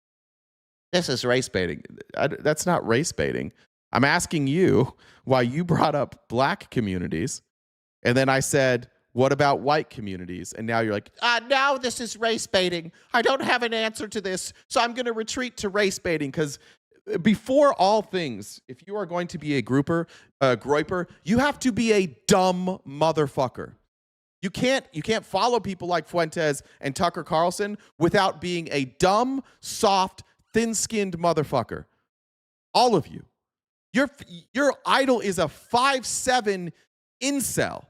this is race baiting. That's not race baiting. I'm asking you why you brought up black communities. And then I said, what about white communities? And now you're like, now this is race baiting. I don't have an answer to this. So I'm going to retreat to race baiting. Because before all things, if you are going to be a groiper, you have to be a dumb motherfucker. You can't follow people like Fuentes and Tucker Carlson without being a dumb, soft, thin-skinned motherfucker. All of you. Your idol is a 5'7" incel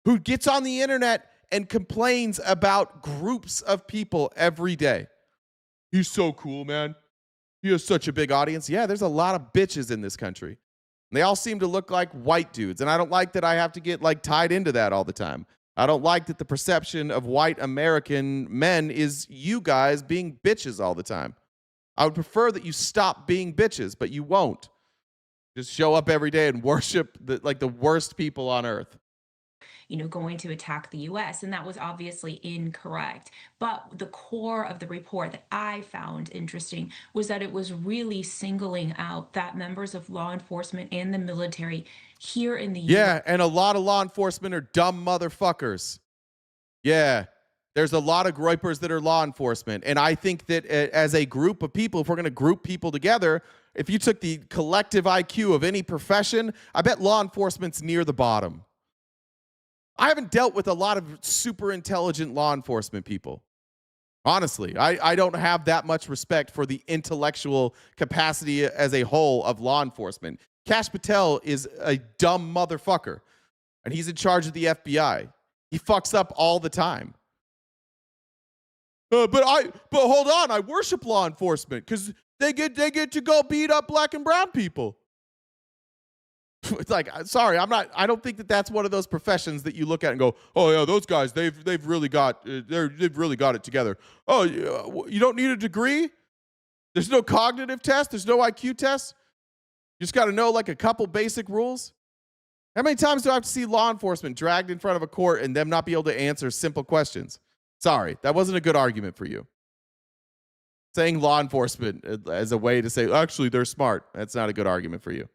who gets on the internet and complains about groups of people every day. He's so cool, man. He has such a big audience. Yeah, there's a lot of bitches in this country. They all seem to look like white dudes, and I don't like that I have to get like tied into that all the time. I don't like that the perception of white American men is you guys being bitches all the time. I would prefer that you stop being bitches, but you won't. Just show up every day and worship the worst people on earth. Going to attack the U.S. And that was obviously incorrect. But the core of the report that I found interesting was that it was really singling out that members of law enforcement and the military here in the U.S. Yeah, and a lot of law enforcement are dumb motherfuckers. Yeah, there's a lot of groipers that are law enforcement. And I think that as a group of people, if we're going to group people together, if you took the collective IQ of any profession, I bet law enforcement's near the bottom. I haven't dealt with a lot of super intelligent law enforcement people. Honestly, I don't have that much respect for the intellectual capacity as a whole of law enforcement. Kash Patel is a dumb motherfucker, and he's in charge of the FBI. He fucks up all the time. But hold on, I worship law enforcement because they get to go beat up black and brown people. It's like, sorry, I don't think that that's one of those professions that you look at and go, oh yeah, those guys, they've really got it together. Oh, you don't need a degree. There's no cognitive test. There's no IQ test. You just got to know like a couple basic rules. How many times do I have to see law enforcement dragged in front of a court and them not be able to answer simple questions? Sorry, that wasn't a good argument for you. Saying law enforcement as a way to say, actually, they're smart. That's not a good argument for you.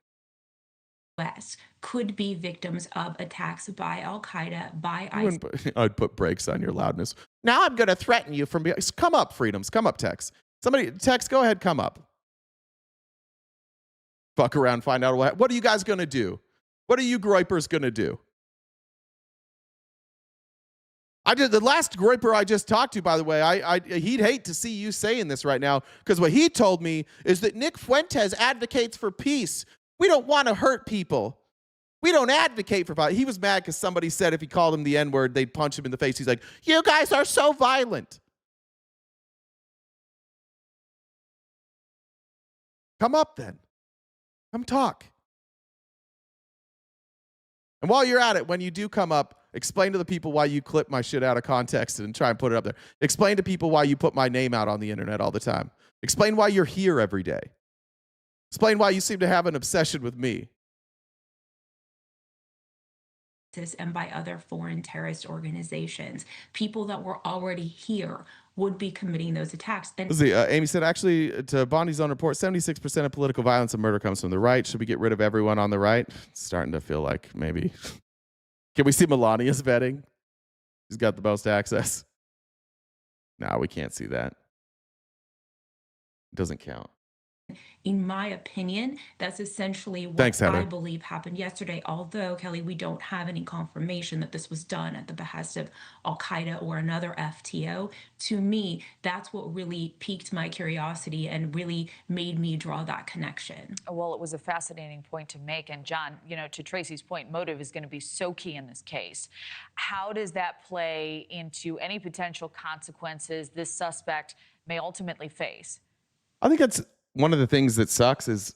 Could be victims of attacks by Al-Qaeda, by ISIS. I'd put brakes on your loudness. Now I'm going to threaten you from behind. Come up, Freedoms. Come up, Tex. Somebody, Tex, go ahead, come up. Fuck around, find out what are you guys going to do? What are you groipers going to do? The last groiper I just talked to, by the way, he'd hate to see you saying this right now, because what he told me is that Nick Fuentes advocates for peace. We don't want to hurt people. We don't advocate for violence. He was mad because somebody said if he called him the N-word, they'd punch him in the face. He's like, you guys are so violent. Come up then. Come talk. And while you're at it, when you do come up, explain to the people why you clip my shit out of context and try and put it up there. Explain to people why you put my name out on the internet all the time. Explain why you're here every day. Explain why you seem to have an obsession with me. And by other foreign terrorist organizations, people that were already here would be committing those attacks. And Amy said, actually, to Bondi's own report, 76% of political violence and murder comes from the right. Should we get rid of everyone on the right? It's starting to feel like maybe. Can we see Melania's vetting? She's got the most access. No, we can't see that. It doesn't count. In my opinion, that's essentially what Thanks, Heather. I believe happened yesterday. Although, Kelly, we don't have any confirmation that this was done at the behest of Al-Qaeda or another FTO. To me, that's what really piqued my curiosity and really made me draw that connection. Well, it was a fascinating point to make. And John, to Tracy's point, motive is going to be so key in this case. How does that play into any potential consequences this suspect may ultimately face? I think that's one of the things that sucks is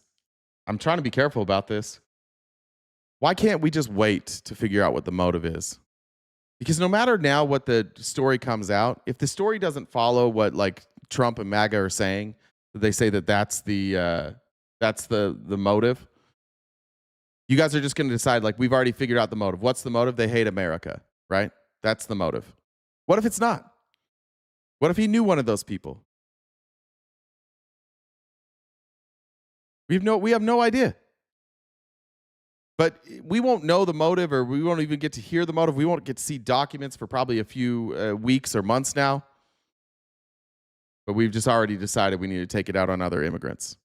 I'm trying to be careful about this. Why can't we just wait to figure out what the motive is? Because no matter now what the story comes out, if the story doesn't follow what like Trump and MAGA are saying, they say that that's the motive. You guys are just going to decide like we've already figured out the motive. What's the motive? They hate America, right? That's the motive. What if it's not? What if he knew one of those people? We have no idea. But we won't know the motive, or we won't even get to hear the motive. We won't get to see documents for probably a few weeks or months now. But we've just already decided we need to take it out on other immigrants.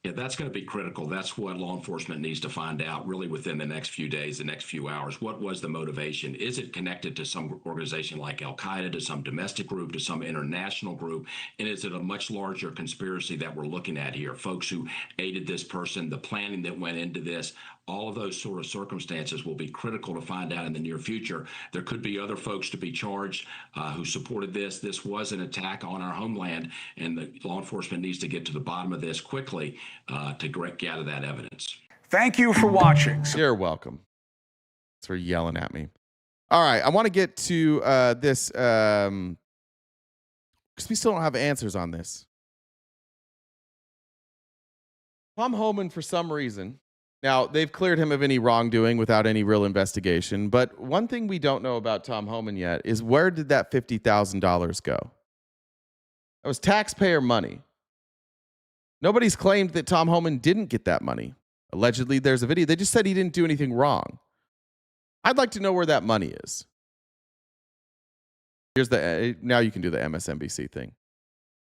Yeah, that's going to be critical. That's what law enforcement needs to find out really within the next few days, the next few hours. What was the motivation? Is it connected to some organization like Al-Qaeda, to some domestic group, to some international group? And is it a much larger conspiracy that we're looking at here? Folks who aided this person, the planning that went into this, all of those sort of circumstances will be critical to find out in the near future. There could be other folks to be charged who supported this. This was an attack on our homeland, and the law enforcement needs to get to the bottom of this quickly to gather that evidence. Thank you for watching. You're welcome. Thanks for yelling at me. All right, I want to get to this because we still don't have answers on this. Tom Homan, for some reason, now they've cleared him of any wrongdoing without any real investigation. But one thing we don't know about Tom Homan yet is, where did that $50,000 go? That was taxpayer money. Nobody's claimed that Tom Homan didn't get that money. Allegedly, there's a video. They just said he didn't do anything wrong. I'd like to know where that money is. Here's the now you can do the MSNBC thing.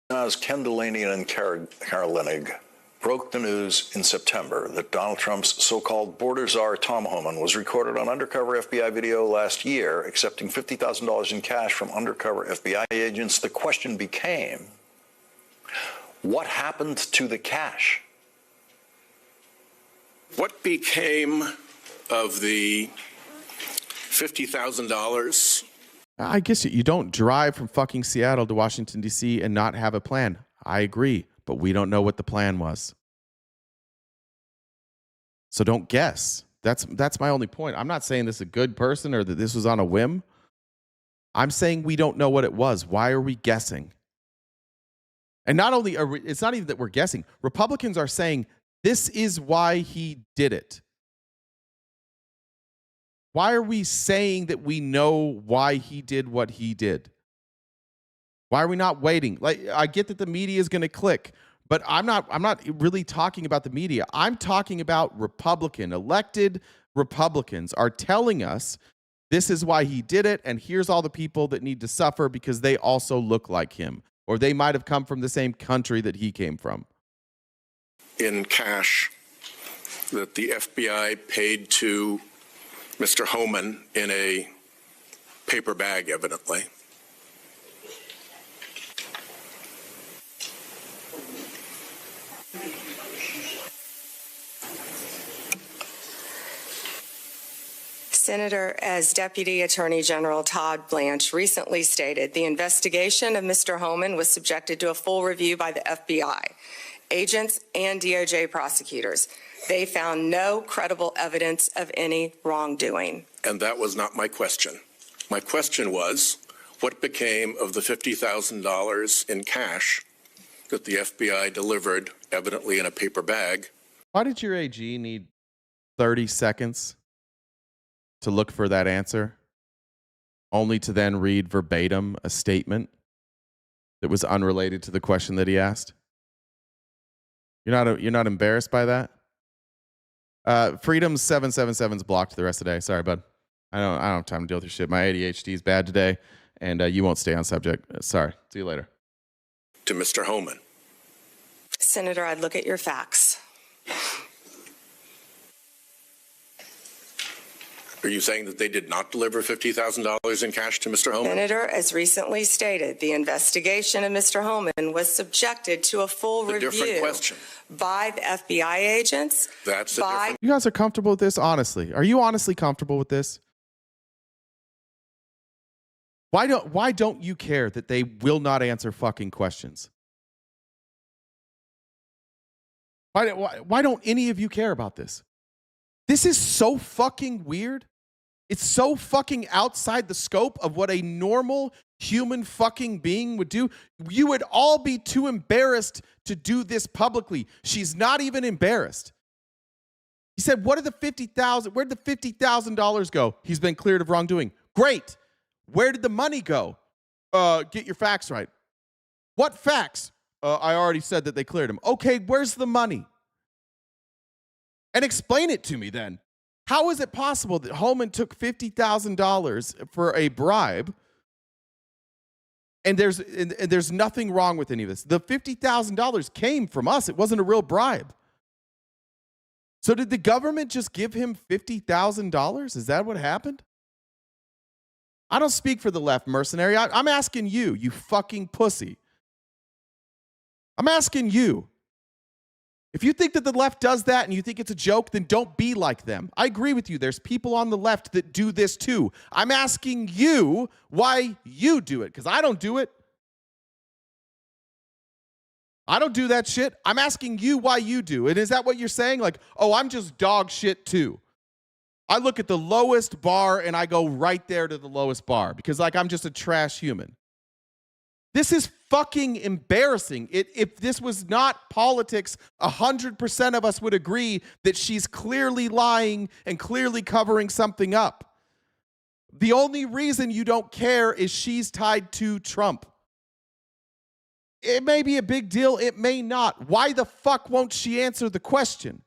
As Ken Delaney and Kara Linig broke the news in September that Donald Trump's so-called Border Czar Tom Homan was recorded on undercover FBI video last year, accepting $50,000 in cash from undercover FBI agents, the question became, what happened to the cash? What became of the $50,000? I guess you don't drive from fucking Seattle to Washington, D.C. and not have a plan. I agree, but we don't know what the plan was. So don't guess. That's my only point. I'm not saying this is a good person or that this was on a whim. I'm saying we don't know what it was. Why are we guessing? And not only it's not even that we're guessing. Republicans are saying this is why he did it. Why are we saying that we know why he did what he did? Why are we not waiting? Like, I get that the media is going to click, but I'm not really talking about the media. I'm talking about elected Republicans are telling us this is why he did it, and here's all the people that need to suffer because they also look like him, or they might have come from the same country that he came from. In cash that the FBI paid to Mr. Homan in a paper bag, evidently. Senator, as Deputy Attorney General Todd Blanche recently stated, the investigation of Mr. Homan was subjected to a full review by the FBI, agents, and DOJ prosecutors. They found no credible evidence of any wrongdoing. And that was not my question. My question was, what became of the $50,000 in cash that the FBI delivered, evidently in a paper bag? Why did your AG need 30 seconds to look for that answer, only to then read verbatim a statement that was unrelated to the question that he asked? You're not embarrassed by that? Freedom 777's blocked the rest of the day. Sorry, bud. I don't have time to deal with your shit. My ADHD is bad today, and you won't stay on subject. Sorry. See you later. To Mr. Homan. Senator, I'd look at your facts. Are you saying that they did not deliver $50,000 in cash to Mr. Homan? Senator, as recently stated, the investigation of Mr. Homan was subjected to a full review different question. by the FBI agents. That's a different. You guys are comfortable with this? Honestly, are you honestly comfortable with this? Why don't you care that they will not answer fucking questions? Why don't any of you care about this? This is so fucking weird. It's so fucking outside the scope of what a normal human fucking being would do. You would all be too embarrassed to do this publicly. She's not even embarrassed. He said, where'd the $50,000 go? He's been cleared of wrongdoing. Great. Where did the money go? Get your facts right. What facts? I already said that they cleared him. Okay, where's the money? And explain it to me then. How is it possible that Holman took $50,000 for a bribe and there's nothing wrong with any of this? The $50,000 came from us. It wasn't a real bribe. So did the government just give him $50,000? Is that what happened? I don't speak for the left, mercenary. I'm asking you, you fucking pussy. I'm asking you. If you think that the left does that and you think it's a joke, then don't be like them. I agree with you. There's people on the left that do this too. I'm asking you why you do it, because I don't do it. I don't do that shit. I'm asking you why you do. And is that what you're saying? Like, oh, I'm just dog shit too. I look at the lowest bar and I go right there to the lowest bar because like I'm just a trash human. This is fucking embarrassing. If this was not politics, 100% of us would agree that she's clearly lying and clearly covering something up. The only reason you don't care is she's tied to Trump. It may be a big deal. It may not. Why the fuck won't she answer the question?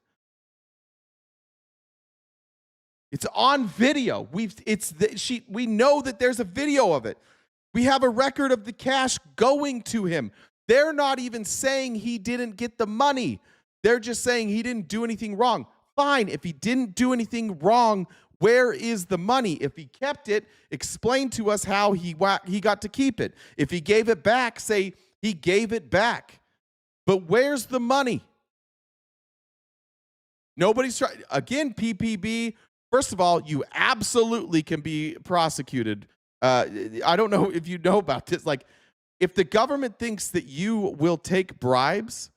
It's on video. We know that there's a video of it. We have a record of the cash going to him. They're not even saying he didn't get the money. They're just saying he didn't do anything wrong. Fine, if he didn't do anything wrong, where is the money? If he kept it, explain to us how he got to keep it. If he gave it back, say he gave it back. But where's the money? Nobody's trying. Again, PPB, first of all, you absolutely can be prosecuted. I don't know if you know about this. Like, if the government thinks that you will take bribes,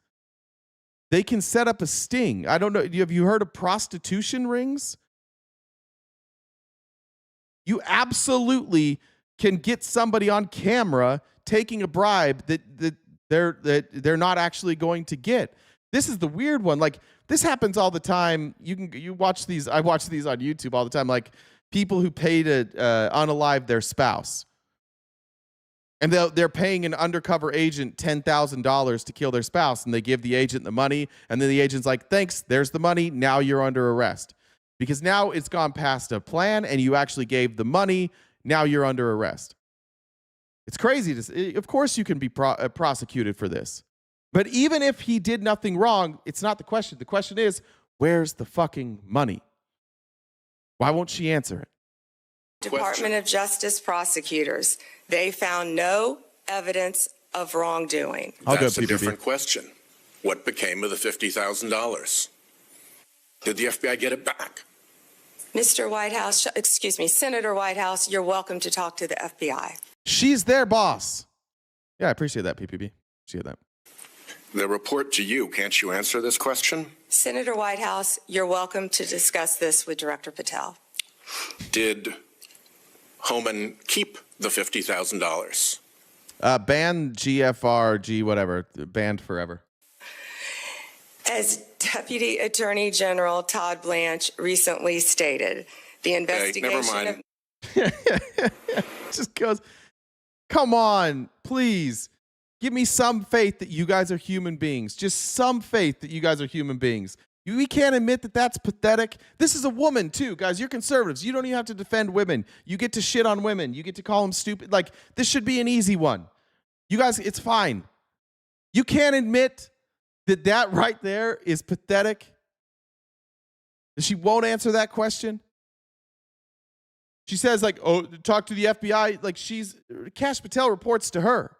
they can set up a sting. I don't know. Have you heard of prostitution rings? You absolutely can get somebody on camera taking a bribe that they're not actually going to get. This is the weird one. Like, this happens all the time. You watch these. I watch these on YouTube all the time. Like, people who pay to unalive their spouse. And they're paying an undercover agent $10,000 to kill their spouse, and they give the agent the money, and then the agent's like, thanks, there's the money, now you're under arrest. Because now it's gone past a plan, and you actually gave the money, now you're under arrest. It's crazy. Of course you can be prosecuted for this. But even if he did nothing wrong, it's not the question. The question is, where's the fucking money? Why won't she answer it? Department of Justice prosecutors, they found no evidence of wrongdoing. That's a different question. What became of the $50,000? Did the FBI get it back? Mr. Whitehouse, excuse me, Senator Whitehouse, you're welcome to talk to the FBI. She's their boss. Yeah, I appreciate that, PPB. Appreciate that. The report to you, can't you answer this question? Senator Whitehouse, you're welcome to discuss this with Director Patel. Did Homan keep the $50,000? Ban GFR, G whatever, banned forever. As Deputy Attorney General Todd Blanche recently stated, the investigation just goes, come on, please. Give me some faith that you guys are human beings. Just some faith that you guys are human beings. We can't admit that that's pathetic. This is a woman, too. Guys, you're conservatives. You don't even have to defend women. You get to shit on women. You get to call them stupid. Like, this should be an easy one. You guys, it's fine. You can't admit that that right there is pathetic. She won't answer that question. She says, like, oh, talk to the FBI. Like, Kash Patel reports to her.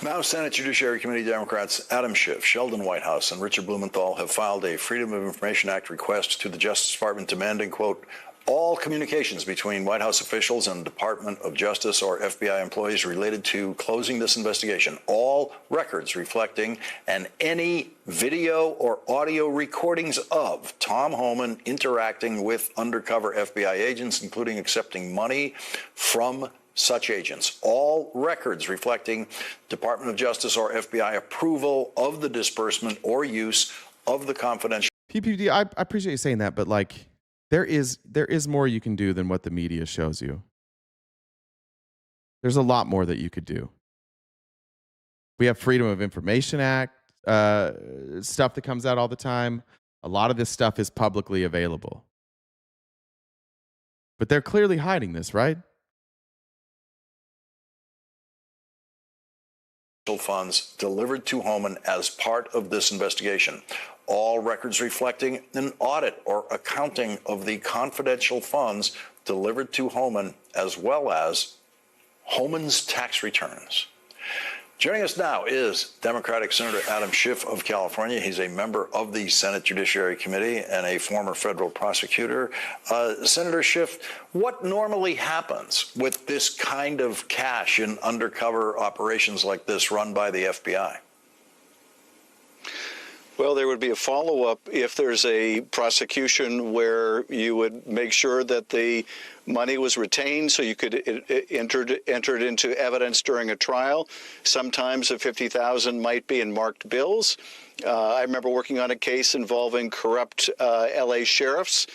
Now, Senate Judiciary Committee Democrats Adam Schiff, Sheldon Whitehouse, and Richard Blumenthal have filed a Freedom of Information Act request to the Justice Department demanding, quote, all communications between White House officials and Department of Justice or FBI employees related to closing this investigation, all records reflecting and any video or audio recordings of Tom Homan interacting with undercover FBI agents, including accepting money from such agents, all records reflecting Department of Justice or FBI approval of the disbursement or use of the confidential. PPD, I appreciate you saying that, but like, there is more you can do than what the media shows you. There's a lot more that you could do. We have Freedom of Information Act stuff that comes out all the time. A lot of this stuff is publicly available. But they're clearly hiding this, right? Funds delivered to Homan as part of this investigation. All records reflecting an audit or accounting of the confidential funds delivered to Homan, as well as Homan's tax returns. Joining us now is Democratic Senator Adam Schiff of California. He's a member of the Senate Judiciary Committee and a former federal prosecutor. Senator Schiff, what normally happens with this kind of cash in undercover operations like this run by the FBI? Well, there would be a follow-up if there's a prosecution where you would make sure that the money was retained so you could enter it into evidence during a trial. Sometimes the $50,000 might be in marked bills. I remember working on a case involving corrupt L.A. sheriffs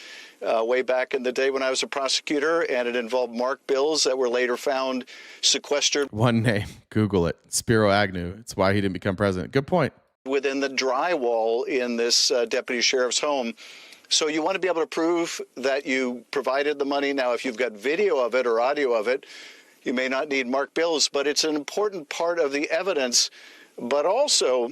way back in the day when I was a prosecutor, and it involved marked bills that were later found sequestered. One name, Google it, Spiro Agnew. It's why he didn't become president. Good point. Within the drywall in this deputy sheriff's home. So you want to be able to prove that you provided the money. Now, if you've got video of it or audio of it, you may not need marked bills, but it's an important part of the evidence. But also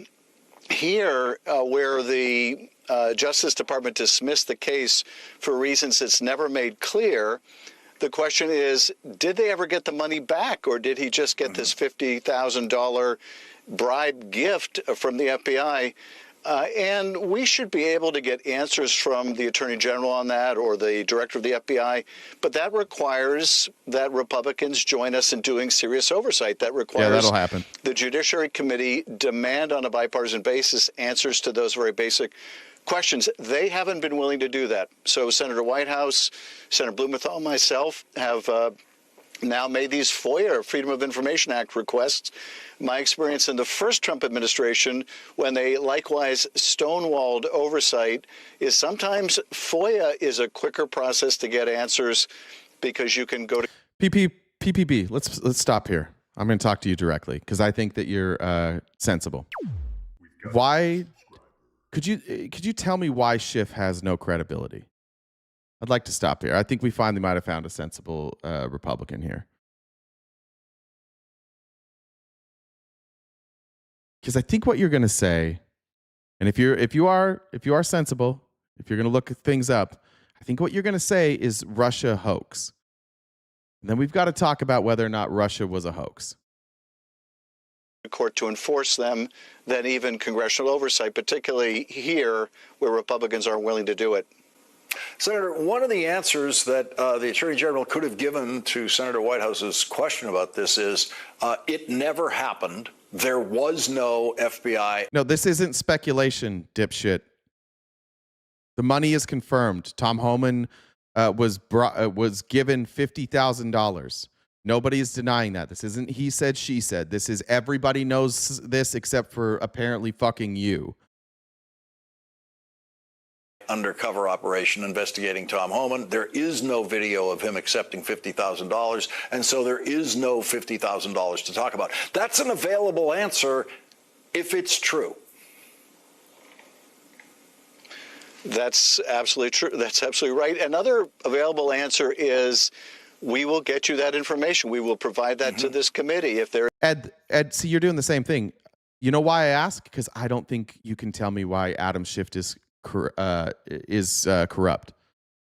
here, where the Justice Department dismissed the case for reasons it's never made clear, the question is, did they ever get the money back, or did he just get this $50,000 bribe gift from the FBI? And we should be able to get answers from the Attorney General on that, or the Director of the FBI. But that requires that Republicans join us in doing serious oversight. That requires that'll happen. The Judiciary Committee demand on a bipartisan basis answers to those very basic questions. They haven't been willing to do that. So Senator Whitehouse, Senator Blumenthal, myself have now made these FOIA, Freedom of Information Act requests. My experience in the first Trump administration, when they likewise stonewalled oversight, is sometimes FOIA is a quicker process to get answers because you can go to PPB. Let's stop here. I'm going to talk to you directly because I think that you're sensible. Why could you tell me why Schiff has no credibility? I'd like to stop here. I think we finally might have found a sensible Republican here. Because I think what you're going to say, and if you are sensible, if you're going to look things up, I think what you're going to say is Russia hoax. And then we've got to talk about whether or not Russia was a hoax. Court to enforce them than even congressional oversight, particularly here where Republicans aren't willing to do it. Senator, one of the answers that the Attorney General could have given to Senator Whitehouse's question about this is it never happened. There was no FBI. No, this isn't speculation, dipshit. The money is confirmed. Tom Homan was given $50,000. Nobody is denying that. This isn't he said, she said. This is everybody knows this except for apparently fucking you. Undercover operation investigating Tom Homan. There is no video of him accepting $50,000, and so there is no $50,000 to talk about. That's an available answer if it's true. That's absolutely true. That's absolutely right. Another available answer is we will get you that information. We will provide that to this committee if there. Ed, see, you're doing the same thing. You know why I ask? Because I don't think you can tell me why Adam Schiff is corrupt.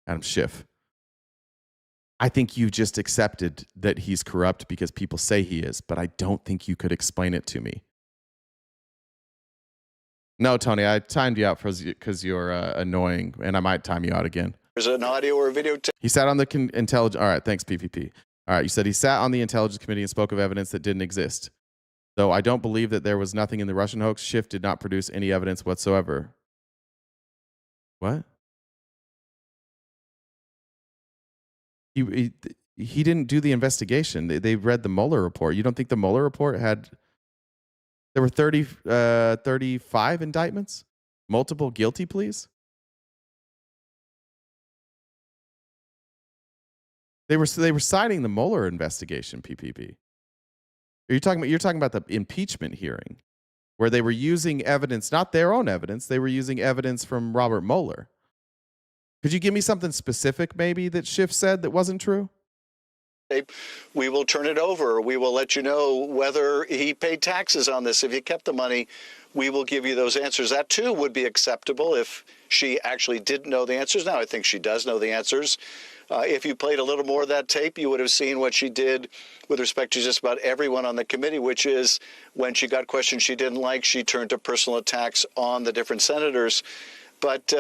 Adam Schiff. I think you just accepted that he's corrupt because people say he is, but I don't think you could explain it to me. No, Tony, I timed you out because you're annoying, and I might time you out again. There's an audio or a video. He sat on the intelligence. All right, thanks, PPP. All right, you said he sat on the Intelligence Committee and spoke of evidence that didn't exist. Though I don't believe that there was nothing in the Russian hoax, Schiff did not produce any evidence whatsoever. What? He didn't do the investigation. They read the Mueller report. You don't think the Mueller report had... There were 35 indictments? Multiple guilty pleas? They were citing the Mueller investigation, PPP. You're talking about the impeachment hearing where they were using evidence, not their own evidence. They were using evidence from Robert Mueller. Could you give me something specific maybe that Schiff said that wasn't true? We will turn it over. We will let you know whether he paid taxes on this. If he kept the money, we will give you those answers. That, too, would be acceptable if she actually didn't know the answers. Now, I think she does know the answers. If you played a little more of that tape, you would have seen what she did with respect to just about everyone on the committee, which is when she got questions she didn't like, she turned to personal attacks on the different senators. But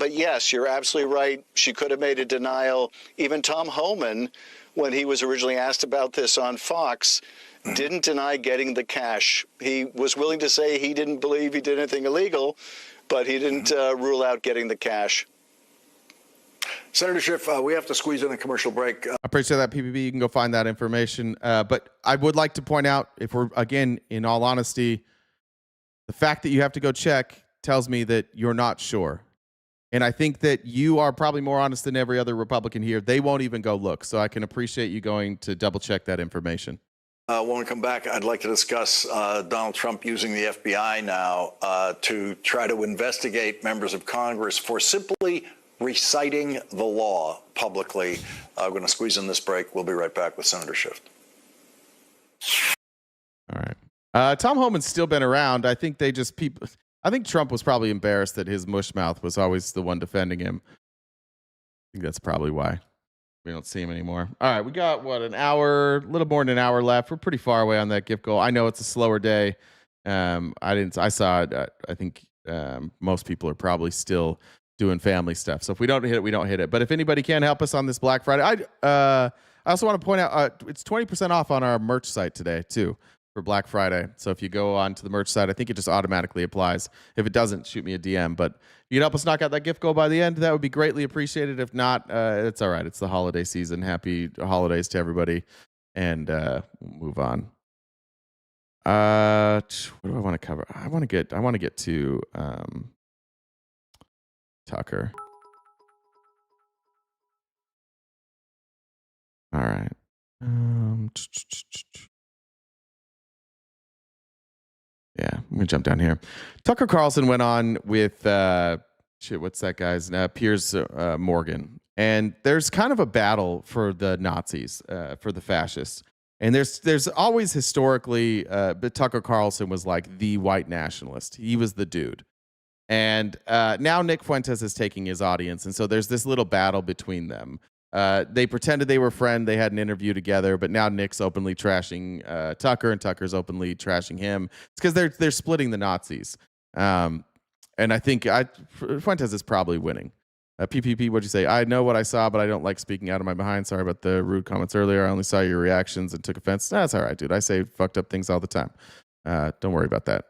yes, you're absolutely right. She could have made a denial. Even Tom Homan, when he was originally asked about this on Fox, didn't deny getting the cash. He was willing to say he didn't believe he did anything illegal, but he didn't rule out getting the cash. Senator Schiff, we have to squeeze in a commercial break. I appreciate that, PPP. You can go find that information. But I would like to point out, if we're, again, in all honesty, the fact that you have to go check tells me that you're not sure. And I think that you are probably more honest than every other Republican here. They won't even go look. So I can appreciate you going to double check that information. When we come back, I'd like to discuss Donald Trump using the FBI now to try to investigate members of Congress for simply reciting the law publicly. I'm going to squeeze in this break. We'll be right back with Senator Schiff. All right. Tom Homan's still been around. I think I think Trump was probably embarrassed that his mush mouth was always the one defending him. I think that's probably why we don't see him anymore. All right, we got a little more than an hour left. We're pretty far away on that gift goal. I know it's a slower day. I saw it. I think most people are probably still doing family stuff. So if we don't hit it, we don't hit it. But if anybody can help us on this Black Friday, I also want to point out it's 20% off on our merch site today too for Black Friday. So if you go on to the merch site, I think it just automatically applies. If it doesn't, shoot me a DM. But if you can help us knock out that gift goal by the end, that would be greatly appreciated. If not, it's all right. It's the holiday season. Happy holidays to everybody. And we'll move on. What do I want to cover? I want to get to Tucker. All right. Yeah, I'm gonna jump down here. Tucker Carlson went on with what's that guy's Piers Morgan, and there's kind of a battle for the Nazis, for the fascists, and there's always historically, but Tucker Carlson was like the white nationalist. He was the dude. And now Nick Fuentes is taking his audience. And so there's this little battle between them. They pretended they were friends. They had an interview together. But now Nick's openly trashing Tucker, and Tucker's openly trashing him. It's because they're splitting the Nazis. And I think Fuentes is probably winning. PPP, what'd you say? I know what I saw, but I don't like speaking out of my behind. Sorry about the rude comments earlier. I only saw your reactions and took offense. That's all right, dude. I say fucked up things all the time. Don't worry about that.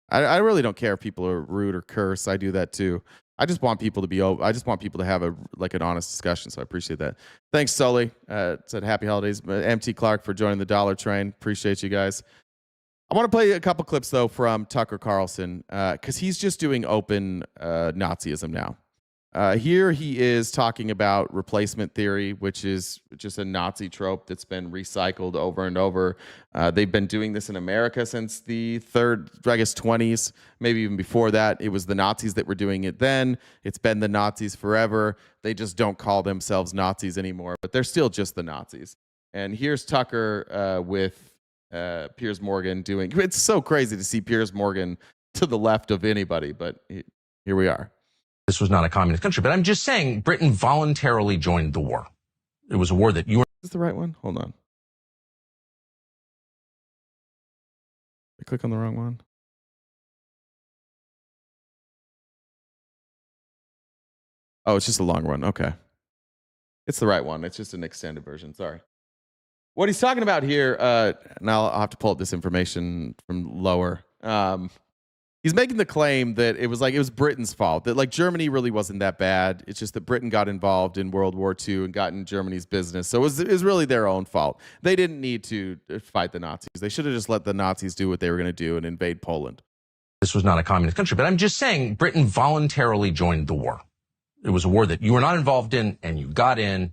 I really don't care if people are rude or curse. I do that too. I just want people to be open. I just want people to have an honest discussion. So I appreciate that. Thanks, Sully. Said happy holidays. MT Clark for joining the Dollar Train. Appreciate you guys. I want to play a couple clips though from Tucker Carlson because he's just doing open Nazism now. Here he is talking about replacement theory, which is just a Nazi trope that's been recycled over and over. They've been doing this in America since the 20s, maybe even before that. It was the Nazis that were doing it then. It's been the Nazis forever. They just don't call themselves Nazis anymore, but they're still just the Nazis. And here's Tucker with Piers Morgan doing. It's so crazy to see Piers Morgan to the left of anybody, but here we are. This was not a communist country, but I'm just saying Britain voluntarily joined the war. It was a war that you were... Is this the right one? Hold on. I click on the wrong one. Oh, it's just a long one. Okay. It's the right one. It's just an extended version. Sorry. What he's talking about here, now I'll have to pull up this information from lower. He's making the claim that it was Britain's fault, that like Germany really wasn't that bad. It's just that Britain got involved in World War II and got in Germany's business. So it was really their own fault. They didn't need to fight the Nazis. They should have just let the Nazis do what they were going to do and invade Poland. This was not a communist country, but I'm just saying Britain voluntarily joined the war. It was a war that you were not involved in and you got in.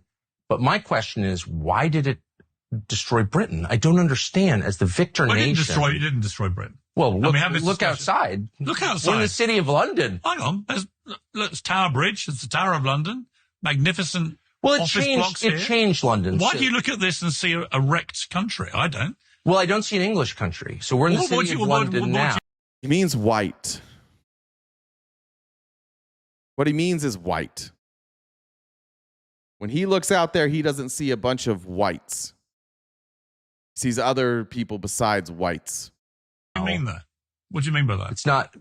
But my question is, why did it destroy Britain. I don't understand. As the victor nation, you didn't destroy Britain. Well, look outside. Look outside. We're in the city of London. Hang on. There's Tower Bridge. It's the Tower of London. Magnificent. Well, it changed London. Why do you look at this and see a wrecked country? I don't. Well, I don't see an English country. So we're in the city of London now. He means white. What he means is white. When he looks out there, he doesn't see a bunch of whites. He sees other people besides whites. What do you mean that? What do you mean by that? It's not.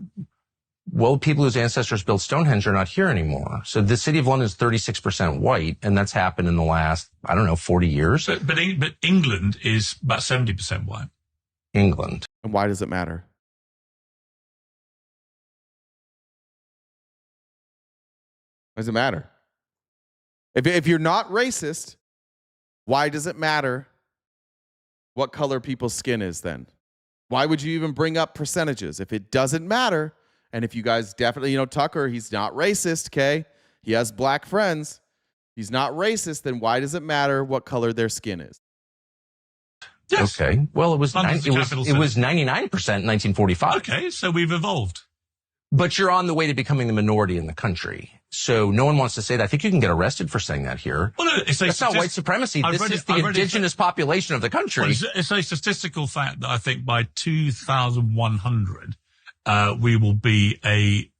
Well, people whose ancestors built Stonehenge are not here anymore. So the city of London is 36% white, and that's happened in the last, 40 years. But England is about 70% white. England. And why does it matter? Why does it matter? If you're not racist, why does it matter what color people's skin is then? Why would you even bring up percentages if it doesn't matter? And if you guys definitely, Tucker, he's not racist, okay? He has black friends. He's not racist, then why does it matter what color their skin is? Yes. Okay. Well, it was 99% in 1945. Okay, so we've evolved. But you're on the way to becoming the minority in the country. So no one wants to say that. I think you can get arrested for saying that here. Well, no, that's not white supremacy. This is the indigenous population of the country. Well, it's a statistical fact that I think by 2100, we will be a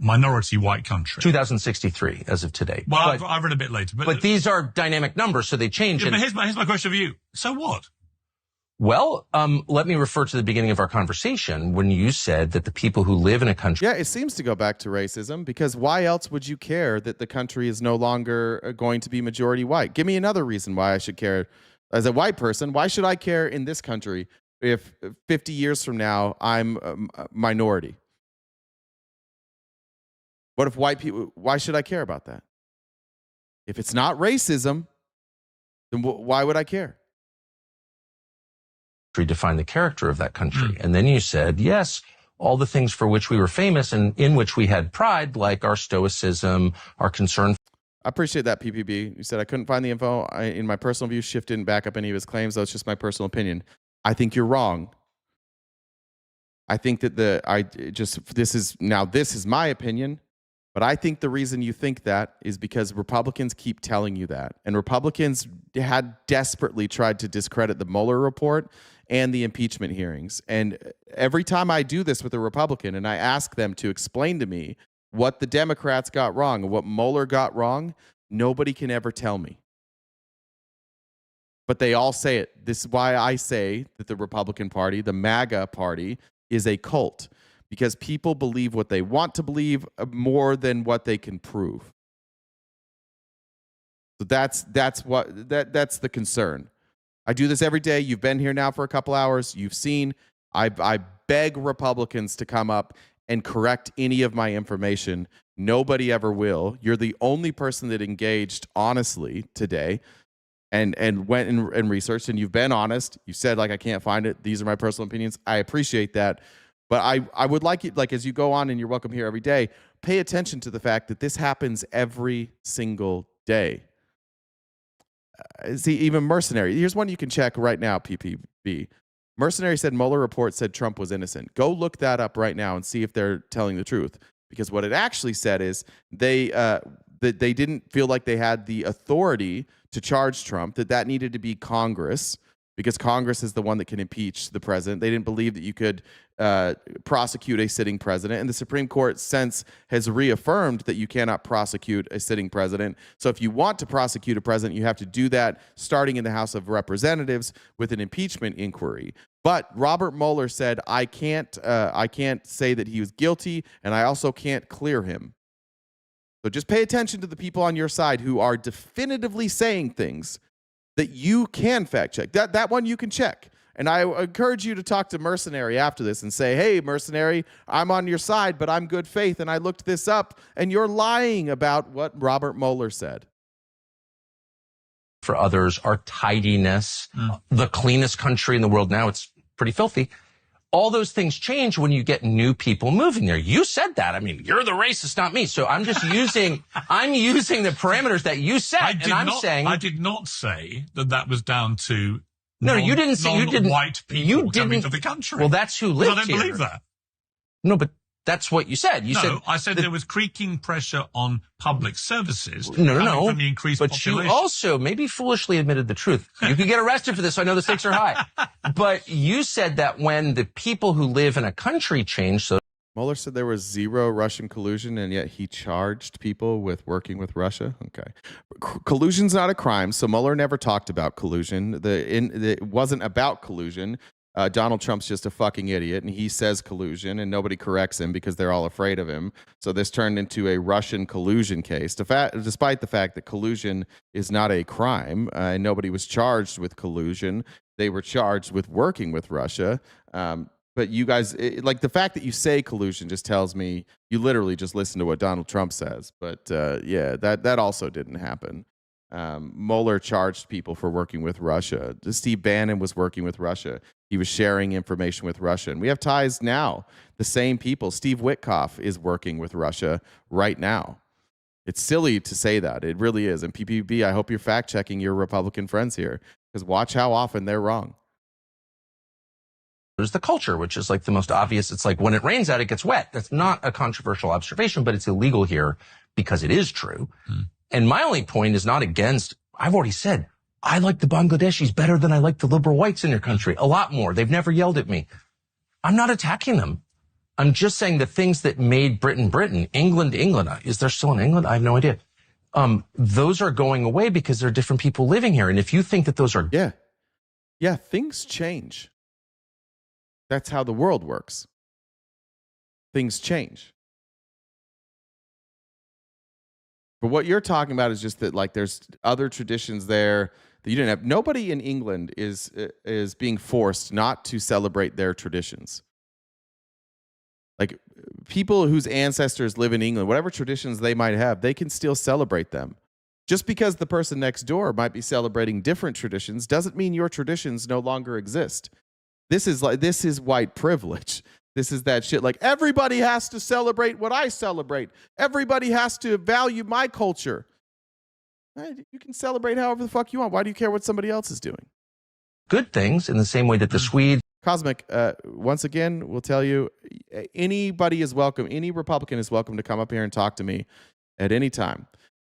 minority white country. 2063 as of today. Well, I've read a bit later. But these are dynamic numbers, so they change. Yeah, but here's my question for you. So what? Well, let me refer to the beginning of our conversation when you said that the people who live in a country... Yeah, it seems to go back to racism, because why else would you care that the country is no longer going to be majority white? Give me another reason why I should care. As a white person, why should I care in this country if 50 years from now I'm a minority? What if white people... Why should I care about that? If it's not racism, then why would I care? Define the character of that country. And then you said, yes, all the things for which we were famous and in which we had pride, like our stoicism, our concern. I appreciate that, PPB. You said I couldn't find the info. In my personal view, Schiff didn't back up any of his claims, though it's just my personal opinion. I think you're wrong. I think that this is my opinion, but I think the reason you think that is because Republicans keep telling you that. And Republicans had desperately tried to discredit the Mueller report and the impeachment hearings. And every time I do this with a Republican and I ask them to explain to me what the Democrats got wrong and what Mueller got wrong, nobody can ever tell me. But they all say it. This is why I say that the Republican Party, the MAGA party, is a cult. Because people believe what they want to believe more than what they can prove. So that's the concern. I do this every day. You've been here now for a couple hours. You've seen. I beg Republicans to come up and correct any of my information. Nobody ever will. You're the only person that engaged honestly today and went and researched, and you've been honest. You said, I can't find it. These are my personal opinions. I appreciate that. But I would like you, as you go on, and you're welcome here every day, pay attention to the fact that this happens every single day. See, even Mercenary. Here's one you can check right now, PPB. Mercenary said Mueller report said Trump was innocent. Go look that up right now and see if they're telling the truth. Because what it actually said is that they didn't feel like they had the authority to charge Trump, that needed to be Congress, because Congress is the one that can impeach the president. They didn't believe that you could prosecute a sitting president. And the Supreme Court since has reaffirmed that you cannot prosecute a sitting president. So if you want to prosecute a president, you have to do that starting in the House of Representatives with an impeachment inquiry. But Robert Mueller said, I can't say that he was guilty, and I also can't clear him. So just pay attention to the people on your side who are definitively saying things that you can fact check. That one you can check. And I encourage you to talk to Mercenary after this and say, hey, Mercenary, I'm on your side, but I'm good faith, and I looked this up, and you're lying about what Robert Mueller said. For others, our tidiness, the cleanest country in the world now, it's pretty filthy. All those things change when you get new people moving there. You said that. I mean, you're the racist, not me. So I'm just using the parameters that you set. I did not say that was down to No, you didn't say you didn't. White people coming to the country. Well, that's who lives I don't here. believe that. No, but that's what you said. I said there was creaking pressure on public services. No. From the increased but population. you also maybe foolishly admitted the truth. You could get arrested for this, so I know the stakes are high. But you said that when the people who live in a country change, so Mueller said there was zero Russian collusion, and yet he charged people with working with Russia. Okay. Collusion's not a crime, so Mueller never talked about collusion. It wasn't about collusion. Donald Trump's just a fucking idiot, and he says collusion, and nobody corrects him because they're all afraid of him. So this turned into a Russian collusion case, despite the fact that collusion is not a crime, and nobody was charged with collusion. They were charged with working with Russia. But you guys, like the fact that you say collusion just tells me you literally just listen to what Donald Trump says. But yeah, that also didn't happen. Mueller charged people for working with Russia. Steve Bannon was working with Russia. He was sharing information with Russia. And we have ties now. The same people. Steve Witkoff is working with Russia right now. It's silly to say that. It really is. And PPB, I hope you're fact checking your Republican friends here, because watch how often they're wrong. there's the culture, which is like the most obvious. It's like when it rains out, it gets wet. That's not a controversial observation, but it's illegal here because it is true. And my only point is not against, I've already said, I like the Bangladeshis better than I like the liberal whites in your country. A lot more. They've never yelled at me. I'm not attacking them. I'm just saying the things that made Britain, Britain, England, England. Is there still an England? I have no idea. Those are going away because there are different people living here. And if you think that those are... Yeah, things change. That's how the world works. Things change. But what you're talking about is just that, like, there's other traditions there that you didn't have. Nobody in England is being forced not to celebrate their traditions. Like, people whose ancestors live in England, whatever traditions they might have, they can still celebrate them. Just because the person next door might be celebrating different traditions doesn't mean your traditions no longer exist. This is white privilege. This is that shit. Like, everybody has to celebrate what I celebrate. Everybody has to value my culture. You can celebrate however the fuck you want. Why do you care what somebody else is doing? Good things in the same way that the Swedes... Cosmic, once again, we'll tell you, anybody is welcome. Any Republican is welcome to come up here and talk to me at any time.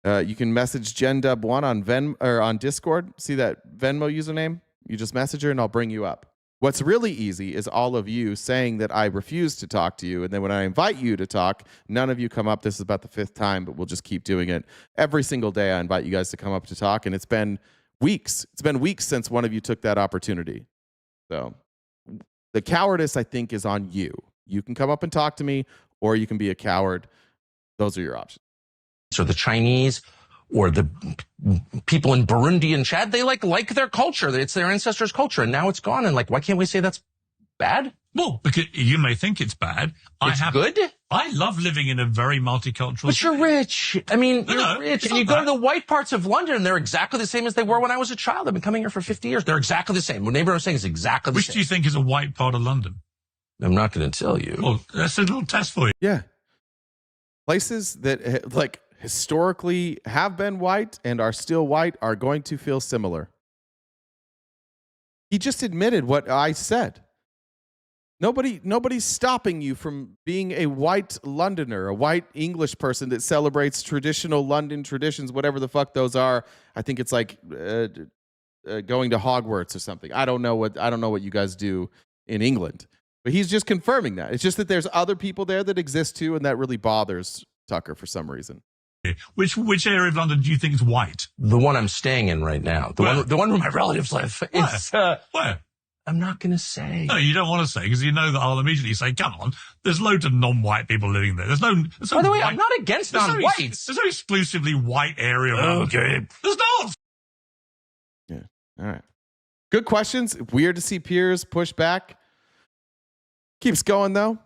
You can message JenDub1 on Discord. See that Venmo username? You just message her and I'll bring you up. What's really easy is all of you saying that I refuse to talk to you, and then when I invite you to talk, none of you come up. This is about the 5th time, but we'll just keep doing it. Every single day I invite you guys to come up to talk, and it's been weeks. It's been weeks since one of you took that opportunity. So the cowardice, I think, is on you. You can come up and talk to me, or you can be a coward. Those are your options. So the Chinese or the people in Burundi and Chad, they like their culture. It's their ancestors' culture, and now it's gone. And like, why can't we say that's bad? Well, because you may think it's bad. It's good? I love living in a very multicultural But you're rich. I mean, you're rich. And you go to the white parts of London, and they're exactly the same as they were when I was a child. I've been coming here for 50 years. They're exactly the same. What neighbor I'm saying is exactly the same. Which do you think is a white part of London? I'm not going to tell you. Well, that's a little test for you. Yeah. Places that, like, historically have been white and are still white are going to feel similar. He just admitted what I said. Nobody's stopping you from being a white Londoner, a white English person that celebrates traditional London traditions, whatever the fuck those are. I think it's like going to Hogwarts or something. I don't know what you guys do in England, but he's just confirming that. It's just that there's other people there that exist too, and that really bothers Tucker for some reason. Which area of London do you think is white? The one I'm staying in right now. The one where my relatives live. Where? I'm not going to say. No, you don't want to say, because you know that I'll immediately say, come on, there's loads of non-white people living there. There's no By the way, I'm not against non-whites. There's no exclusively white area of London. Okay. There's not. Yeah. All right. Good questions. Weird to see Piers push back. Keeps going, though.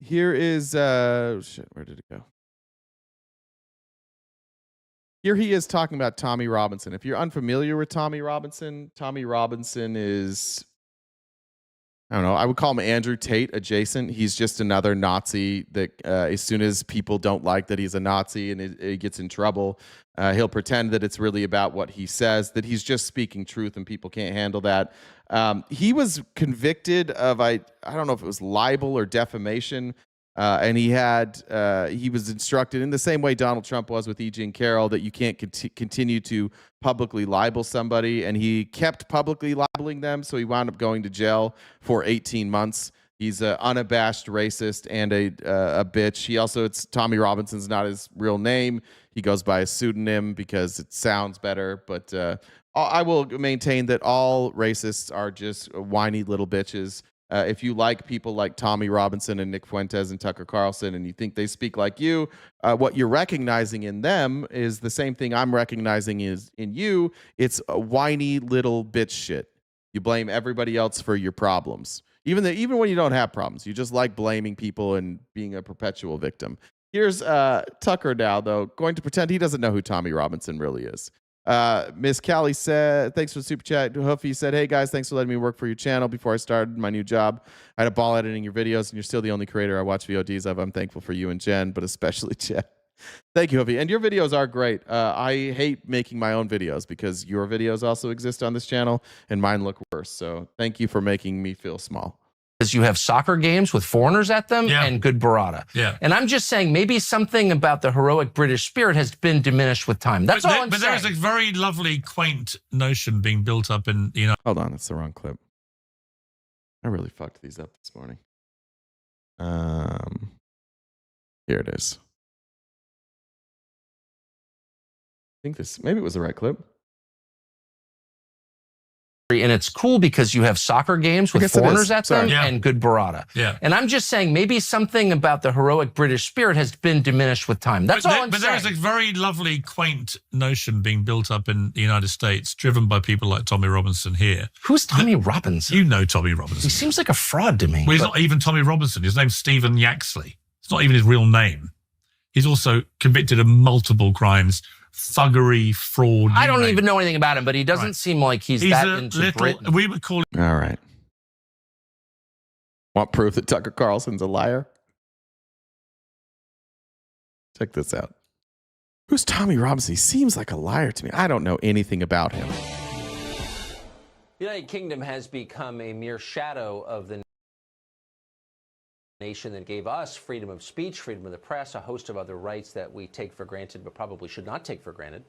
Here is... where did it go? Here he is talking about Tommy Robinson. If you're unfamiliar with Tommy Robinson is I don't know. I would call him Andrew Tate adjacent. He's just another Nazi that as soon as people don't like that he's a Nazi and he gets in trouble, he'll pretend that it's really about what he says, that he's just speaking truth and people can't handle that. He was convicted of, I don't know if it was libel or defamation. And he was instructed in the same way Donald Trump was with E.G. and Carroll that you can't continue to publicly libel somebody. And he kept publicly libeling them. So he wound up going to jail for 18 months. He's an unabashed racist and a bitch. It's Tommy Robinson's not his real name. He goes by a pseudonym because it sounds better. But I will maintain that all racists are just whiny little bitches. If you like people like Tommy Robinson and Nick Fuentes and Tucker Carlson and you think they speak like you, what you're recognizing in them is the same thing I'm recognizing is in you. It's a whiny little bitch shit. You blame everybody else for your problems. Even when you don't have problems, you just like blaming people and being a perpetual victim. Here's Tucker now, though, going to pretend he doesn't know who Tommy Robinson really is. Miss Callie said, thanks for the super chat. Hoofy said, hey guys, thanks for letting me work for your channel before I started my new job. I had a ball editing your videos and you're still the only creator I watch VODs of. I'm thankful for you and Jen, but especially Jen. Thank you, Hoofy. And your videos are great. I hate making my own videos because your videos also exist on this channel and mine look worse. So thank you for making me feel small. Because you have soccer games with foreigners at them and good burrata. Yeah. And I'm just saying maybe something about the heroic British spirit has been diminished with time. That's all I'm saying. But there is a very lovely, quaint notion being built up in, Hold on, that's the wrong clip. I really fucked these up this morning. Here it is. I think maybe it was the right clip. And it's cool because you have soccer games with foreigners at them and good burrata. Yeah. And I'm just saying maybe something about the heroic British spirit has been diminished with time. That's all I'm saying. But there is a very lovely, quaint notion being built up in the United States, driven by people like Tommy Robinson here. Who's Tommy Robinson? You know Tommy Robinson. He seems like a fraud to me. Well, he's not even Tommy Robinson. His name's Stephen Yaxley. It's not even his real name. He's also convicted of multiple crimes. Thuggery, fraud. I don't even know anything about him, but he doesn't seem like he's that into Britain. We would call him. All right. Want proof that Tucker Carlson's a liar? Check this out. Who's Tommy Robinson? He seems like a liar to me. I don't know anything about him. The United Kingdom has become a mere shadow of the nation that gave us freedom of speech, freedom of the press, a host of other rights that we take for granted but probably should not take for granted.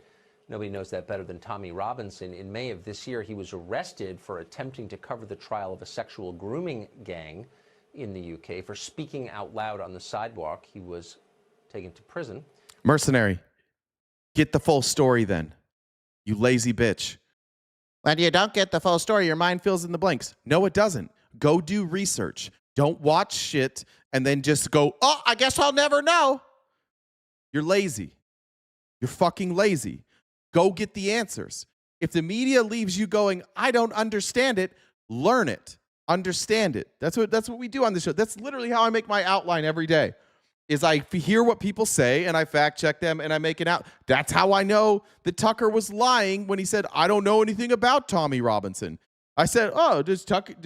Nobody knows that better than Tommy Robinson. In May of this year, he was arrested for attempting to cover the trial of a sexual grooming gang in the UK. For speaking out loud on the sidewalk, he was taken to prison. Mercenary. Get the full story then. You lazy bitch. When you don't get the full story, your mind fills in the blanks. No, it doesn't. Go do research. Don't watch shit and then just go, oh, I guess I'll never know. You're lazy. You're fucking lazy. Go get the answers. If the media leaves you going, I don't understand it, learn it. Understand it. That's what we do on this show. That's literally how I make my outline every day. Is I hear what people say and I fact check them and I make it out. That's how I know that Tucker was lying when he said, I don't know anything about Tommy Robinson. I said, oh, did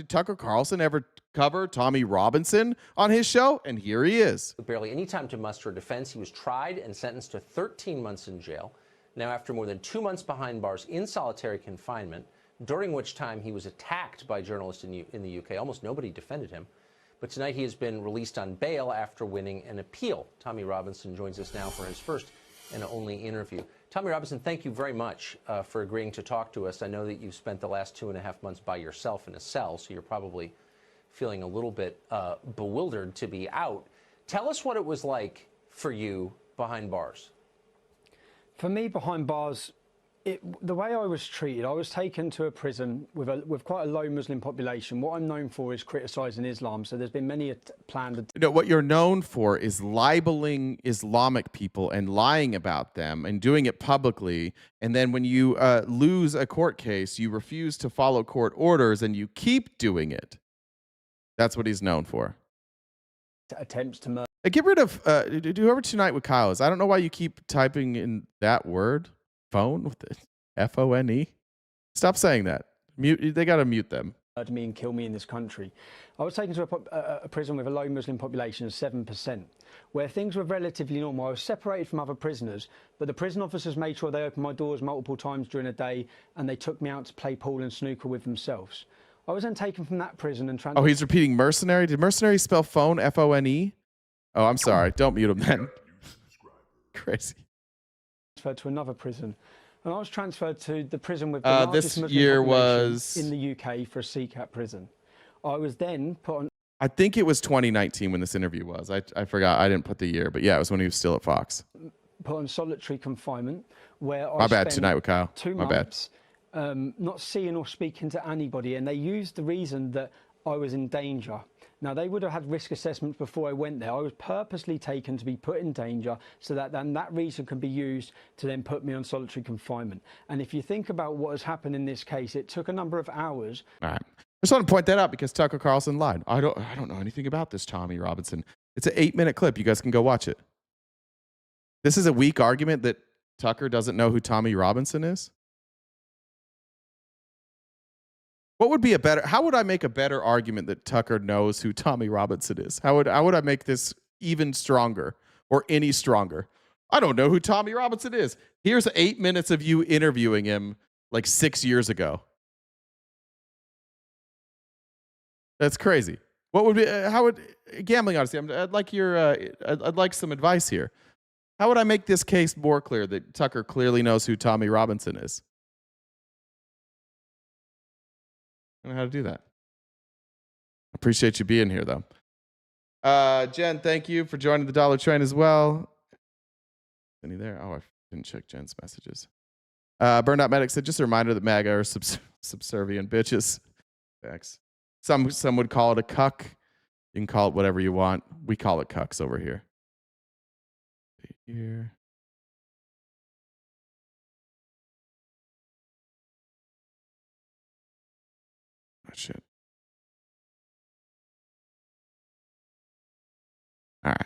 Tucker Carlson ever cover Tommy Robinson on his show? And here he is. Barely any time to muster a defense. He was tried and sentenced to 13 months in jail. Now, after more than 2 months behind bars in solitary confinement, during which time he was attacked by journalists in the UK, almost nobody defended him. But tonight he has been released on bail after winning an appeal. Tommy Robinson joins us now for his first and only interview. Tommy Robinson, thank you very much for agreeing to talk to us. I know that you've spent the last 2.5 months by yourself in a cell, so you're probably feeling a little bit bewildered to be out. Tell us what it was like for you behind bars. For me, behind bars, the way I was treated, I was taken to a prison with quite a low Muslim population. What I'm known for is criticising Islam, so there's been many planned... No, what you're known for is libeling Islamic people and lying about them and doing it publicly. And then when you lose a court case, you refuse to follow court orders and you keep doing it. That's what he's known for. Attempts to murder. Get rid of whoever Tonight with Kyle is. I don't know why you keep typing in that word. Phone with the F-O-N-E. Stop saying that. Mute. They got to mute them. murder me and kill me in this country. I was taken to a prison with a low Muslim population of 7%, where things were relatively normal. I was separated from other prisoners, but the prison officers made sure they opened my doors multiple times during the day, and they took me out to play pool and snooker with themselves. I was then taken from that prison and transferred. Oh, he's repeating mercenary. Did mercenary spell phone? F-O-N-E? Oh, I'm sorry. Don't mute him then. Crazy. Transferred to another prison. And I was transferred to the prison with the largest Muslim year population was in the UK for a CCAT prison. I was then put on. I think it was 2019 when this interview was. I forgot. I didn't put the year, but yeah, it was when he was still at Fox. Put on solitary confinement, where I My bad. spent Tonight with Kyle. 2 My months not seeing or speaking to anybody, and they used the reason that I was in danger. Now, they would have had risk assessments before I went there. I was purposely taken to be put in danger so that then that reason can be used to then put me on solitary confinement. And if you think about what has happened in this case, it took a number of hours. All right. I just want to point that out because Tucker Carlson lied. I don't know anything about this Tommy Robinson. It's an 8-minute clip. You guys can go watch it. This is a weak argument that Tucker doesn't know who Tommy Robinson is. What would be a better, how would I make a better argument that Tucker knows who Tommy Robinson is? How would I make this even stronger or any stronger? I don't know who Tommy Robinson is. Here's 8 minutes of you interviewing him like 6 years ago. That's crazy. What would be, how would, Gambling Odyssey, I'd like some advice here. How would I make this case more clear that Tucker clearly knows who Tommy Robinson is? I don't know how to do that. Appreciate you being here, though. Jen, thank you for joining the Dollar Train as well. Any there? Oh, I didn't check Jen's messages. Burned Out Medic said, just a reminder that MAGA are subservient bitches. Thanks. Some would call it a cuck. You can call it whatever you want. We call it cucks over here. Here. Shit. All right.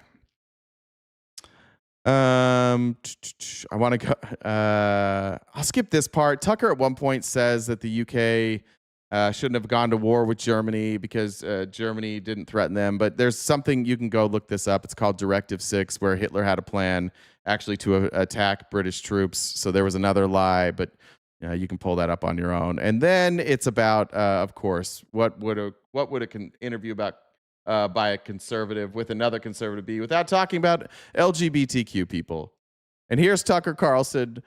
I want to go. I'll skip this part. Tucker at one point says that the UK shouldn't have gone to war with Germany because Germany didn't threaten them. But there's something, you can go look this up. It's called Directive 6, where Hitler had a plan actually to attack British troops. So there was another lie, but you can pull that up on your own. And then it's about, of course, what would an interview about by a conservative with another conservative be without talking about LGBTQ people? And here's Tucker Carlson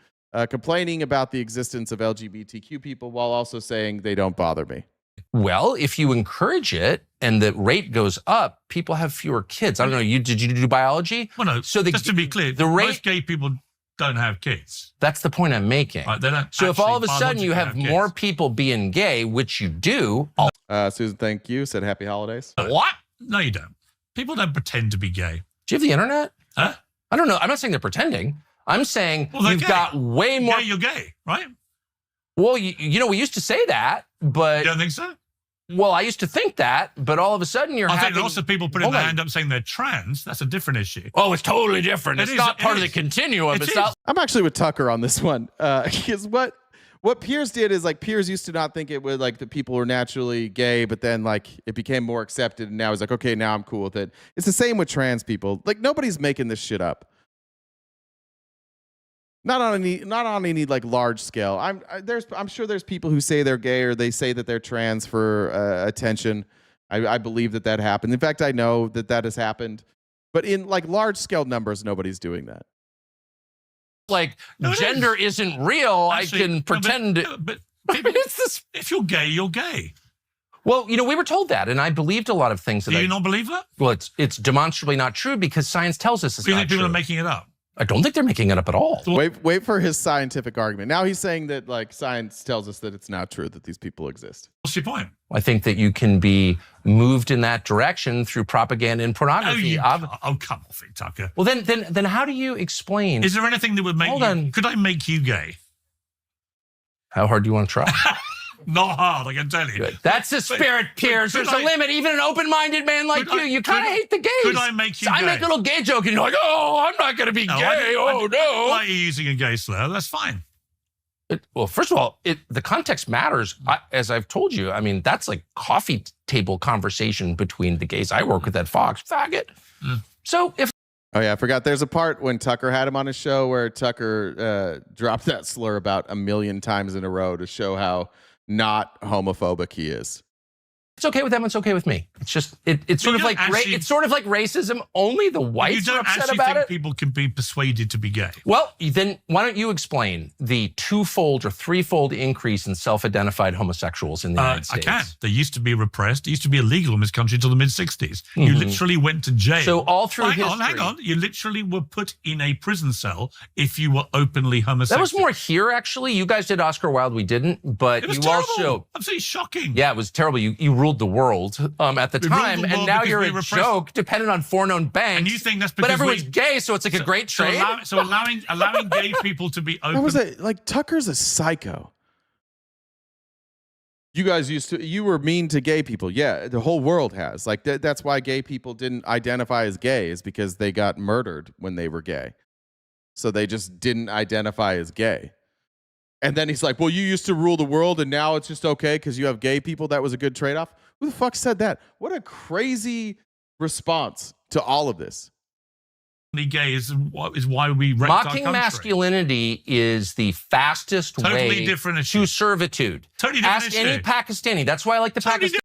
complaining about the existence of LGBTQ people while also saying they don't bother me. Well, if you encourage it and the rate goes up, people have fewer kids. I don't know. Did you do biology? Well, no. So just to be clear, the rate, most gay people don't have kids. That's the point I'm making. They don't. So if all of a sudden you have more people being gay, which you do. Susan, thank you. Said happy holidays. What? No, you don't. People don't pretend to be gay. Do you have the internet? Huh? I don't know. I'm not saying they're pretending. I'm saying you've gay. got way more. You're gay, right? Well, you know, we used to say that, but. You don't think so? Well, I used to think that, but all of a sudden I think lots of people putting their hand up saying they're trans. That's a different issue. Oh, it's totally different. It's not part of the continuum. It's not. I'm actually with Tucker on this one. Because what Piers did is, like, Piers used to not think it was like the people were naturally gay, but then like it became more accepted, and now he's like, okay, now I'm cool with it. It's the same with trans people. Like, nobody's making this shit up. Not on any like large scale. I'm sure there's people who say they're gay or they say that they're trans for attention. I believe that happened. In fact, I know that has happened. But in like large scale numbers, nobody's doing that. Like gender isn't real. Actually, I can pretend. But if you're gay, you're gay. Well, you know, we were told that, and I believed a lot of things. Do you not believe that? Well, it's demonstrably not true because science tells us it's not true. Do you think people are making it up? I don't think they're making it up at all. Wait for his scientific argument. Now he's saying that like science tells us that it's not true that these people exist. What's your point? I think that you can be moved in that direction through propaganda and pornography. Come off it, Tucker. Well, then how do you explain? Is there anything that would make you? Could I make you gay? How hard do you want to try? Not hard, I can tell you. Good. That's the spirit, Piers. There's a limit. Even an open-minded man like you kind of hate the gays. Could I make you gay? I make a little gay joke, and you're like, oh, I'm not going to be gay. No. Why are you using a gay slur? That's fine. Well, first of all, the context matters. As I've told you, I mean, that's like coffee table conversation between the gays I work with at Fox. Faggot. So if Oh, yeah, I forgot. There's a part when Tucker had him on his show where Tucker dropped that slur about 1 million times in a row to show how not homophobic he is. it's okay with them, it's okay with me. It's just it's sort of like it's sort of like racism. Only the whites are upset about it. You don't actually think people can be persuaded to be gay? Well, then why don't you explain the twofold or threefold increase in self-identified homosexuals in the United States? I can. They used to be repressed. It used to be illegal in this country until the mid-60s. You literally went to jail. So all through history. Hang on. You literally were put in a prison cell if you were openly homosexual. That was more here, actually. You guys did Oscar Wilde. We didn't. But it was you terrible. also... Absolutely shocking. Yeah, it was terrible. You ruled the world at the time, and now you're a joke dependent on foreign banks. And you think that's because but everyone's gay, so it's like a great trade? Allowing gay people to be open... That was like, Tucker's a psycho. You guys you were mean to gay people. Yeah, the whole world has. Like, that's why gay people didn't identify as gay, is because they got murdered when they were gay. So they just didn't identify as gay. And then he's like, well, you used to rule the world and now it's just okay because you have gay people. That was a good trade-off. Who the fuck said that? What a crazy response to all of this. Gay is why we wrecked Mocking our country. Masculinity is the fastest way to servitude. Totally different Ask issue. any Pakistani. That's why I like the Pakistani.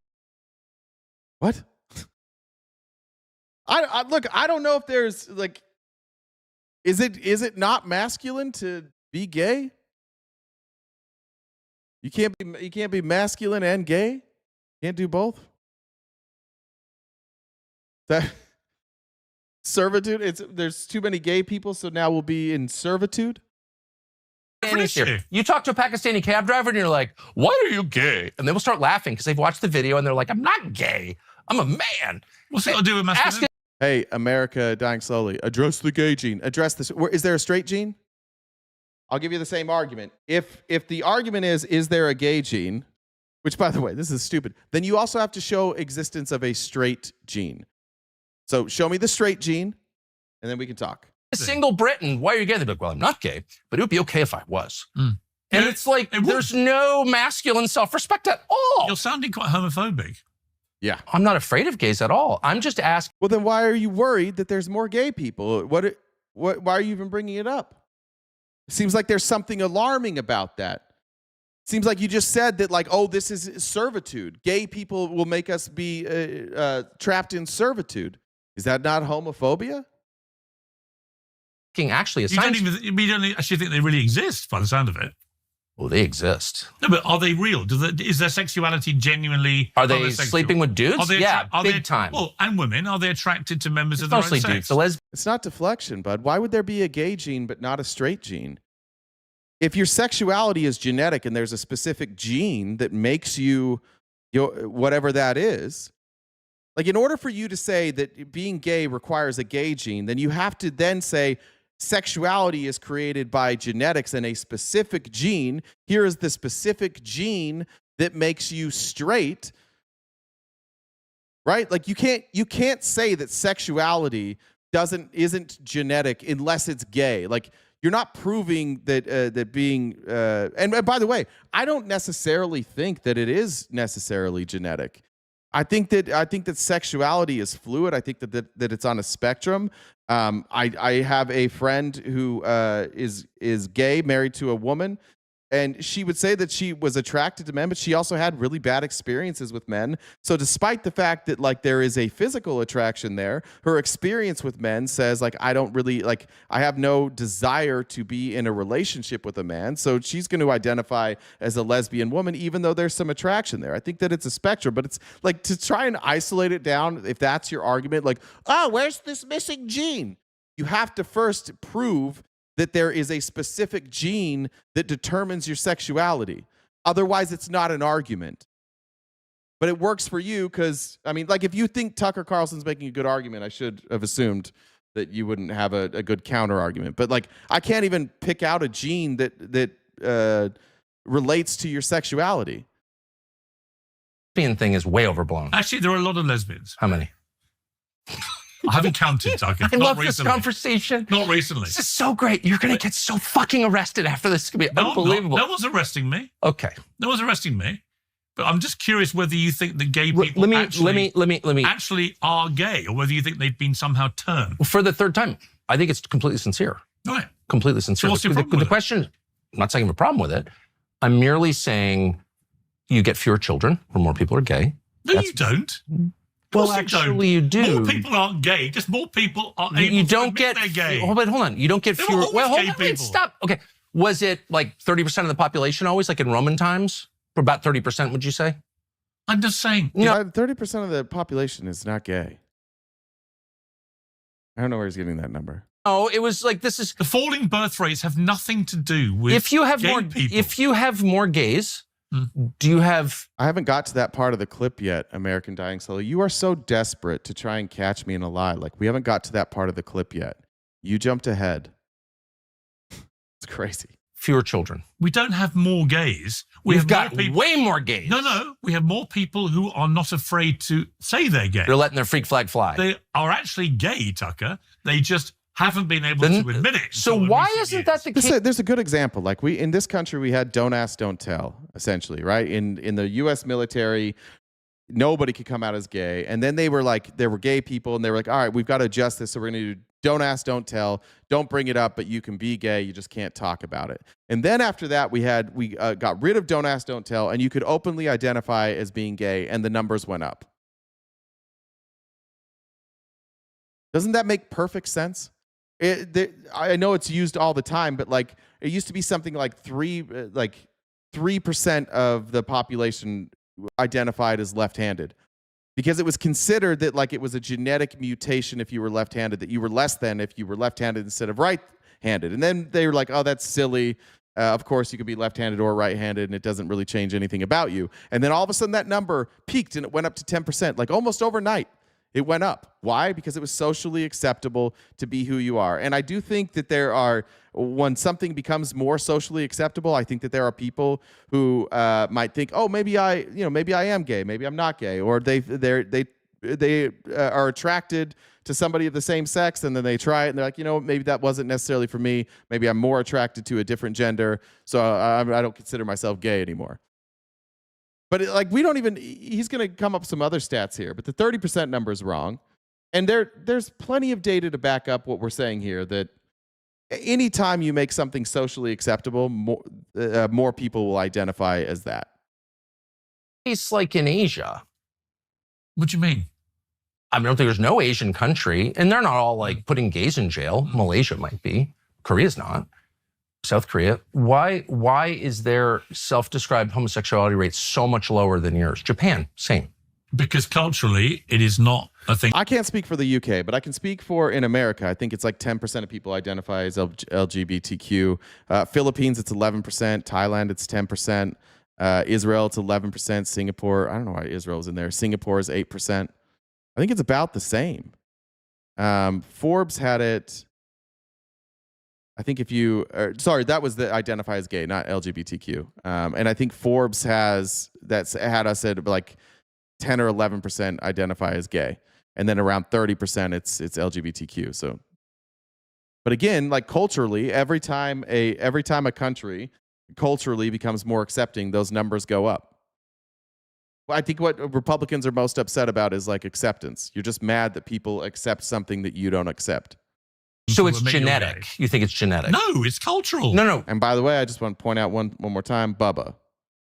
What? Look, I don't know if there's like, is it not masculine to be gay? You can't be masculine and gay? Can't do both? That servitude, there's too many gay people, so now we'll be in servitude? You talk to a Pakistani cab driver and you're like, why are you gay? And they will start laughing because they've watched the video and they're like, I'm not gay. I'm a man. What's it got to do with masculinity? Hey, America dying slowly. Address the gay gene. Address this. Is there a straight gene? I'll give you the same argument. If the argument is there a gay gene, which, by the way, this is stupid, then you also have to show existence of a straight gene. So show me the straight gene, and then we can talk. A single Briton, why are you gay? They'd be like, well, I'm not gay, but it would be okay if I was. And it's like, there's no masculine self-respect at all. You're sounding quite homophobic. Yeah. I'm not afraid of gays at all. I'm just asking. Well, then why are you worried that there's more gay people? Why are you even bringing it up? It seems like there's something alarming about that. It seems like you just said that, like, oh, this is servitude. Gay people will make us be trapped in servitude. Is that not homophobia? Actually, you don't actually think they really exist by the sound of it. Well, they exist. No, but are they real? Is their sexuality genuinely? Are they sleeping with dudes? Big time. Well, and women, are they attracted to members of their own sex? Dudes. It's not deflection, bud. Why would there be a gay gene but not a straight gene? If your sexuality is genetic and there's a specific gene that makes you whatever that is, like, in order for you to say that being gay requires a gay gene, then you have to then say sexuality is created by genetics and a specific gene. Here is the specific gene that makes you straight. Right? Like, you can't say that sexuality isn't genetic unless it's gay. Like, you're not proving that being and by the way, I don't necessarily think that it is necessarily genetic. I think that sexuality is fluid. I think that it's on a spectrum. I have a friend who is gay, married to a woman, and she would say that she was attracted to men, but she also had really bad experiences with men. So despite the fact that, like, there is a physical attraction there, her experience with men says, like, I have no desire to be in a relationship with a man. So she's going to identify as a lesbian woman, even though there's some attraction there. I think that it's a spectrum, but it's like, to try and isolate it down, if that's your argument, like, oh, where's this missing gene? You have to first prove that there is a specific gene that determines your sexuality. Otherwise, it's not an argument. But it works for you because, I mean, like, if you think Tucker Carlson's making a good argument, I should have assumed that you wouldn't have a good counter argument. But, like, I can't even pick out a gene that relates to your sexuality. Lesbian thing is way overblown. Actually, there are a lot of lesbians. How many? I haven't counted, Tucker. I love this conversation. Not recently. This is so great. You're going to get so fucking arrested after this. It's going to be unbelievable. No one's arresting me. Okay. No one's arresting me. But I'm just curious whether you think that gay people actually are gay, or whether you think they've been somehow turned. For the third time, I think it's completely sincere. Right. Completely sincere. So what's your problem with the question, I'm not saying I have a problem with it. I'm merely saying you get fewer children when more people are gay. No, you don't. Well, actually, you do. More people aren't gay. Just more people are able You to don't admit get. they're gay. Oh, but hold on. You don't get There fewer. were always Well, hold gay on. Wait, people. stop. Okay. Was it like 30% of the population always, like in Roman times? For about 30%, would you say? I'm just saying. 30% of the population is not gay. I don't know where he's getting that number. Oh, it was like this is the falling birth rates have nothing to do with if you have gay more people. if you have more gays. Do you have? I haven't got to that part of the clip yet, American Dying Slowly. You are so desperate to try and catch me in a lie. Like, we haven't got to that part of the clip yet. You jumped ahead. It's crazy. Fewer children. We don't have more gays. We've got way more gays. No. We have more people who are not afraid to say they're gay. They're letting their freak flag fly. They are actually gay, Tucker. They just haven't been able to admit it. So why isn't that the case? There's a good example. Like, we in this country, we had don't ask, don't tell, essentially, right? In the U.S. military, nobody could come out as gay. And then they were like, there were gay people, and they were like, all right, we've got to adjust this, so we're going to do don't ask, don't tell. Don't bring it up, but you can be gay. You just can't talk about it. And then after that, we got rid of don't ask, don't tell, and you could openly identify as being gay, and the numbers went up. Doesn't that make perfect sense? I know it's used all the time, but like it used to be something like 3% of the population identified as left-handed, because it was considered that like it was a genetic mutation if you were left-handed, that you were less than if you were left-handed instead of right-handed. And then they were like, oh, that's silly. Of course, you could be left-handed or right-handed, and it doesn't really change anything about you. And then all of a sudden, that number peaked, and it went up to 10%, like almost overnight. It went up. Why? Because it was socially acceptable to be who you are. And I do think that when something becomes more socially acceptable, I think that there are people who might think, oh, maybe I am gay, maybe I'm not gay, or they are attracted to somebody of the same sex, and then they try it, and they're like, maybe that wasn't necessarily for me. Maybe I'm more attracted to a different gender, so I don't consider myself gay anymore. But he's going to come up with some other stats here, but the 30% number is wrong. And there's plenty of data to back up what we're saying here, that anytime you make something socially acceptable, more people will identify as that. It's like in Asia. What do you mean? I don't think there's no Asian country, and they're not all like putting gays in jail. Malaysia might be. Korea's not. South Korea. Why is their self-described homosexuality rate so much lower than yours? Japan, same. Because culturally, it is not a thing. I can't speak for the UK, but I can speak for in America. I think it's like 10% of people identify as LGBTQ. Philippines, it's 11%. Thailand, it's 10%. Israel, it's 11%. Singapore, I don't know why Israel's in there. Singapore is 8%. I think it's about the same. Forbes had it. I think that was the identify as gay, not LGBTQ. And I think Forbes had us at like 10 or 11% identify as gay. And then around 30% it's LGBTQ. So, but again, like culturally, every time a country culturally becomes more accepting, those numbers go up. Well, I think what Republicans are most upset about is like acceptance. You're just mad that people accept something that you don't accept. So it's genetic. You think it's genetic? No, it's cultural. No. And by the way, I just want to point out one more time, Bubba,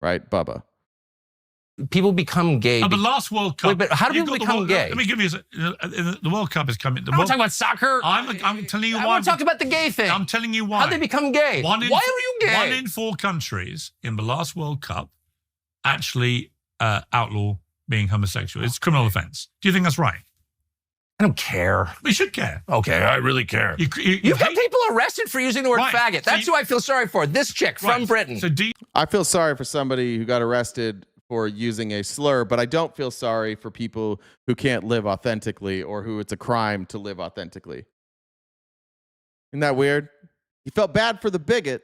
right? Bubba. People become gay. The last World Cup. Wait, but how do people become gay? Let me give you the World Cup is coming. I'm talking about soccer. I'm telling you why. I want to talk about the gay thing. I'm telling you why. How they become gay? Why are you gay? 1 in 4 countries in the last World Cup actually outlaw being homosexual. It's a criminal offense. Do you think that's right? I don't care. We should care. Okay, I really care. You've got people arrested for using the word faggot. That's who I feel sorry for. This chick from Britain. So I feel sorry for somebody who got arrested for using a slur, but I don't feel sorry for people who can't live authentically or who it's a crime to live authentically. Isn't that weird? You felt bad for the bigot,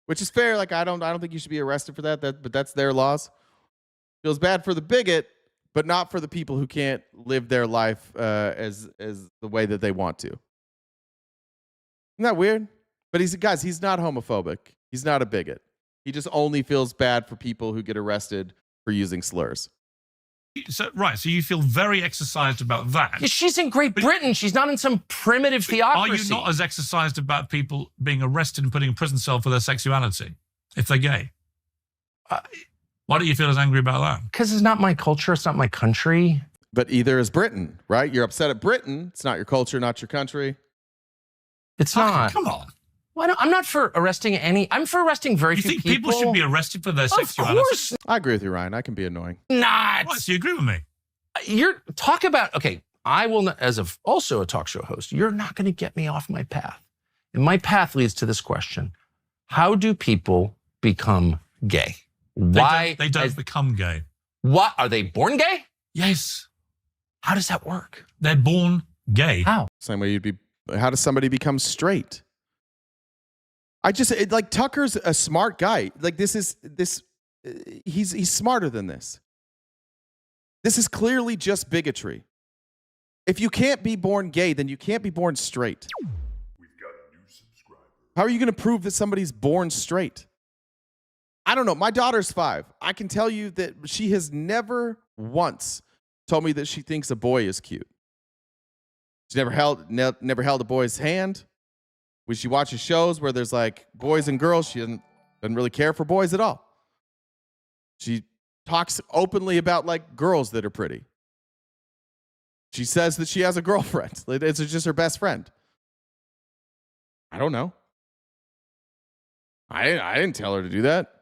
which is fair. Like I don't think you should be arrested for that. But that's their laws. Feels bad for the bigot, but not for the people who can't live their life as the way that they want to. Isn't that weird? But he's not homophobic. He's not a bigot. He just only feels bad for people who get arrested for using slurs. So you feel very exercised about that. Yeah, she's in Great Britain. She's not in some primitive theocracy. Are you not as exercised about people being arrested and put in a prison cell for their sexuality if they're gay? Why don't you feel as angry about that? Because it's not my culture. It's not my country. But either is Britain, right? You're upset at Britain. It's not your culture, not your country. It's not. Come on. Well, I'm not for arresting any. I'm for arresting very few people. You think people should be arrested for their sexuality? Of course. I agree with you, Ryan. I can be annoying. Not. What? So you agree with me? You're talk about, okay, I will not, also a talk show host, you're not going to get me off my path. And my path leads to this question. How do people become gay? Why? They don't become gay. What? Are they born gay? Yes. How does that work? They're born gay. How? Same way how does somebody become straight? Like Tucker's a smart guy. Like he's smarter than this. This is clearly just bigotry. If you can't be born gay, then you can't be born straight. We've got a new subscriber. How are you going to prove that somebody's born straight? I don't know. My daughter's 5. I can tell you that she has never once told me that she thinks a boy is cute. She never held a boy's hand. When she watches shows where there's like boys and girls, she doesn't really care for boys at all. She talks openly about like girls that are pretty. She says that she has a girlfriend. It's just her best friend. I don't know. I didn't tell her to do that.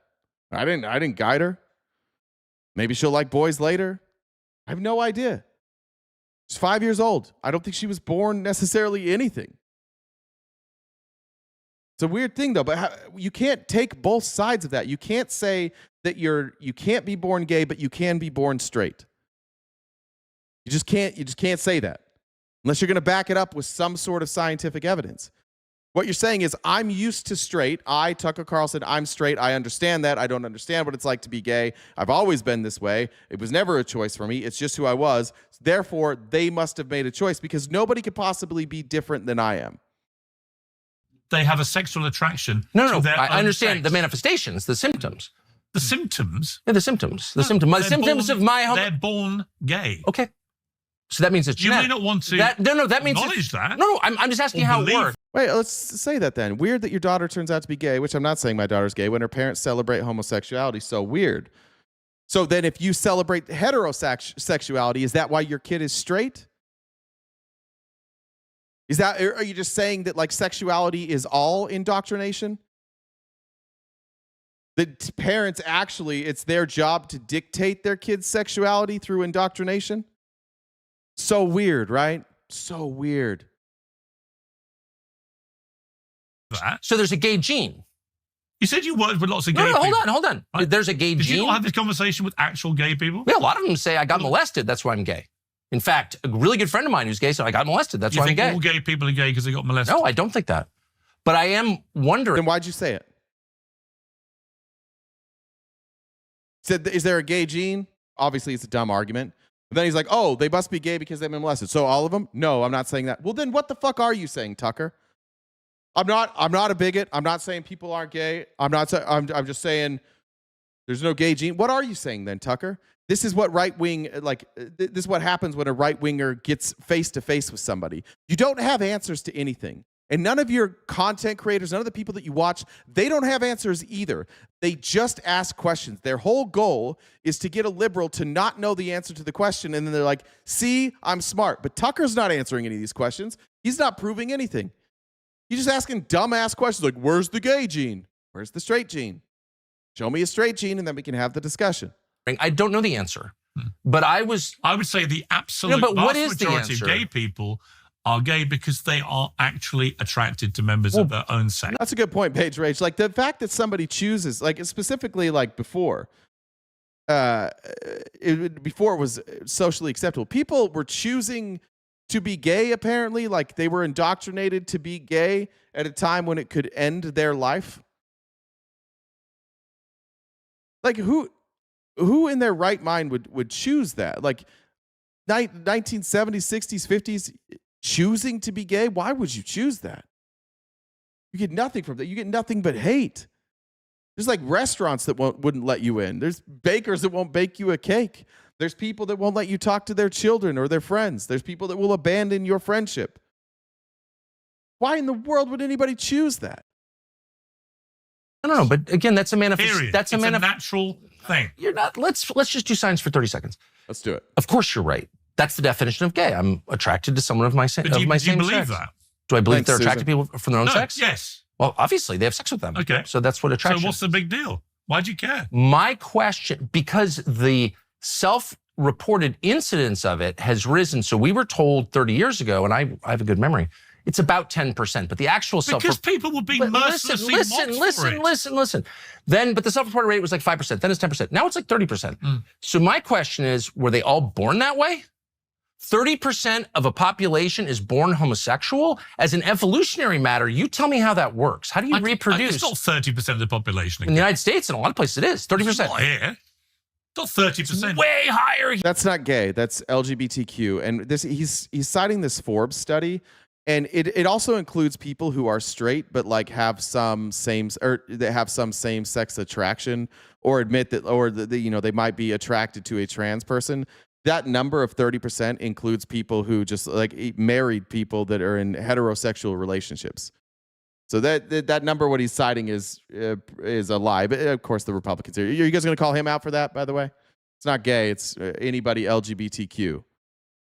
I didn't guide her. Maybe she'll like boys later. I have no idea. She's 5 years old. I don't think she was born necessarily anything. It's a weird thing, though, but you can't take both sides of that. You can't say that you can't be born gay, but you can be born straight. You just can't say that unless you're going to back it up with some sort of scientific evidence. What you're saying is, I'm used to straight. Tucker Carlson, I'm straight. I understand that. I don't understand what it's like to be gay. I've always been this way. It was never a choice for me. It's just who I was. Therefore, they must have made a choice because nobody could possibly be different than I am. They have a sexual attraction. No, to their I own understand sex. the manifestations, the symptoms. The symptoms? Yeah, the symptoms. The symptoms of my They're born gay. Okay. So that means it's you genetic. may not want to that means acknowledge that. No, I'm just asking how it works. Wait, let's say that then. Weird that your daughter turns out to be gay, which I'm not saying my daughter's gay, when her parents celebrate homosexuality. So weird. So then if you celebrate heterosexuality, is that why your kid is straight? Are you just saying that like sexuality is all indoctrination? That parents actually, it's their job to dictate their kids' sexuality through indoctrination? So weird, right? So weird. So there's a gay gene. You said you worked with lots of gay people. people. Hold on. Right? There's a gay Did gene. you not have this conversation with actual gay people? Yeah, a lot of them say I got molested. That's why I'm gay. In fact, a really good friend of mine who's gay said I got molested. That's why I'm gay. You think all gay people are gay because they got molested? No, I don't think that. But I am wondering. Then why'd you say it? Said, is there a gay gene? Obviously, it's a dumb argument. But then he's like, oh, they must be gay because they've been molested. So all of them? No, I'm not saying that. Well, then what the fuck are you saying, Tucker? I'm not a bigot. I'm not saying people aren't gay. I'm just saying there's no gay gene. What are you saying then, Tucker? This is what this is what happens when a right-winger gets face-to-face with somebody. You don't have answers to anything. And none of your content creators, none of the people that you watch, they don't have answers either. They just ask questions. Their whole goal is to get a liberal to not know the answer to the question. And then they're like, see, I'm smart. But Tucker's not answering any of these questions. He's not proving anything. He's just asking dumbass questions like, where's the gay gene? Where's the straight gene? Show me a straight gene and then we can have the discussion. I don't know the answer. But I would say the absolute vast majority of gay people are gay because they are actually attracted to members of their own sex. That's a good point, Paige Rage. Like the fact that somebody chooses, like specifically like before it was socially acceptable. People were choosing to be gay, apparently. Like they were indoctrinated to be gay at a time when it could end their life. Like who? who in their right mind would choose that? Like 1970s, 60s, 50s, choosing to be gay? Why would you choose that? You get nothing from that. You get nothing but hate. There's like restaurants that wouldn't let you in. There's bakers that won't bake you a cake. There's people that won't let you talk to their children or their friends. There's people that will abandon your friendship. Why in the world would anybody choose that? I don't know, but again, that's a manifest. That's a natural thing. You're not. Let's just do science for 30 seconds. Let's do it. Of course, you're right. That's the definition of gay. I'm attracted to someone of my same sex. Do you believe that? Do I believe they're attracted to people from their own No, sex? yes. Well, obviously, they have sex with them. Okay. So that's what attraction. So what's the big deal? Why'd you care? My question, because the self-reported incidence of it has risen. So we were told 30 years ago, and I have a good memory, it's about 10%, but the actual because people were being mercilessly listen. Then, but the self-reported rate was like 5%. Then it's 10%. Now it's like 30%. So my question is, were they all born that way? 30% of a population is born homosexual? As an evolutionary matter, you tell me how that works. How do you reproduce? It's not 30% of the population. In the United States, in a lot of places, it is 30%. It's not here. It's not 30%. Way higher. That's not gay. That's LGBTQ. And this he's citing this Forbes study. And it also includes people who are straight, but like have some same-sex attraction, or admit that, or they might be attracted to a trans person. That number of 30% includes people who just like married people that are in heterosexual relationships. So that number, what he's citing is a lie. But of course, the Republicans are. You guys going to call him out for that? By the way, it's not gay. It's anybody LGBTQ. You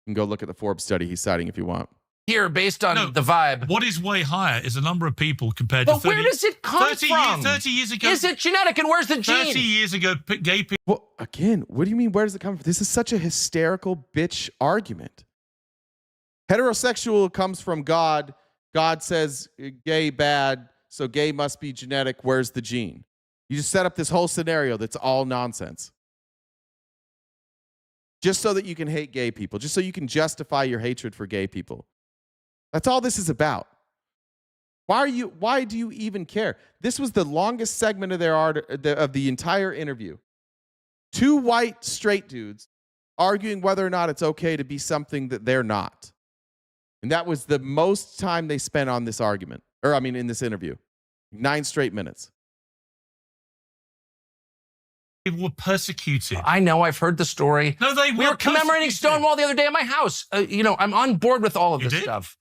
can go look at the Forbes study he's citing if you want. Here, based on the vibe. What is way higher is the number of people compared to 30. But where does it come from? 30 years ago. Is it genetic, and where's the gene? 30 years ago, gay people. Well, again, what do you mean, where does it come from? This is such a hysterical bitch argument. Heterosexual comes from God. God says gay bad, so gay must be genetic. Where's the gene? You just set up this whole scenario that's all nonsense. Just so that you can hate gay people. Just so you can justify your hatred for gay people. That's all this is about. Why do you even care? This was the longest segment of of the entire interview. Two white straight dudes arguing whether or not it's okay to be something that they're not. And that was the most time they spent on this argument. In this interview. 9 straight minutes. People were persecuted. I know. I've heard the story. No, we were commemorating Stonewall the other day at my house. I'm on board with all of this stuff.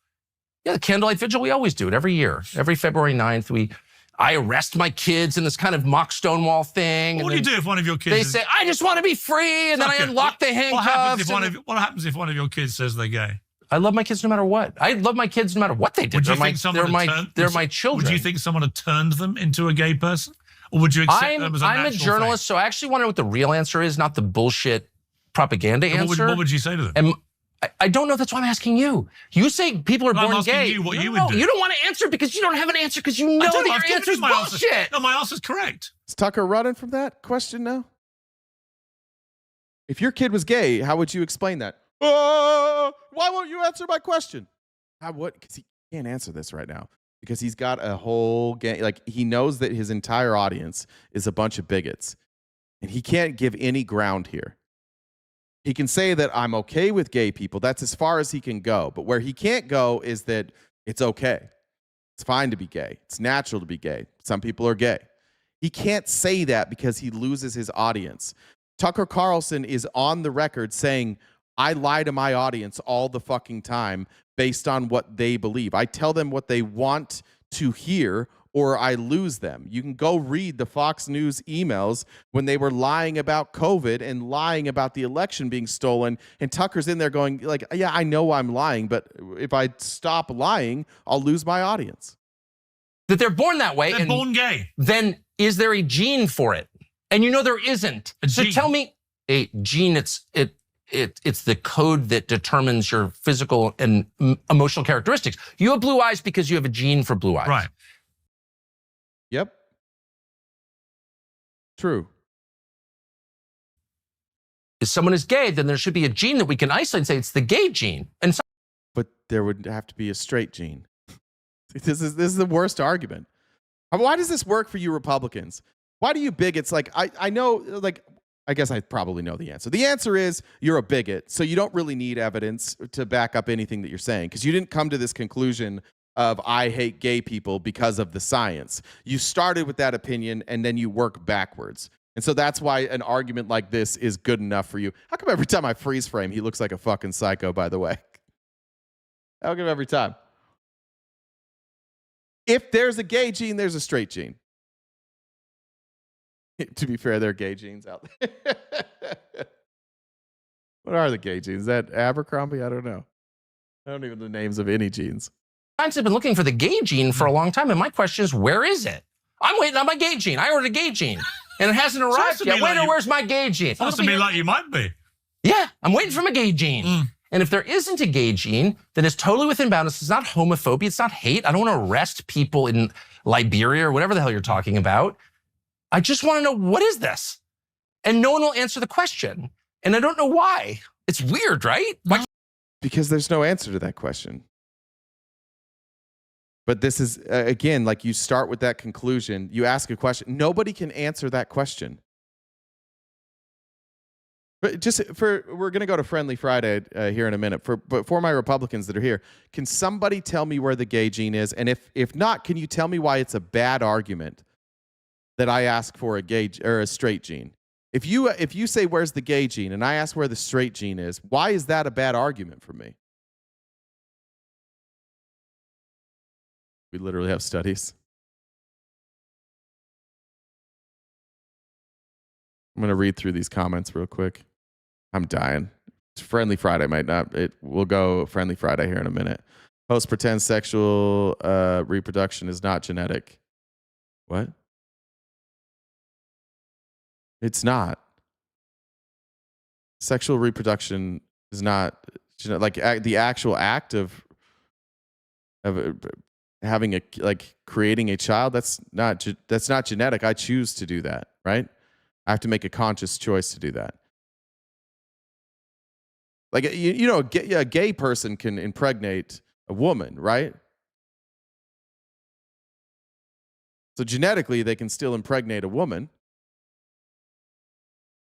Yeah, the candlelight vigil, we always do it every year. Every February 9th, I arrest my kids in this kind of mock Stonewall thing. What do you do if one of your kids... They say, I just want to be free, and then I unlock the handcuffs. What happens if one of your kids says they're gay? I love my kids no matter what. I love my kids no matter what they did. They're my children. Would you think someone had turned them into a gay person? Or would you accept them as a natural I'm a journalist, so I actually want to know what the real answer is, not the bullshit propaganda answer. What would you say to them? And I don't know. That's why I'm asking you. You say people are born gay. You what you would do. You don't want to answer because you don't have an answer because you know that your answer is bullshit. No, my answer is correct. Is Tucker running from that question now? If your kid was gay, how would you explain that? Why won't you answer my question? Because he can't answer this right now. Because he's got a whole gang. Like, he knows that his entire audience is a bunch of bigots. And he can't give any ground here. He can say that I'm okay with gay people. That's as far as he can go. But where he can't go is that it's okay. It's fine to be gay. It's natural to be gay. Some people are gay. He can't say that because he loses his audience. Tucker Carlson is on the record saying, I lie to my audience all the fucking time based on what they believe. I tell them what they want to hear, or I lose them. You can go read the Fox News emails when they were lying about COVID and lying about the election being stolen. And Tucker's in there going like, yeah, I know I'm lying, but if I stop lying, I'll lose my audience. That they're born that way. They're born gay. Then is there a gene for it? And there isn't. So tell me, a gene, it's the code that determines your physical and emotional characteristics. You have blue eyes because you have a gene for blue eyes. Right. Yep. True. If someone is gay, then there should be a gene that we can isolate and say it's the gay gene. But there would have to be a straight gene. This is the worst argument. Why does this work for you Republicans? Why do you bigots, I know, I guess I probably know the answer. The answer is you're a bigot, so you don't really need evidence to back up anything that you're saying, because you didn't come to this conclusion of I hate gay people because of the science. You started with that opinion, and then you work backwards. And so that's why an argument like this is good enough for you. How come every time I freeze frame, he looks like a fucking psycho, by the way? How come every time? If there's a gay gene, there's a straight gene. To be fair, there are gay genes out there. What are the gay genes? Is that Abercrombie? I don't know. I don't even know the names of any genes. Science have been looking for the gay gene for a long time, and my question is, where is it? I'm waiting on my gay gene. I ordered a gay gene, and it hasn't arrived yet. Waiter, where's my gay gene? Sounds to me like you might be. Yeah, I'm waiting for my gay gene. And if there isn't a gay gene, then it's totally within bounds. It's not homophobia. It's not hate. I don't want to arrest people in Liberia or whatever the hell you're talking about. I just want to know, what is this? And no one will answer the question. And I don't know why. It's weird, right? Why? Because there's no answer to that question. But this is, again, like you start with that conclusion. You ask a question. Nobody can answer that question. But we're going to go to Friendly Friday here in a minute. But for my Republicans that are here, can somebody tell me where the gay gene is? And if not, can you tell me why it's a bad argument that I ask for a gay or a straight gene? If you say where's the gay gene and I ask where the straight gene is, why is that a bad argument for me? We literally have studies. I'm going to read through these comments real quick. I'm dying. Friendly Friday might not. We'll go Friendly Friday here in a minute. Host pretends sexual reproduction is not genetic. What? It's not. Sexual reproduction is not like the actual act of having creating a child. That's not genetic. I choose to do that, right? I have to make a conscious choice to do that. Like a gay person can impregnate a woman, right? So genetically, they can still impregnate a woman.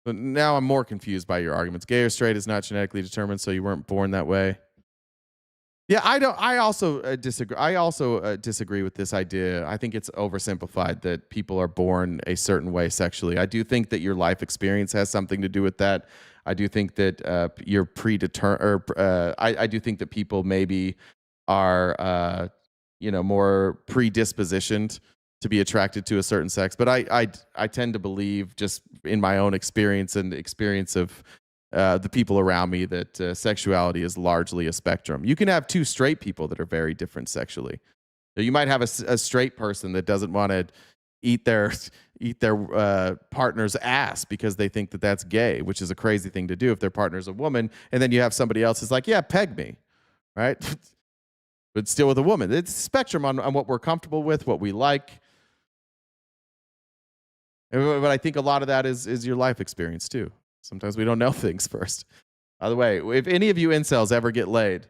But now I'm more confused by your arguments. Gay or straight is not genetically determined, so you weren't born that way. Yeah, I also disagree. I also disagree with this idea. I think it's oversimplified that people are born a certain way sexually. I do think that your life experience has something to do with that. I do think that you're predetermined. I do think that people maybe are, more predispositioned to be attracted to a certain sex. But I tend to believe, just in my own experience and the experience of the people around me, that sexuality is largely a spectrum. You can have two straight people that are very different sexually. You might have a straight person that doesn't want to eat their partner's ass because they think that that's gay, which is a crazy thing to do if their partner's a woman. And then you have somebody else who's like, yeah, peg me, right? But still with a woman. It's a spectrum on what we're comfortable with, what we like. But I think a lot of that is your life experience too. Sometimes we don't know things first. By the way, if any of you incels ever get laid,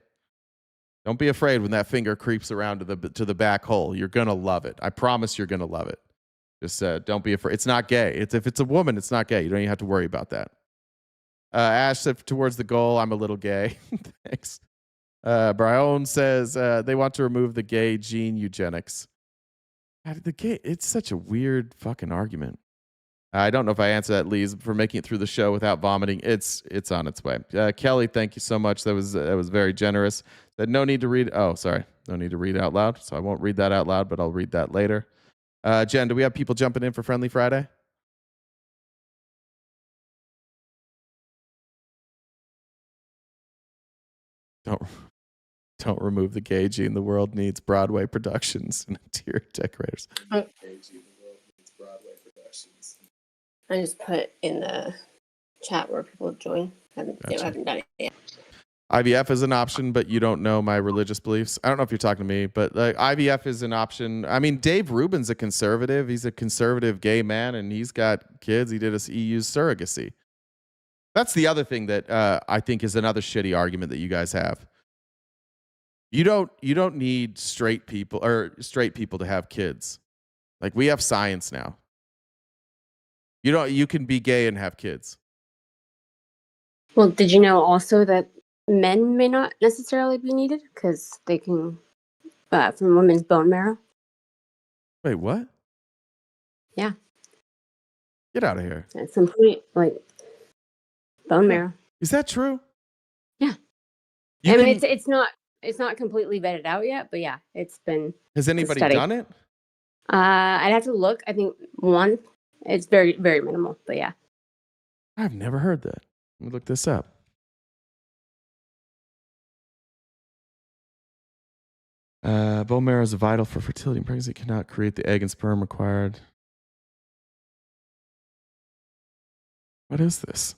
don't be afraid when that finger creeps around to the back hole. You're gonna love it. I promise you're gonna love it. Just don't be afraid. It's not gay. If it's a woman, it's not gay. You don't even have to worry about that. Ash said, towards the goal, I'm a little gay. Thanks. Brian says they want to remove the gay gene eugenics. It's such a weird fucking argument. I don't know if I answered that, Lee's, for making it through the show without vomiting. It's on its way. Kelly, thank you so much. That was very generous. Said no need to read. Oh, sorry, no need to read out loud. So I won't read that out loud, but I'll read that later. Jen, do we have people jumping in for Friendly Friday? Don't remove the gay gene. The world needs Broadway productions and interior decorators. I just put in the chat where people join. Haven't done it yet. IVF is an option, but you don't know my religious beliefs. I don't know if you're talking to me, but IVF is an option. I mean, Dave Rubin's a conservative. He's a conservative gay man, and he's got kids. He used surrogacy. That's the other thing that I think is another shitty argument that you guys have. You don't need straight people to have kids. Like, we have science now. You can be gay and have kids. Well, did you know also that men may not necessarily be needed because they can from women's bone marrow? Wait, what? Yeah. Get out of here. At some point, like bone marrow. Is that true? Yeah. I mean, it's not completely vetted out yet, but yeah, it's been. Has anybody studied. done it? I'd have to look. I think one. It's very, very minimal, but yeah. I've never heard that. Let me look this up. Bone marrow is vital for fertility in pregnancy. It cannot create the egg and sperm required. What is this?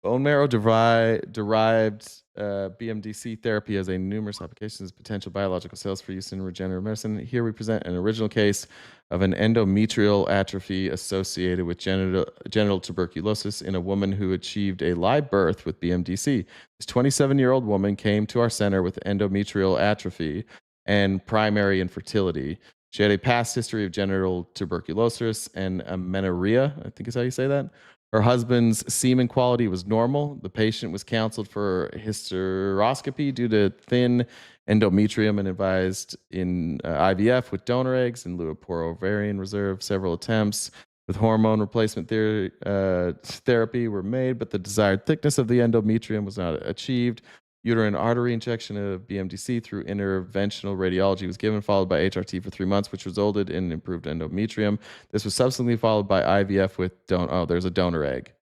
Bone marrow derived BMDC therapy has a numerous applications, potential biological cells for use in regenerative medicine. Here we present an original case of an endometrial atrophy associated with genital tuberculosis in a woman who achieved a live birth with BMDC. This 27-year-old woman came to our center with endometrial atrophy and primary infertility. She had a past history of genital tuberculosis and amenorrhea, I think is how you say that. Her husband's semen quality was normal. The patient was counseled for hysteroscopy due to thin endometrium and advised in IVF with donor eggs in lieu of poor ovarian reserve. Several attempts with hormone replacement therapy were made, but the desired thickness of the endometrium was not achieved. Uterine artery injection of BMDC through interventional radiology was given, followed by HRT for 3 months, which resulted in improved endometrium. This was subsequently followed by IVF with there's a donor egg.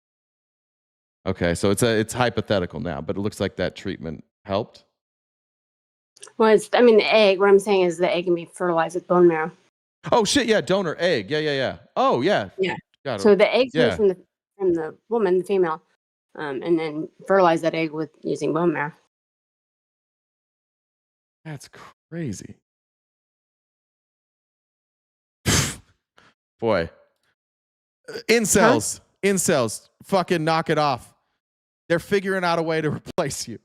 Okay, so it's hypothetical now, but it looks like that treatment helped. Well, the egg. What I'm saying is the egg can be fertilized with bone marrow. Oh shit! Yeah, donor egg. Yeah. Oh yeah. Yeah. Got it. So the egg Yeah. comes from the woman, the female, and then fertilize that egg with using bone marrow. That's crazy. Boy. Incels, fucking knock it off. They're figuring out a way to replace you.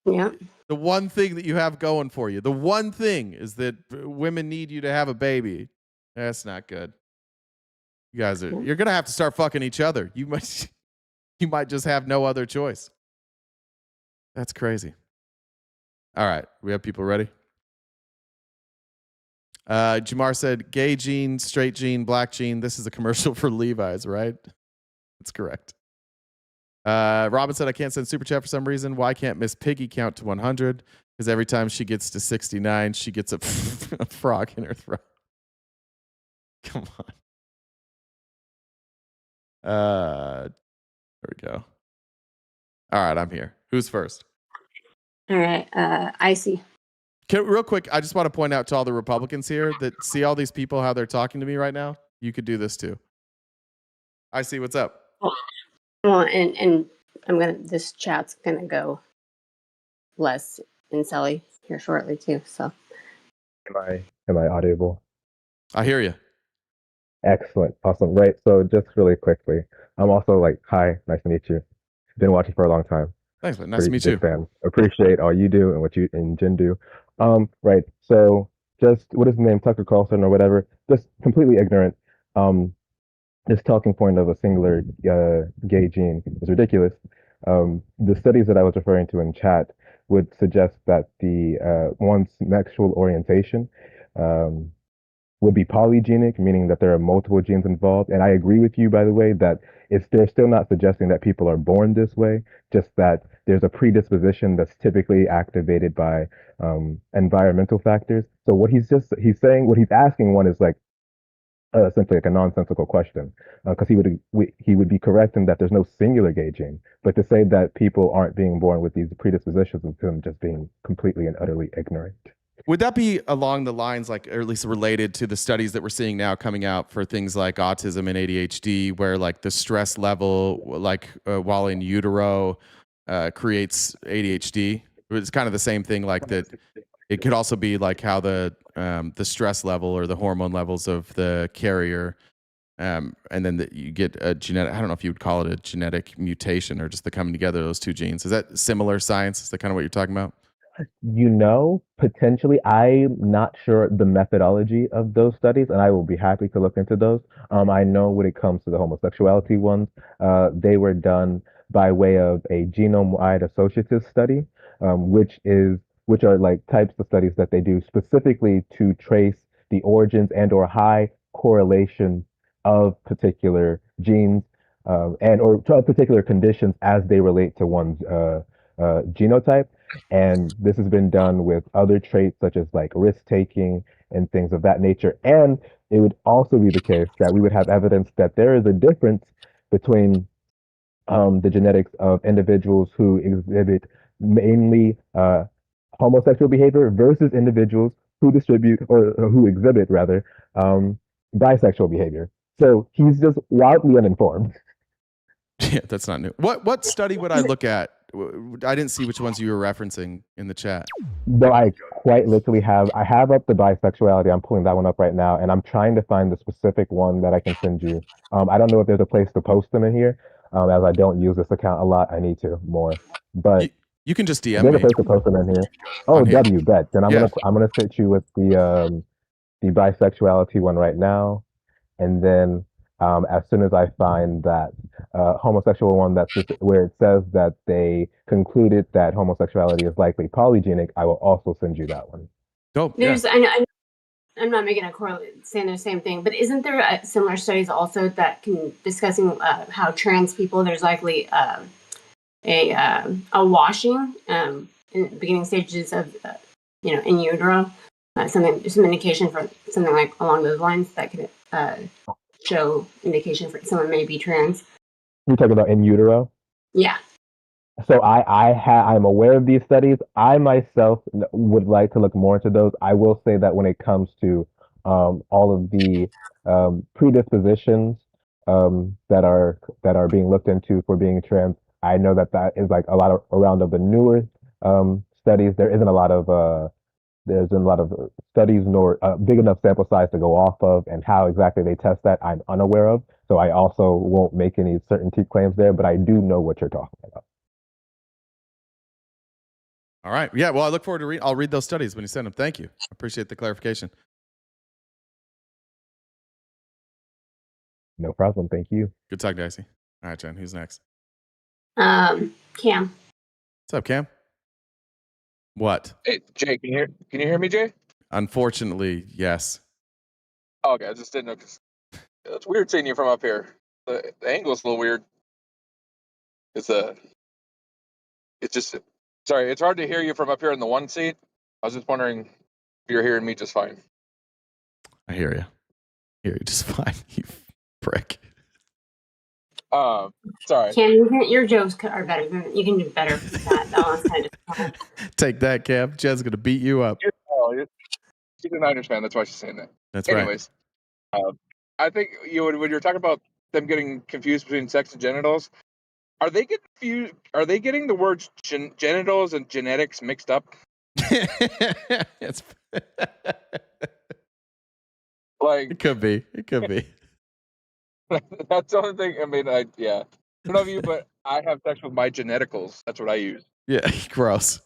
Yeah. The one thing that you have going for you, the one thing is that women need you to have a baby. That's not good. You guys you're going to have to start fucking each other. You might just have no other choice. That's crazy. All right, we have people ready. Jamar said, gay gene, straight gene, black gene. This is a commercial for Levi's, right? That's correct. Robin said, I can't send super chat for some reason. Why can't Miss Piggy count to 100? Because every time she gets to 69, she gets a frog in her throat. Come on. There we go. All right, I'm here. Who's first? All right. Icy. Real quick, I just want to point out to all the Republicans here that see all these people, how they're talking to me right now. You could do this too. Icy, what's up? Well, and this chat's gonna go less incelly here shortly too. So. Am I audible? I hear you. Excellent. Awesome. Right. So just really quickly, I'm also hi, nice to meet you. Been watching for a long time. Thanks, man. Nice to meet you. Fan. Appreciate all you do and what you and Jen do. Right. So just what is the name? Tucker Carlson or whatever. Just completely ignorant. This talking point of a singular gay gene is ridiculous. The studies that I was referring to in chat would suggest that the one's sexual orientation would be polygenic, meaning that there are multiple genes involved. And I agree with you, by the way, that they're still not suggesting that people are born this way, just that there's a predisposition that's typically activated by environmental factors. So what he's asking one is essentially a nonsensical question, because he would be correct in that there's no singular gay gene, but to say that people aren't being born with these predispositions is him just being completely and utterly ignorant. Would that be along the lines, or at least related to the studies that we're seeing now coming out for things like autism and ADHD, where the stress level, while in utero, creates ADHD? It's kind of the same thing, that it could also be how the stress level or the hormone levels of the carrier, and then you get a genetic, I don't know if you would call it a genetic mutation or just the coming together of those two genes. Is that similar science? Is that kind of what you're talking about? Potentially, I'm not sure the methodology of those studies, and I will be happy to look into those. I know when it comes to the homosexuality ones, they were done by way of a genome-wide associative study, which are like types of studies that they do specifically to trace the origins and or high correlation of particular genes and or to particular conditions as they relate to one's genotype. And this has been done with other traits such as like risk taking and things of that nature. And it would also be the case that we would have evidence that there is a difference between the genetics of individuals who exhibit mainly homosexual behavior versus individuals who distribute or who exhibit rather bisexual behavior. So he's just wildly uninformed. Yeah, that's not new. What study would I look at? I didn't see which ones you were referencing in the chat. No, I quite literally I have up the bisexuality. I'm pulling that one up right now, and I'm trying to find the specific one that I can send you. I don't know if there's a place to post them in here, as I don't use this account a lot. I need to more, but you can just DM there's me. a place to post them in here. Oh, On here. W, bet. Then I'm Yeah. gonna sit you with the bisexuality one right now, and then as soon as I find that homosexual one where it says that they concluded that homosexuality is likely polygenic, I will also send you that one. Dope. There's, I'm not making a correlate saying the same thing, but isn't there similar studies also that can discussing how trans people there's likely a washing in the beginning stages of in utero, some indication for something like along those lines that could show indication for someone may be trans. You're talking about in utero? Yeah. So I'm aware of these studies. I myself would like to look more into those. I will say that when it comes to all of the predispositions that are being looked into for being trans, I know that is like around of the newer studies. There isn't a lot of studies nor big enough sample size to go off of, and how exactly they test that I'm unaware of. So I also won't make any certainty claims there, but I do know what you're talking about. All right. Yeah. Well, I look forward to I'll read those studies when you send them. Thank you. I appreciate the clarification. No problem. Thank you. Good talk, Dicey. All right, Jen. Who's next? Cam. What's up, Cam? What? Hey, Jay, can you hear me, Jay? Unfortunately, yes. Oh, okay, I just didn't know because it's weird seeing you from up here. The angle's a little weird. It's just sorry. It's hard to hear you from up here in the one seat. I was just wondering if you're hearing me just fine. I hear you. Hear you just fine. You prick. Sorry. Cam, your jokes are better. You can do better than that. Take that, Cam. Jen's gonna beat you up. She didn't understand. That's why she's saying that. That's Anyways, I think when you're talking about them getting confused between sex and genitals, are they getting confused? Are they getting the words genitals and genetics mixed up? It's like it could be. It could be. That's the only thing. I mean, I don't know you, but I have sex with my geneticals. That's what I use. Yeah, gross.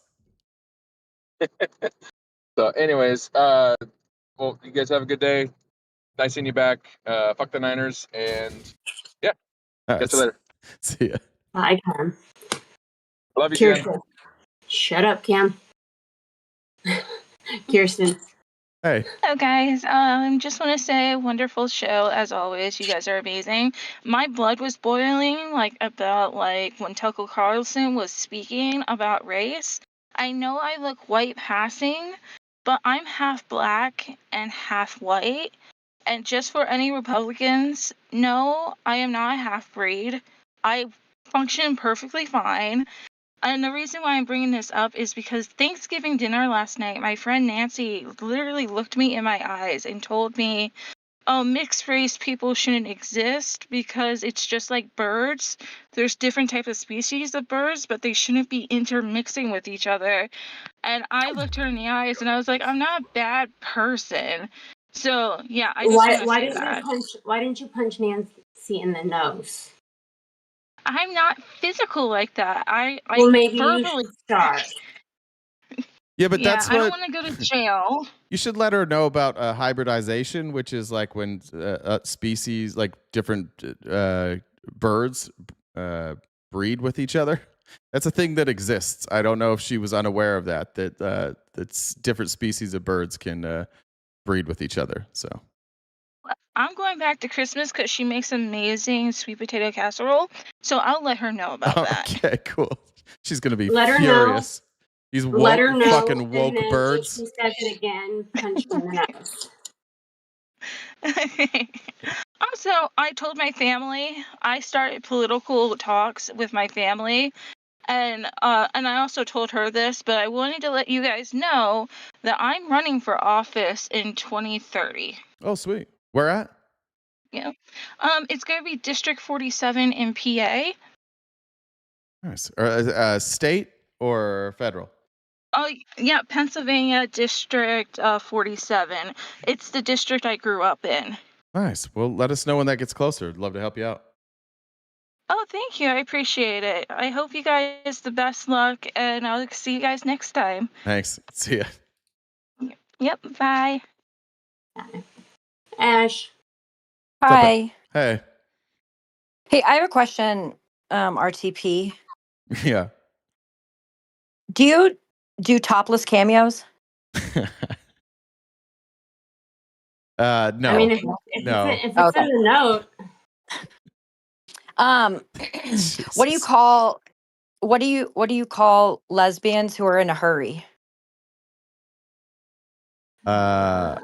So, anyways, well, you guys have a good day. Nice seeing you back. Fuck the Niners, and yeah, catch you later. See ya. Bye, Cam. Love you, Kirsten. Jen. Shut up, Cam. Kirsten. Hey. Hello, guys. Just want to say, wonderful show as always. You guys are amazing. My blood was boiling about when Tucker Carlson was speaking about race. I know I look white passing, but I'm half black and half white. And just for any Republicans, no, I am not a half breed. I function perfectly fine. And the reason why I'm bringing this up is because Thanksgiving dinner last night, my friend Nancy literally looked me in my eyes and told me, oh, mixed race people shouldn't exist because it's just like birds. There's different types of species of birds, but they shouldn't be intermixing with each other. And I looked her in the eyes and I was like, I'm not a bad person. So, yeah, I just want to say that. Why didn't you punch Nancy in the nose? I'm not physical like that. I well, maybe verbally you should start. Yeah, but Yeah, that's I don't what want to go to jail. you should let her know about hybridization, which is like when species, like different birds, breed with each other. That's a thing that exists. I don't know if she was unaware of that. That's different species of birds can breed with each other. So I'm going back to Christmas because she makes amazing sweet potato casserole. So I'll let her know about that. okay, cool. She's gonna be Let her know. furious. These Let her know, fucking woke and then birds. if she says it again, punch her in the nose. Also, I told my family I started political talks with my family, and I also told her this, but I wanted to let you guys know that I'm running for office in 2030. Oh, sweet. Where at? Yeah, it's gonna be District 47 in PA. Nice. State or federal? Oh yeah, Pennsylvania District 47. It's the district I grew up in. Nice. Well, let us know when that gets closer. I'd love to help you out. Oh, thank you. I appreciate it. I hope you guys the best luck, and I'll see you guys next time. Thanks. See ya. Yep, bye. Ash. Hi. Hey. Hey, I have a question, RTP. Yeah. Do you do topless cameos? No. I mean, if no. it's in the note. What do you call lesbians who are in a hurry? I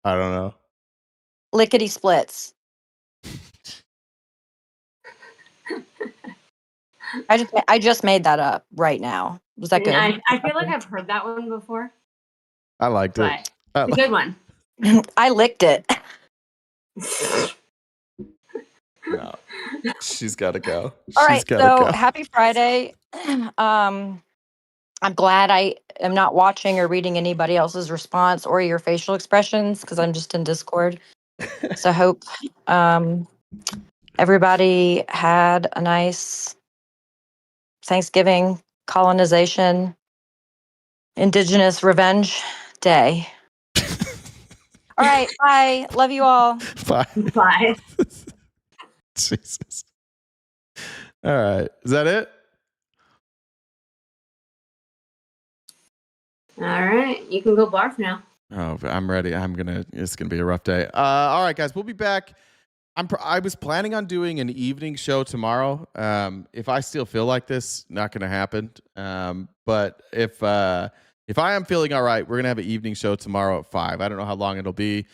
don't know. Lickety splits. I just made that up right now. Was that good? I feel like I've heard that one before. I liked it. But it's a good one. I licked it. No. She's got to go. All right, She's got to so go. happy Friday. I'm glad I am not watching or reading anybody else's response or your facial expressions because I'm just in Discord. So I hope everybody had a nice Thanksgiving, colonization, Indigenous Revenge Day. All right, bye. Love you all. Bye. Bye. Jesus. All right. Is that it? All right. You can go barf now. Oh, I'm ready. It's gonna be a rough day. All right, guys. We'll be back. I was planning on doing an evening show tomorrow. If I still feel like this, not gonna happen. But if I am feeling all right, we're gonna have an evening show tomorrow at 5. I don't know how long it'll be,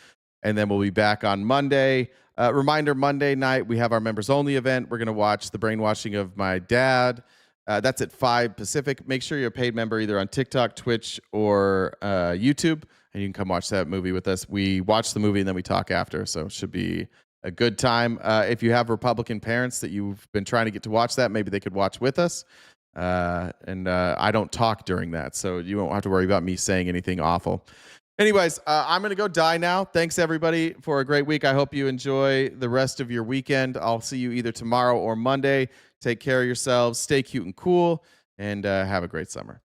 and then we'll be back on Monday. Reminder: Monday night we have our members only event. We're gonna watch The Brainwashing of My Dad. That's at 5 Pacific. Make sure you're a paid member either on TikTok, Twitch, or YouTube, and you can come watch that movie with us. We watch the movie and then we talk after, so it should be a good time. If you have Republican parents that you've been trying to get to watch that, maybe they could watch with us. And I don't talk during that, so you won't have to worry about me saying anything awful. Anyways, I'm going to go die now. Thanks, everybody, for a great week. I hope you enjoy the rest of your weekend. I'll see you either tomorrow or Monday. Take care of yourselves. Stay cute and cool, and have a great summer.